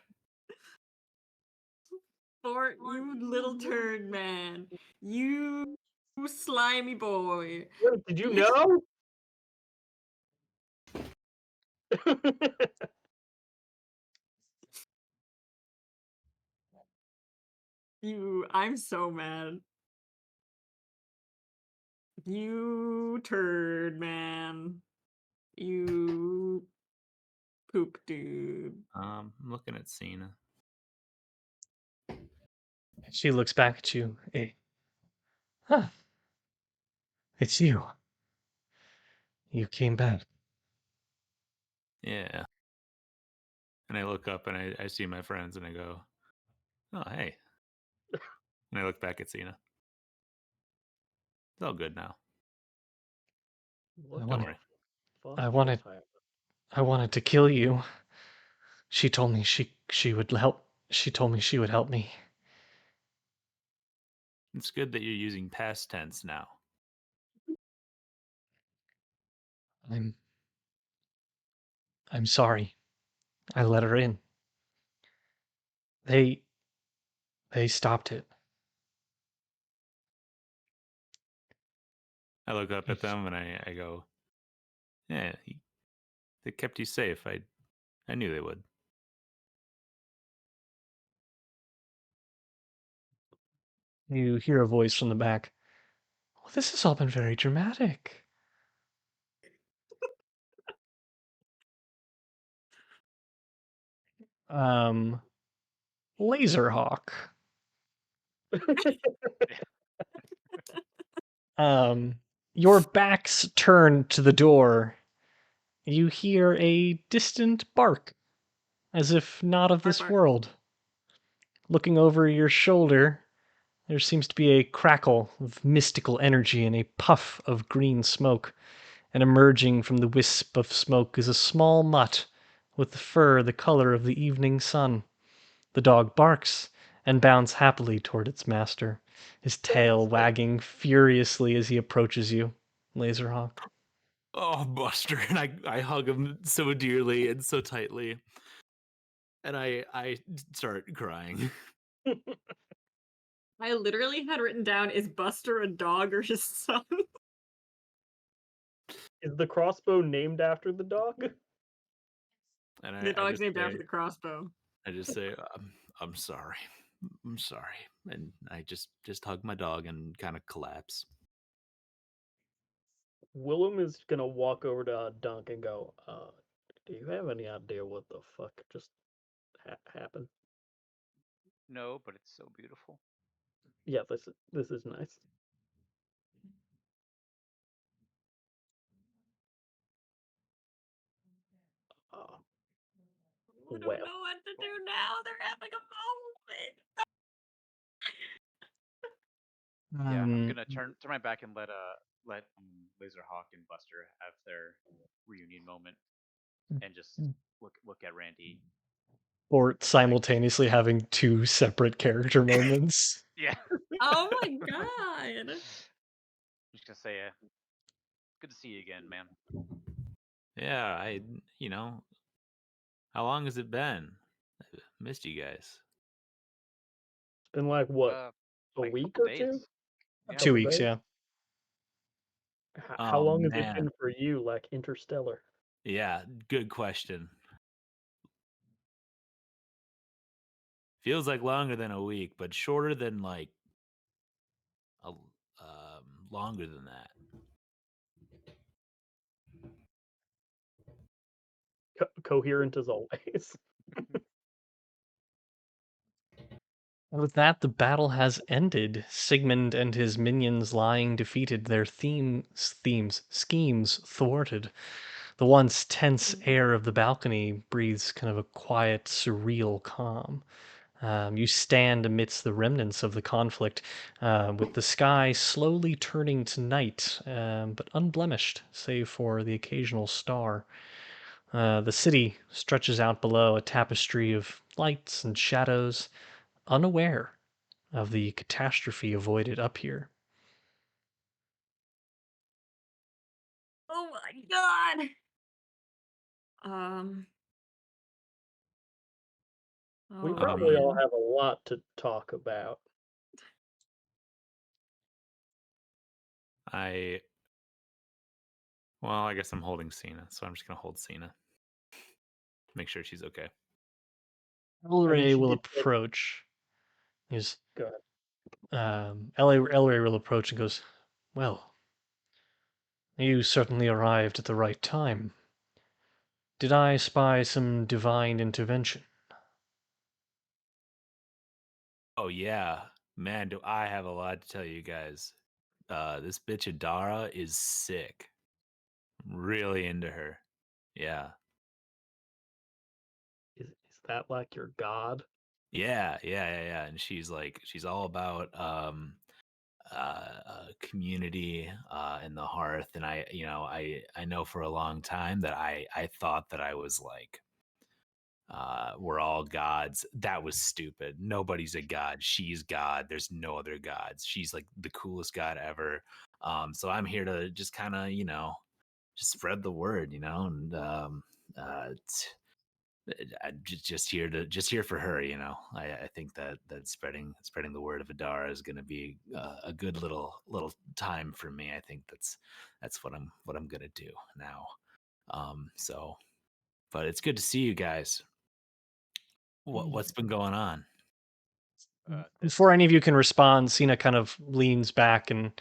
Fort, you little turd man. You slimy boy. Wait, did you know? I'm so mad. You turd man. You poop dude. I'm looking at Cena. She looks back at you. Hey. Huh. It's you. You came back. Yeah. And I look up and I see my friends and I go, oh, hey. And I look back at Cena. It's all good now. What I the wanted, fuck I just wanted, happened? I wanted to kill you. She told me she would help. She told me she would help me. It's good that you're using past tense now. I'm sorry. I let her in. They stopped it. I look up at them and I go, yeah, they kept you safe. I knew they would. You hear a voice from the back. Well, this has all been very dramatic. Um, Lazer Hawk. Your backs turned to the door. You hear a distant bark, as if not of Bark, this bark. world. Looking over your shoulder, there seems to be a crackle of mystical energy and a puff of green smoke, and emerging from the wisp of smoke is a small mutt with fur the color of the evening sun. The dog barks and bounds happily toward its master, his tail wagging furiously as he approaches you, Laserhawk. Oh, Buster. And I hug him so dearly and so tightly. And I start crying. I literally had written down, is Buster a dog or his son? Is the crossbow named after the dog? And The I dog's just named say, after the crossbow. I just say, I'm sorry. I'm sorry. And I just hug my dog and kind of collapse. Willem is gonna walk over to Dunk and go, do you have any idea what the fuck just happened? No, but it's so beautiful. Yeah, this is nice. I don't Well. know what to do now. They're having a moment. Yeah, I'm gonna turn my back and let Laserhawk and Buster have their reunion moment, and just look at Randy. Or simultaneously having two separate character moments. Yeah. Oh my god. I'm just gonna say, good to see you again, man. Yeah, how long has it been? I missed you guys. It's been like what, Uh, a like a week couple or days. two? Yeah. 2 Couple weeks, days? yeah. How Oh long has it man. been for you, like Interstellar? Yeah, good question. Feels like longer than a week, but shorter than like longer than that. Coherent as always. And with that, the battle has ended. Sigmund and his minions lying defeated, their schemes thwarted. The once tense air of the balcony breathes kind of a quiet, surreal calm. You stand amidst the remnants of the conflict, with the sky slowly turning to night, but unblemished, save for the occasional star. The city stretches out below, a tapestry of lights and shadows, unaware of the catastrophe avoided up here. Oh my god. Um. We Oh probably all man. have a lot to talk about. I guess I'm holding Cena, so I'm just gonna hold Cena. Make sure she's okay. I mean, Elray she will did get. approach. He's Go ahead. Elray will approach and goes, "Well, you certainly arrived at the right time. Did I spy some divine intervention?" Oh yeah, man, do I have a lot to tell you guys. This bitch Adara is sick. I'm really into her. Yeah. Is that like your god? Yeah. And she's all about community and the hearth. And I know for a long time that I thought that I was like we're all gods. That was stupid. Nobody's a god. She's God. There's no other gods. She's like the coolest god ever. So I'm here to just kind of, just spread the word, and just here for her, I think that spreading the word of Adara is going to be a good little time for me. I think that's what I'm going to do now. So, but it's good to see you guys. What's been going on? This Before any of you can respond, Cena kind of leans back and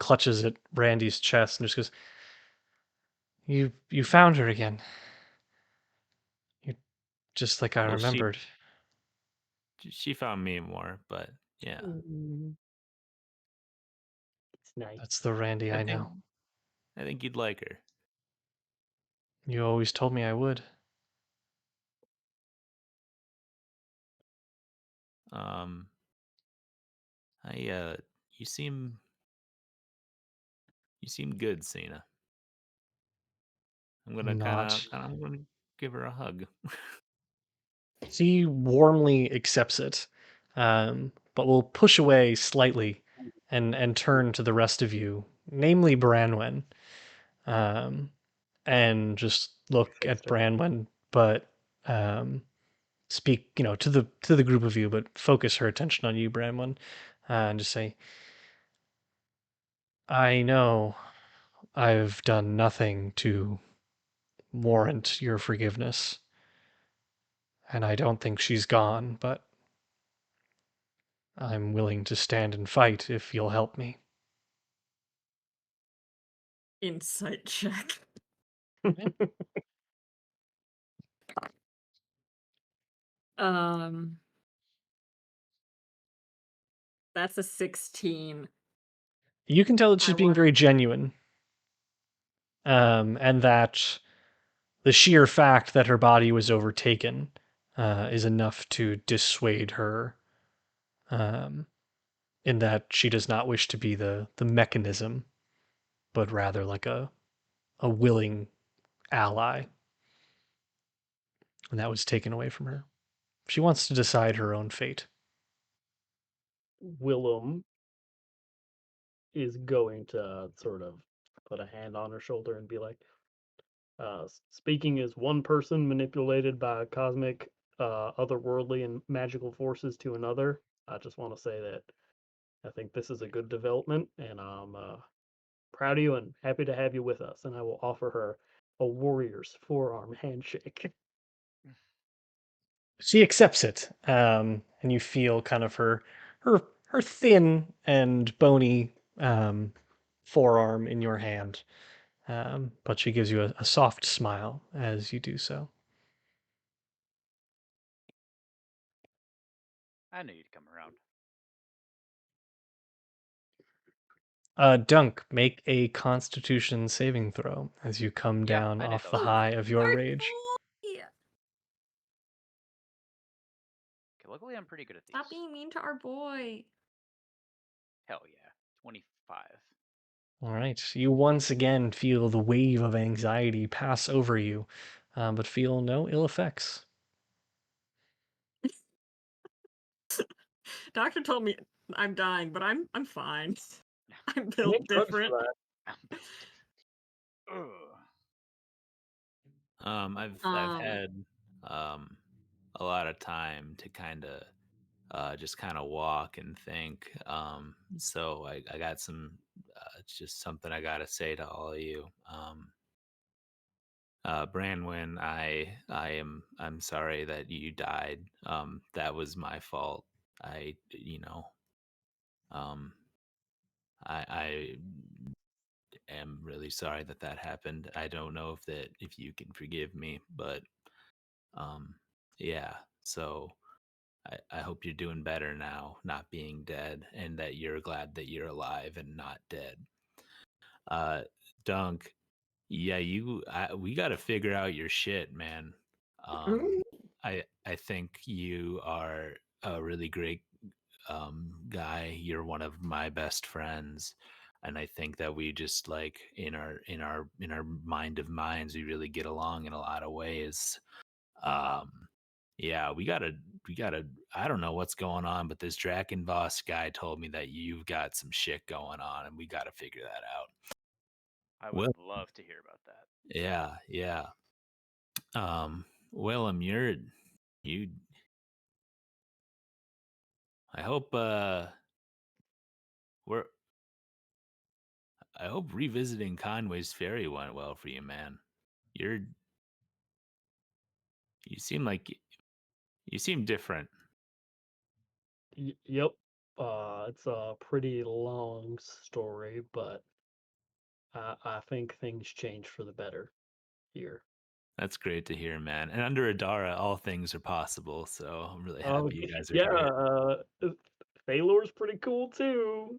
clutches at Randy's chest and just goes, "You found her again. You just like I Well, she remembered." she found me more, but yeah, Mm, it's nice. That's the Randy I I think know. I think you'd like her. You always told me I would. Um, I you seem good, Cena. Not. I'm gonna give her a hug. She warmly accepts it, but will push away slightly and turn to the rest of you, namely Branwenn, um, and just look Face at turn. Branwenn, but speak, to the group of you, but focus her attention on you, Branwenn, and just say, "I know I've done nothing to warrant your forgiveness, and I don't think she's gone, but I'm willing to stand and fight if you'll help me." Insight check. Um. That's a 16. You can tell that I she's being want. very genuine, and that the sheer fact that her body was overtaken is enough to dissuade her, um, in that she does not wish to be the mechanism, but rather like a willing ally, and that was taken away from her. She wants to decide her own fate. Willem is going to sort of put a hand on her shoulder and be like, Speaking as one person manipulated by cosmic, otherworldly, and magical forces to another, I just want to say that I think this is a good development, and I'm proud of you and happy to have you with us. And I will offer her a warrior's forearm handshake. She accepts it, and you feel kind of her thin and bony forearm in your hand, but she gives you a soft smile as you do so. I knew you'd come around. Dunk, make a Constitution saving throw as you come Yeah, down I knew off that the was high of your Our rage. boy! Okay, luckily I'm pretty good at these. Stop being mean to our boy. Hell yeah. 25. All right, you once again feel the wave of anxiety pass over you, but feel no ill effects. Doctor told me I'm dying, but I'm fine. I'm They built make drugs for different. that. I'm built different. Ugh. I've had a lot of time to kind of just kind of walk and think. So I got some just something I gotta say to all of you. Branwenn, I'm sorry that you died. That was my fault. I you know I am really sorry that that happened. I don't know if you can forgive me, but um yeah. So I hope you're doing better now, not being dead, and that you're glad that you're alive and not dead. Uh, Dunk, yeah, we got to figure out your shit, man. I think you are a really great guy. You're one of my best friends, and I think that we just like in our mind of minds, we really get along in a lot of ways. Um, yeah, we gotta. I don't know what's going on, but this Draken Boss guy told me that you've got some shit going on, and we gotta figure that out. I would Well, love to hear about that. yeah, yeah. Willem, you. I hope we're. I hope revisiting Conway's Ferry went well for you, man. You're. You seem like you seem different. Yep. It's a pretty long story, but I think things changed for the better here. That's great to hear, man. And under Adara, all things are possible. So I'm really Oh, happy you guys are yeah. great. Thaylor's pretty cool too.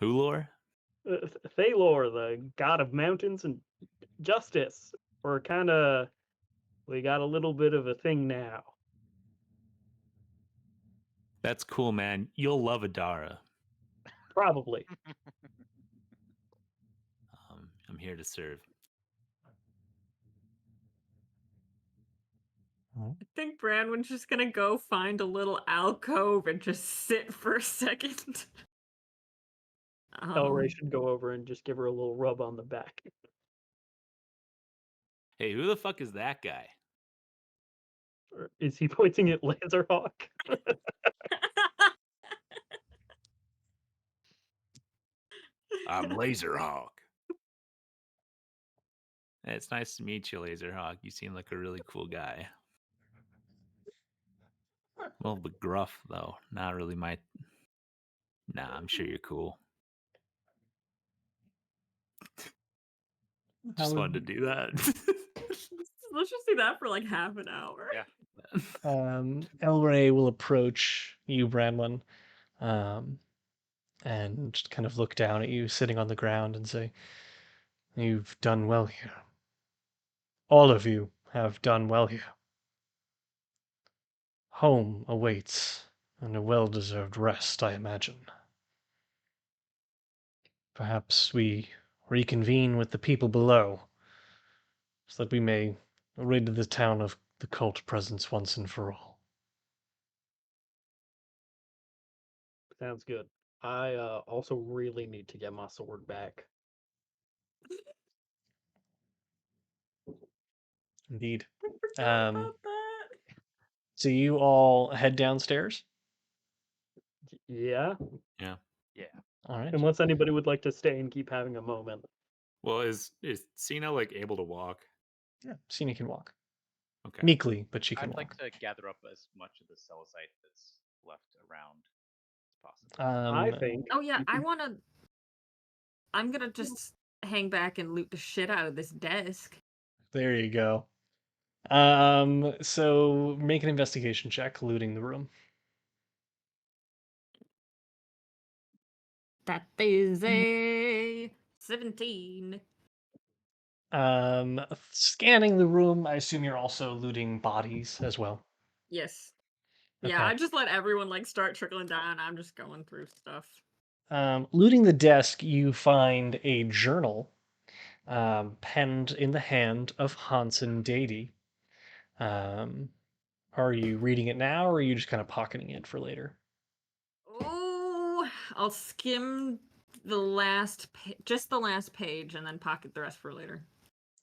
Hulor? Thaylor, the god of mountains and justice. We got a little bit of a thing now. That's cool, man. You'll love Adara. Probably. I'm here to serve. I think Branwen's just gonna go find a little alcove and just sit for a second. Elray should go over and just give her a little rub on the back. Hey, who the fuck is that guy? Or is he pointing at Lazer Hawk? I'm Lazer Hawk. Hey, it's nice to meet you, Lazer Hawk. You seem like a really cool guy. A little bit gruff, though. Not really my. Nah, I'm sure you're cool. Just wanted to do that. Let's just do that for like half an hour. Yeah. Elray will approach you, Branwenn, and kind of look down at you sitting on the ground and say, "You've done well here. All of you have done well here. Home awaits, and a well-deserved rest, I imagine. Perhaps we reconvene with the people below, so that we may rid the town of the cult presence once and for all." Sounds good. I also really need to get my sword back. Indeed. I forgot about that. So you all head downstairs. Yeah. Yeah. Yeah. All right. Unless anybody would like to stay and keep having a moment. Well, is Cena like able to walk? Yeah. Cena can walk Okay. meekly, but she can I'd like walk. to gather up as much of the celestite that's left around as possible. I think. Oh yeah, you I can- wanna. I'm gonna just hang back and loot the shit out of this desk. There you go. So make an investigation check, looting the room. That is a 17. Scanning the room, I assume you're also looting bodies as well. Yes. Yeah, Okay. I just let everyone like start trickling down. I'm just going through stuff. Looting the desk, you find a journal penned in the hand of Hansen Daedi. Are you reading it now, or are you just kind of pocketing it for later? Oh, I'll skim the last just the last page and then pocket the rest for later.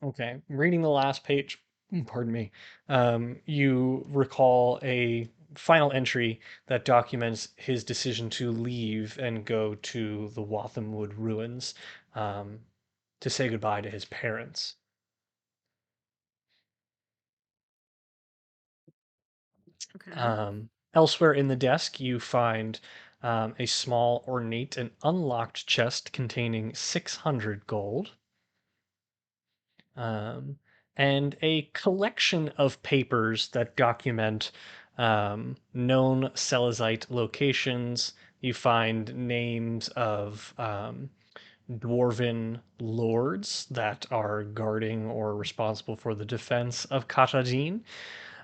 Okay, reading the last page, pardon me, you recall a final entry that documents his decision to leave and go to the Wathamwood ruins um, to say goodbye to his parents. Okay. Elsewhere in the desk, you find a small, ornate, and unlocked chest containing 600 gold. And a collection of papers that document known Selesite locations. You find names of dwarven lords that are guarding or responsible for the defense of Katahdin,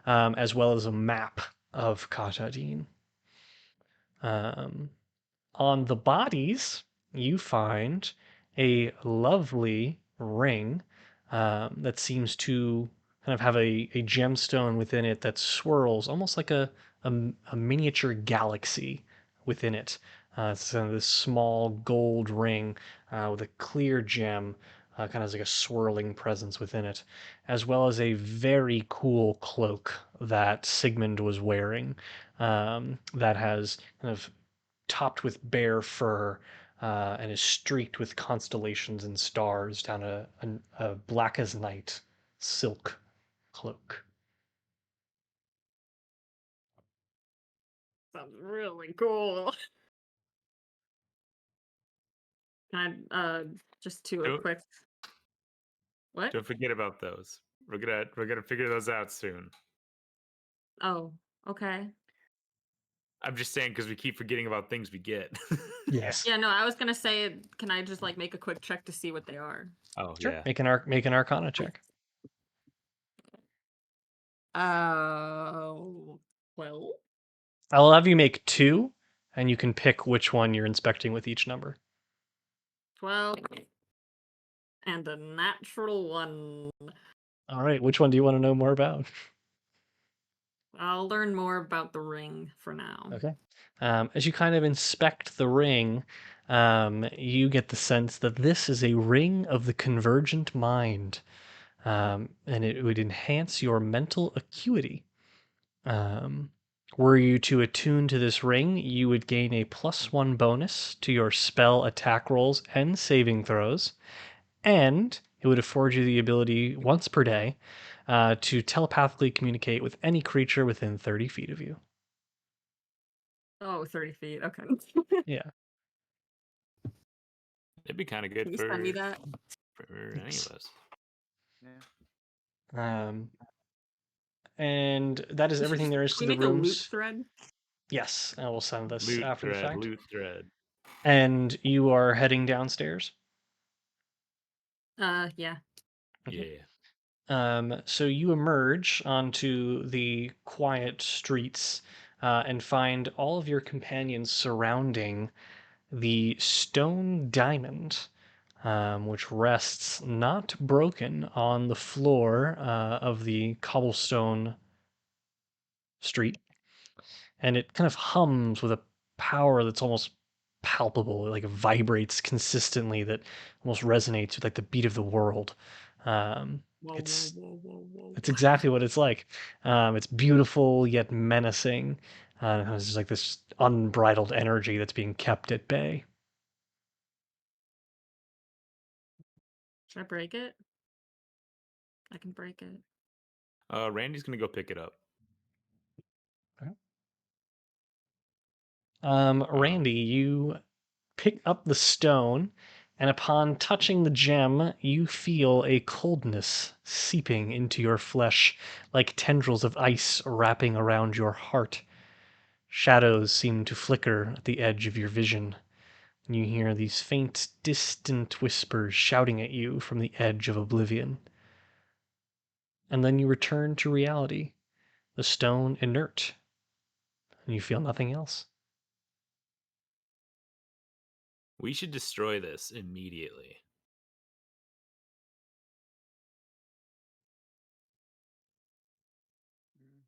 as well as a map of Katahdin. On the bodies, you find a lovely ring that seems to kind of have a gemstone within it that swirls almost like a miniature galaxy within it. It's this small gold ring with a clear gem, kind of has like a swirling presence within it, as well as a very cool cloak that Sigmond was wearing that has kind of topped with bare fur and is streaked with constellations and stars down a black as night silk cloak. Sounds really cool. Can I just to a Don't, quick what? don't forget about those. We're gonna figure those out soon. Oh, okay. I'm just saying because we keep forgetting about things we get. Yes. Yeah, no, I was gonna say, can I just like make a quick check to see what they are? Oh Sure. yeah. Make an Arcana check. 12. I'll have you make two, and you can pick which one you're inspecting with each number. 12 and a natural 1. All right. Which one do you want to know more about? I'll learn more about the ring for now. Okay. As you kind of inspect the ring, you get the sense that this is a ring of the convergent mind, and it would enhance your mental acuity. Um, were you to attune to this ring, you would gain a +1 bonus to your spell attack rolls and saving throws, and it would afford you the ability once per day to telepathically communicate with any creature within 30 feet of you. Oh, 30 feet. Okay. Yeah. It'd be kind of Can good you for send me that? any of us. Yeah. And that is everything there is to Can the we make a loot rooms. thread? Yes, I will send this Loot after the thread, fact. loot thread. And you are heading downstairs. Yeah. Okay. Yeah. So you emerge onto the quiet streets and find all of your companions surrounding the stone diamond, which rests not broken on the floor of the cobblestone street. And it kind of hums with a power that's almost palpable. It like vibrates consistently that almost resonates with like the beat of the world. Whoa, It's- whoa, whoa, whoa, whoa. It's exactly what it's like. It's beautiful yet menacing. It's just like this unbridled energy that's being kept at bay. Should I break it? I can break it. Randy's gonna go pick it up. Randy, you pick up the stone, and upon touching the gem, you feel a coldness seeping into your flesh, like tendrils of ice wrapping around your heart. Shadows seem to flicker at the edge of your vision, and you hear these faint, distant whispers shouting at you from the edge of oblivion. And then you return to reality, the stone inert, and you feel nothing else. We should destroy this immediately.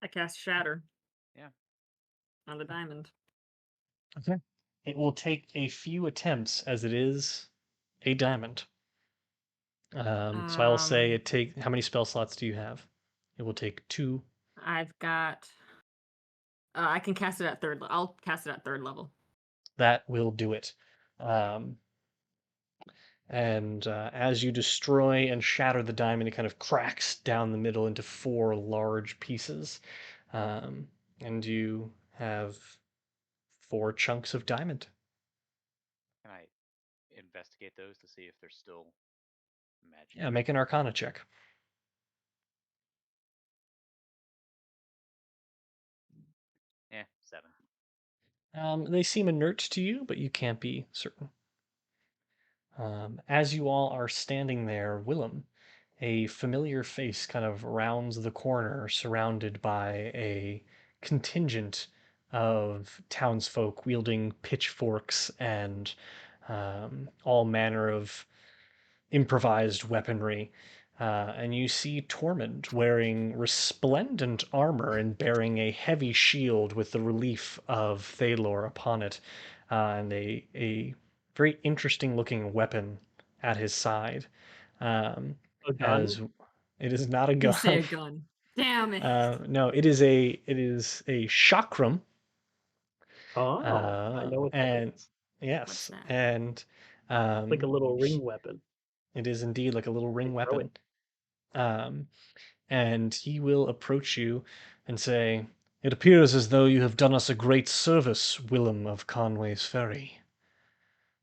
I cast Shatter. Yeah. On the diamond. Okay. It will take a few attempts, as it is a diamond. So I'll say it take. How many spell slots do you have? It will take 2. I've got. I can cast it at third. I'll cast it at third level. That will do it. And as you destroy and shatter the diamond, it kind of cracks down the middle into 4 large pieces. And you have 4 chunks of diamond. Can I investigate those to see if they're still magic? Yeah, make an Arcana check. Yeah, 7. They seem inert to you, but you can't be certain. As you all are standing there, Willem, a familiar face kind of rounds the corner, surrounded by a contingent of townsfolk wielding pitchforks and all manner of improvised weaponry. And you see Tormund wearing resplendent armor and bearing a heavy shield with the relief of Thalor upon it, and a very interesting looking weapon at his side. A gun? As it is not a You gun. say a gun. Damn it. No, it is a chakram. Oh, I know what that And is. yes, that? and Like a little ring weapon. it is indeed like a little ring They throw weapon. And he will approach you and say, "It appears as though you have done us a great service, Willem of Conway's Ferry.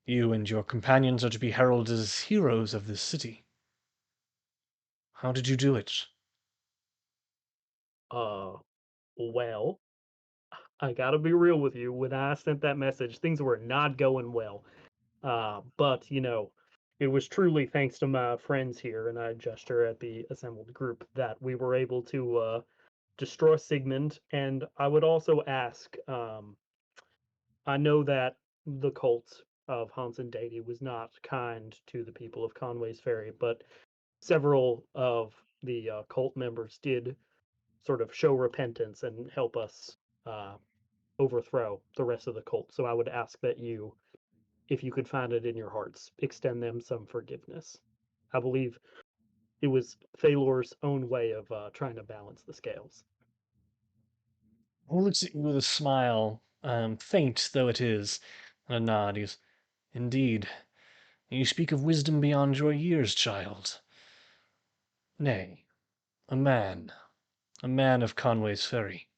You and your companions are to be heralded as heroes of this city. How did you do it?" Well, I gotta be real with you. When I sent that message, things were not going well. But it was truly thanks to my friends here, and I gesture at the assembled group, that we were able to destroy Sigmond. And I would also ask, I know that the cult of Hans and Daedi was not kind to the people of Conway's Ferry, but several of the cult members did sort of show repentance and help us overthrow the rest of the cult. So I would ask that you, if you could find it in your hearts, extend them some forgiveness. I believe it was Thalor's own way of trying to balance the scales. He looks at you with a smile, faint though it is, and a nod. He goes, "Indeed, you speak of wisdom beyond your years, child. Nay, a man of Conway's Ferry."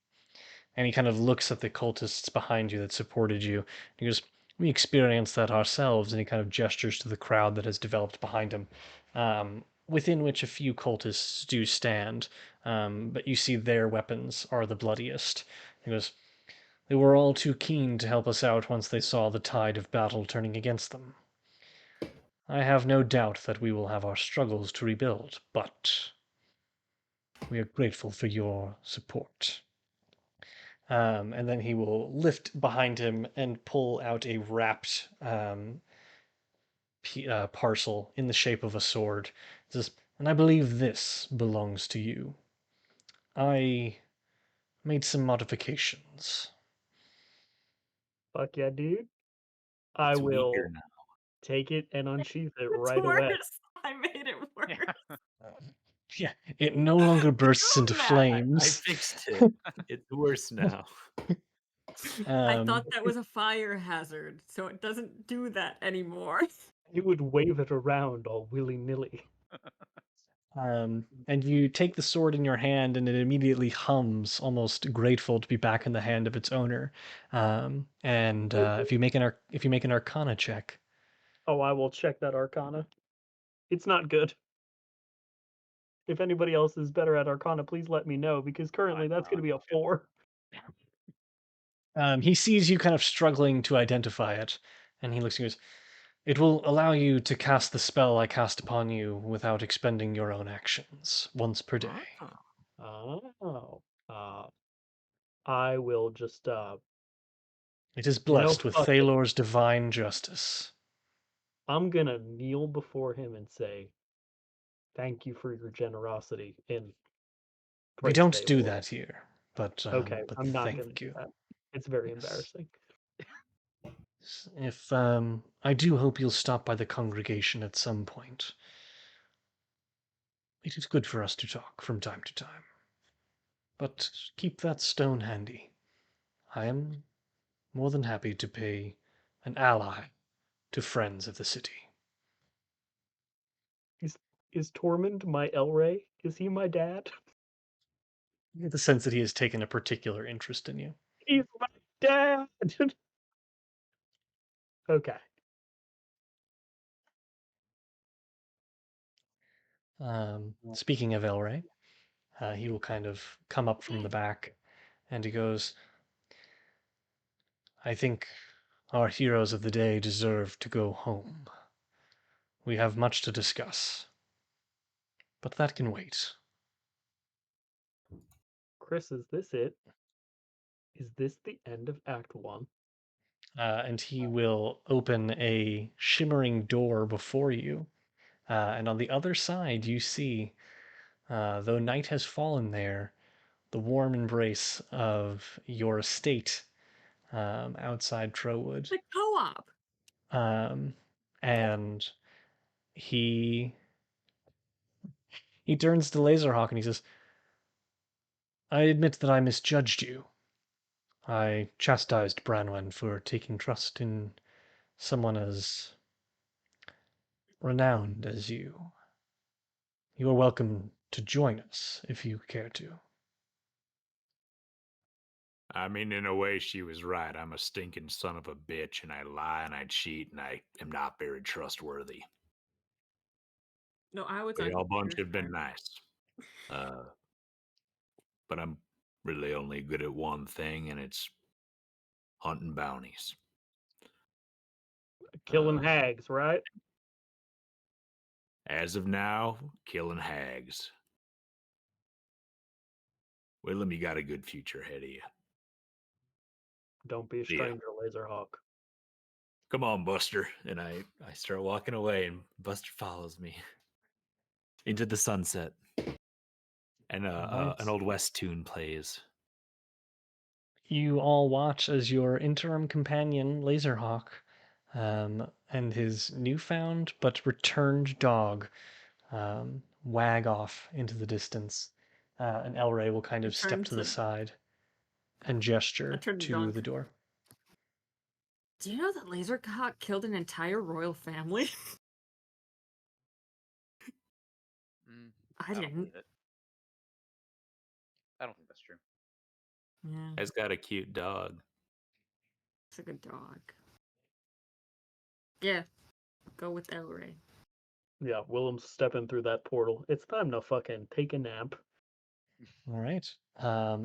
And he kind of looks at the cultists behind you that supported you. He goes, "We experienced that ourselves," and he kind of gestures to the crowd that has developed behind him, within which a few cultists do stand, but you see their weapons are the bloodiest. He goes, "They were all too keen to help us out once they saw the tide of battle turning against them. I have no doubt that we will have our struggles to rebuild, but we are grateful for your support." And then he will lift behind him and pull out a wrapped parcel in the shape of a sword. He says, "And I believe this belongs to you. I made some modifications." Fuck yeah, dude. I It's will weaker now. take it and unsheath it It's right away. worse. I made it worse. Yeah. Yeah, It no longer bursts into Doing that. I flames. fixed it. It's worse now. I Um, thought that was a fire hazard, so it doesn't do that anymore. You would wave it around all willy-nilly. and you take the sword in your hand, and it immediately hums, almost grateful to be back in the hand of its owner. If you make an Arcana check, Oh, I will check that Arcana. It's not good. If anybody else is better at Arcana, please let me know, because currently that's going to be a 4. he sees you kind of struggling to identify it, and he looks at you and goes, "It will allow you to cast the spell I cast upon you without expending your own actions, once per day." Oh. I will just, It is you know, blessed with fuck it. Thalor's divine justice. I'm going to kneel before him and say, thank you for your generosity in We praise don't do Thalor. that here, but Okay, I'm not going to thank do you. that. It's very Yes. embarrassing. If I do hope you'll stop by the congregation at some point. It is good for us to talk from time to time. But keep that stone handy. I am more than happy to pay an ally to friends of the city. Is Tormund my Elray? Is he my dad? You get the sense that he has taken a particular interest in you. He's my dad! Okay. Speaking of Elray, he will kind of come up from the back, and he goes, "I think our heroes of the day deserve to go home. We have much to discuss, but that can wait." Chris, is this it? Is this the end of Act 1? And he will open a shimmering door before you. And on the other side, you see, though night has fallen there, the warm embrace of your estate outside Trowood. The co-op. And he turns to Laserhawk and he says, "I admit that I misjudged you. I chastised Branwenn for taking trust in someone as renowned as you. You are welcome to join us if you care to." I mean, in a way, she was right. I'm a stinking son of a bitch, and I lie and I cheat, and I am not very trustworthy. No, I was We on all bunch your have been side. nice. But I'm really only good at one thing, and it's hunting bounties. Killing hags, right? As of now, killing hags. Willem, you got a good future ahead of you. Don't be a See ya. stranger, Laserhawk. Come on, Buster. And I start walking away, and Buster follows me into the sunset. And Right. an Old West tune plays. You all watch as your interim companion, Laserhawk, and his newfound but returned dog wag off into the distance. And Elray will kind of step Return to the to side and gesture Return to to Dunk. the door. Do you know that Laserhawk killed an entire royal family? I don't didn't. believe it. I don't think that's true. Yeah, Has got a cute dog. it's a good dog. Yeah, go with Elray. Yeah, Willem's stepping through that portal. It's time to fucking take a nap. All right.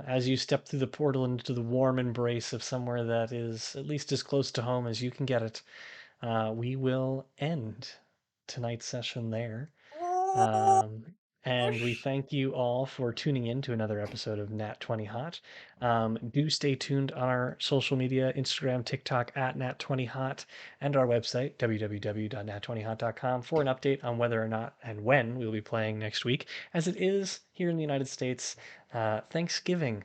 As you step through the portal into the warm embrace of somewhere that is at least as close to home as you can get it, we will end tonight's session there. And we thank you all for tuning in to another episode of Nat20Hot. Do stay tuned on our social media, Instagram, TikTok at Nat20Hot, and our website, www.nat20hot.com, for an update on whether or not and when we will be playing next week, as it is here in the United States, Thanksgiving.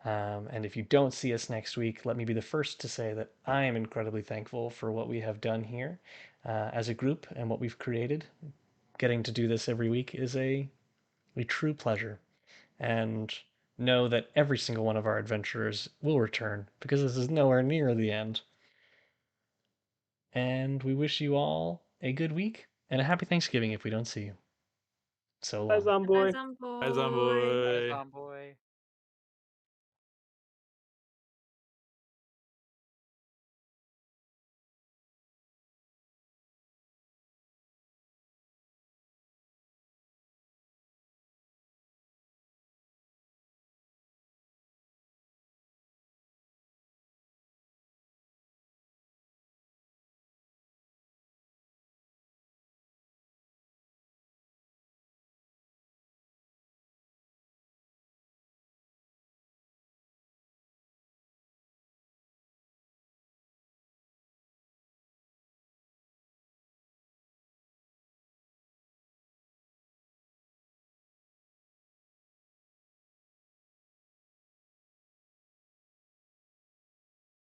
And if you don't see us next week, let me be the first to say that I am incredibly thankful for what we have done here as a group and what we've created. Getting to do this every week is a a true pleasure. And know that every single one of our adventurers will return, because this is nowhere near the end. And we wish you all a good week and a happy Thanksgiving if we don't see you. So Bye, long. Zomboy. Zomboy. Bye, Zomboy. Bye, Zomboy.